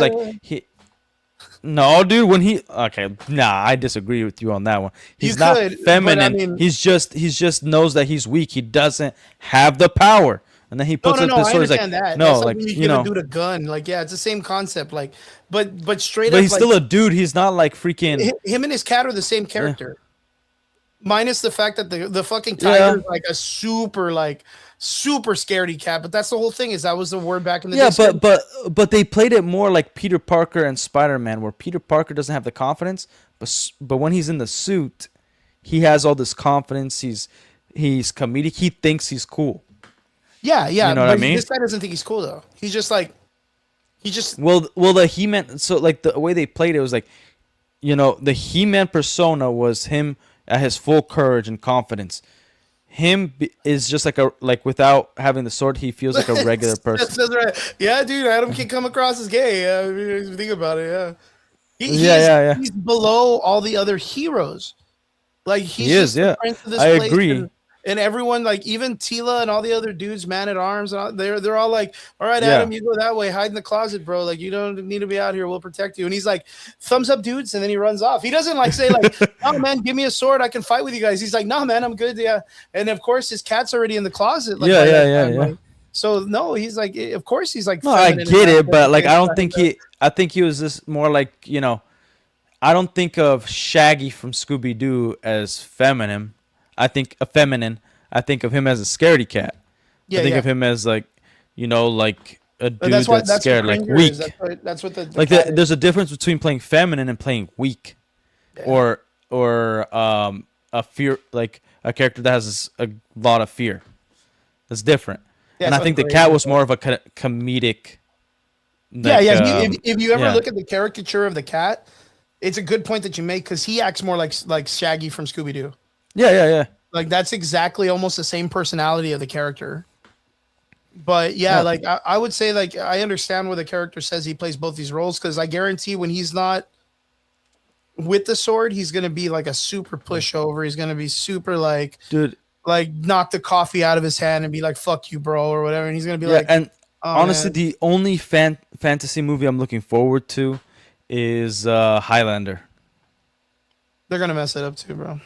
No, dude. I disagree with you on that one. He's not feminine. I mean, he's just knows that he's weak. He doesn't have the power, and then he puts it this sword. He's like, that. No, that's you give a dude a gun. It's the same concept. But straight up. But he's still a dude. He's not freaking. Him and his cat are the same character, minus the fact that the fucking tiger is a super scaredy cat. But that's the whole thing. Is that was the word back in the day. But they played it more like Peter Parker and Spider-Man, where Peter Parker doesn't have the confidence, but when he's in the suit, he has all this confidence. He's comedic. He thinks he's cool. Yeah. You know what I mean? This guy doesn't think he's cool though. He's just well the He-Man. So the way they played it was the He-Man persona was him at his full courage and confidence. Him is just without having the sword, he feels like a regular person. That's right. Yeah, dude, Adam can come across as gay. If you think about it, He's below all the other heroes. He is. Yeah, I agree. And everyone, even Tila and all the other dudes, Man at Arms, they're all like, "All right, Adam, you go that way, hide in the closet, bro. You don't need to be out here. We'll protect you." And he's like, "Thumbs up, dudes," and then he runs off. He doesn't say "Oh man, give me a sword, I can fight with you guys." He's like, "No, man, I'm good." Yeah, and of course his cat's already in the closet. So no, he's of course he's No, I get it, but I don't think he. I think he was just more I don't think of Shaggy from Scooby Doo as feminine. I think feminine. I think of him as a scaredy cat. I think of him as a dude that's scared, weak. That's what there's a difference between playing feminine and playing weak, or a fear a character that has a lot of fear. That's different. Yeah, and I think the cat was more of a comedic. If you ever look at the caricature of the cat, it's a good point that you make because he acts more like Shaggy from Scooby Doo. Yeah. That's exactly almost the same personality of the character. But I would say I understand where the character says he plays both these roles because I guarantee when he's not with the sword, he's gonna be like a super pushover. He's gonna be super like, dude, like knock the coffee out of his hand and be like, "Fuck you, bro," or whatever. And he's gonna be yeah, like, and oh, honestly, man. the only fantasy movie I'm looking forward to is Highlander. They're gonna mess it up too, bro.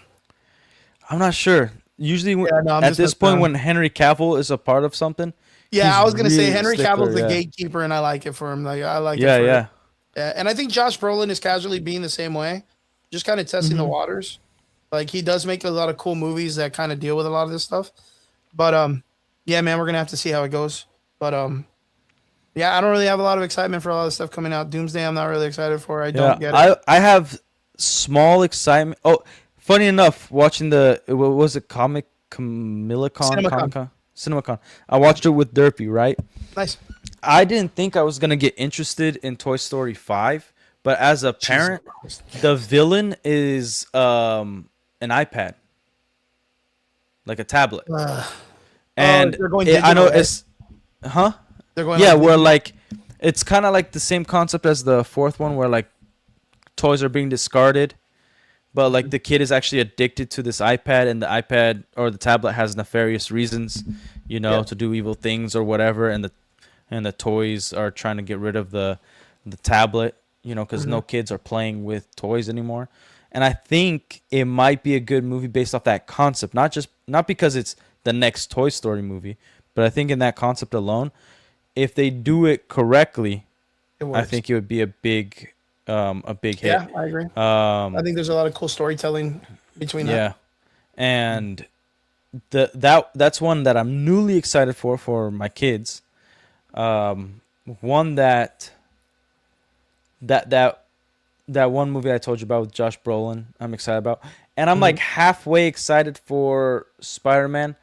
I'm not sure. Usually, I'm at just this messing point, around. when Henry Cavill is a part of something, Yeah, he's I was gonna say really Henry stickler, Cavill's the yeah. gatekeeper, and I like it for him. Like I like it Yeah, for him. yeah. Yeah, and I think Josh Brolin is casually being the same way, just kind of testing the waters. Like he does make a lot of cool movies that kind of deal with a lot of this stuff. But yeah, man, we're gonna have to see how it goes. But yeah, I don't really have a lot of excitement for a lot of stuff coming out. Doomsday, I'm not really excited for. I don't get it. I have small excitement. Oh, funny enough, watching what was it, CinemaCon. CinemaCon. I watched it with Derpy, right? Nice. I didn't think I was gonna get interested in Toy Story 5, but as a parent, the villain is an iPad, like a tablet, and they're going I know digital, it's, huh? They're going Yeah, like where digital. like it's kind of like the same concept as the fourth one, where like toys are being discarded, but like the kid is actually addicted to this iPad, and the iPad or the tablet has nefarious reasons, to do evil things or whatever, and the toys are trying to get rid of the tablet, because no kids are playing with toys anymore. And I think it might be a good movie based off that concept, not because it's the next Toy Story movie, but I think in that concept alone, if they do it correctly, I think it would be a big hit. Yeah, I agree. I think there's a lot of cool storytelling between that. Yeah, and that's one that I'm newly excited for my kids. One that one movie I told you about with Josh Brolin, I'm excited about, and I'm like halfway excited for Spider-Man.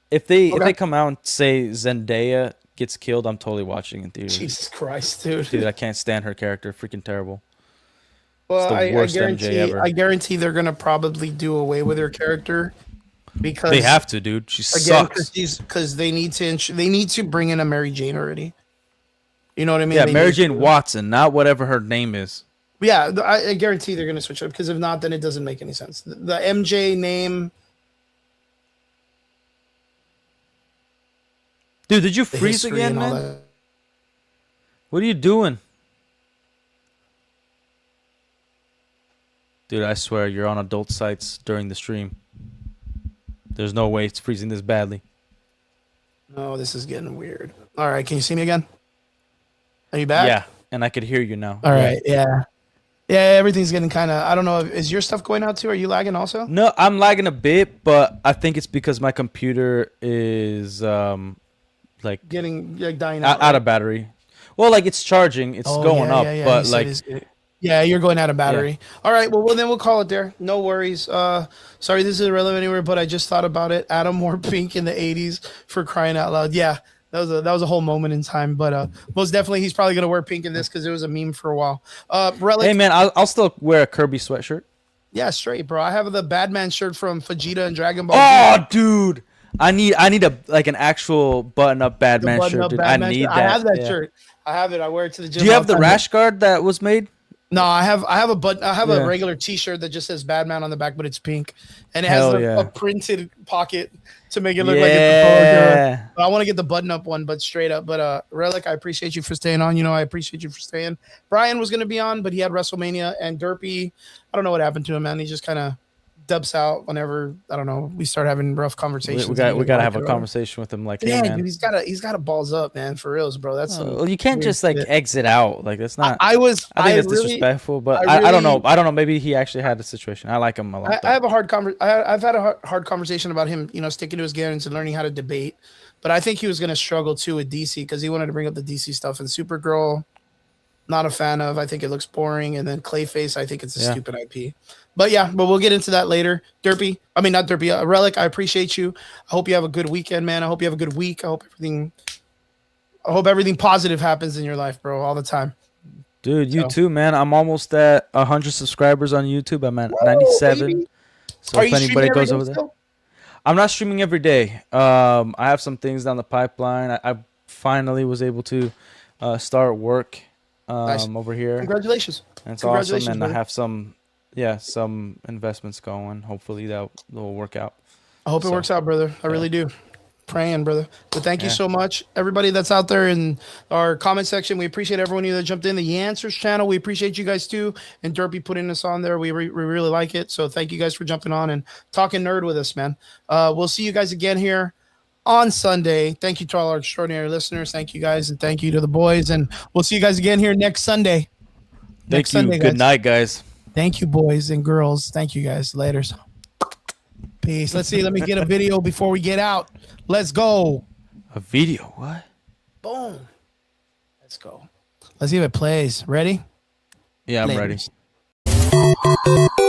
If they come out and say Zendaya gets killed, I'm totally watching in theaters. Jesus Christ, dude! Dude, I can't stand her character. Freaking terrible. Well, I guarantee they're gonna probably do away with her character because they have to, dude. She sucks. Because they need to bring in a Mary Jane already. You know what I mean? Yeah, Mary Jane Watson, not whatever her name is. Yeah, I guarantee they're gonna switch it up because if not, then it doesn't make any sense. The MJ name. Dude, did you freeze again, man? What are you doing? Dude, I swear you're on adult sites during the stream. There's no way it's freezing this badly. No, this is getting weird. All right, can you see me again? Are you back? Yeah, and I could hear you now. All right, yeah. Yeah, everything's getting kind of, I don't know, is your stuff going out too? Are you lagging also? No, I'm lagging a bit, but I think it's because my computer is like getting like dying out of battery. Well, like it's charging, it's going up, but like yeah, you're going out of battery. Yeah. All right, well then we'll call it there. No worries. Sorry, this is irrelevant anywhere, but I just thought about it. Adam wore pink in the 80s for crying out loud. Yeah, that was a whole moment in time. But most definitely, he's probably gonna wear pink in this because it was a meme for a while. Relic. Hey man, I'll still wear a Kirby sweatshirt. Yeah, straight, bro. I have the Batman shirt from Vegeta and Dragon Ball. Oh, dude. I need an actual button-up Batman shirt, dude. I need that. I have that shirt. I have it. I wear it to the gym. Do you have the rash guard that was made? No, I have a regular T-shirt that just says Batman on the back, but it's pink, and it has a printed pocket to make it look like it's a polo. But I want to get the button-up one, but straight up. But Relic, I appreciate you for staying on. I appreciate you for staying. Brian was gonna be on, but he had WrestleMania, and Derpy, I don't know what happened to him, man. He just kind of dubs out whenever, I don't know, we start having rough conversations. We gotta have a conversation with him, like, hey, man. Dude, he's gotta balls up, man, for reals, bro. That's well, you can't just like exit out, like that's not. I think it's disrespectful, but I don't know. Maybe he actually had a situation. I like him a lot. I have a hard I've had a hard conversation about him, sticking to his guns and learning how to debate. But I think he was gonna struggle too with DC because he wanted to bring up the DC stuff, and Supergirl, not a fan of. I think it looks boring, and then Clayface, I think it's a stupid IP. But we'll get into that later. Derpy, I mean not Derpy, Relic, I appreciate you. I hope you have a good weekend, man. I hope you have a good week. I hope everything positive happens in your life, bro, all the time. Dude, you too, man. I'm almost at 100 subscribers on YouTube. I'm at 97. Baby. So if anybody goes over there. I'm not streaming every day. I have some things down the pipeline. I finally was able to start work nice. Over here. Congratulations. And it's awesome, and I have some yeah, some investments going. Hopefully that will work out. I hope it works out, brother. I really do. Praying, brother. But thank you so much, everybody that's out there in our comment section. We appreciate everyone that jumped in the Answers channel. We appreciate you guys too, and Derpy putting us on there. We really like it. So thank you guys for jumping on and talking nerd with us, man. We'll see you guys again here on Sunday. Thank you to all our extraordinary listeners. Thank you guys, and thank you to the boys. And we'll see you guys again here next Sunday. Thank you. Good night, guys. Thank you, boys and girls. Thank you, guys. Later. Peace. Let's see. Let me get a video before we get out. Let's go. A video? What? Boom. Let's go. Let's see if it plays. Ready? Yeah, I'm Laters. ready.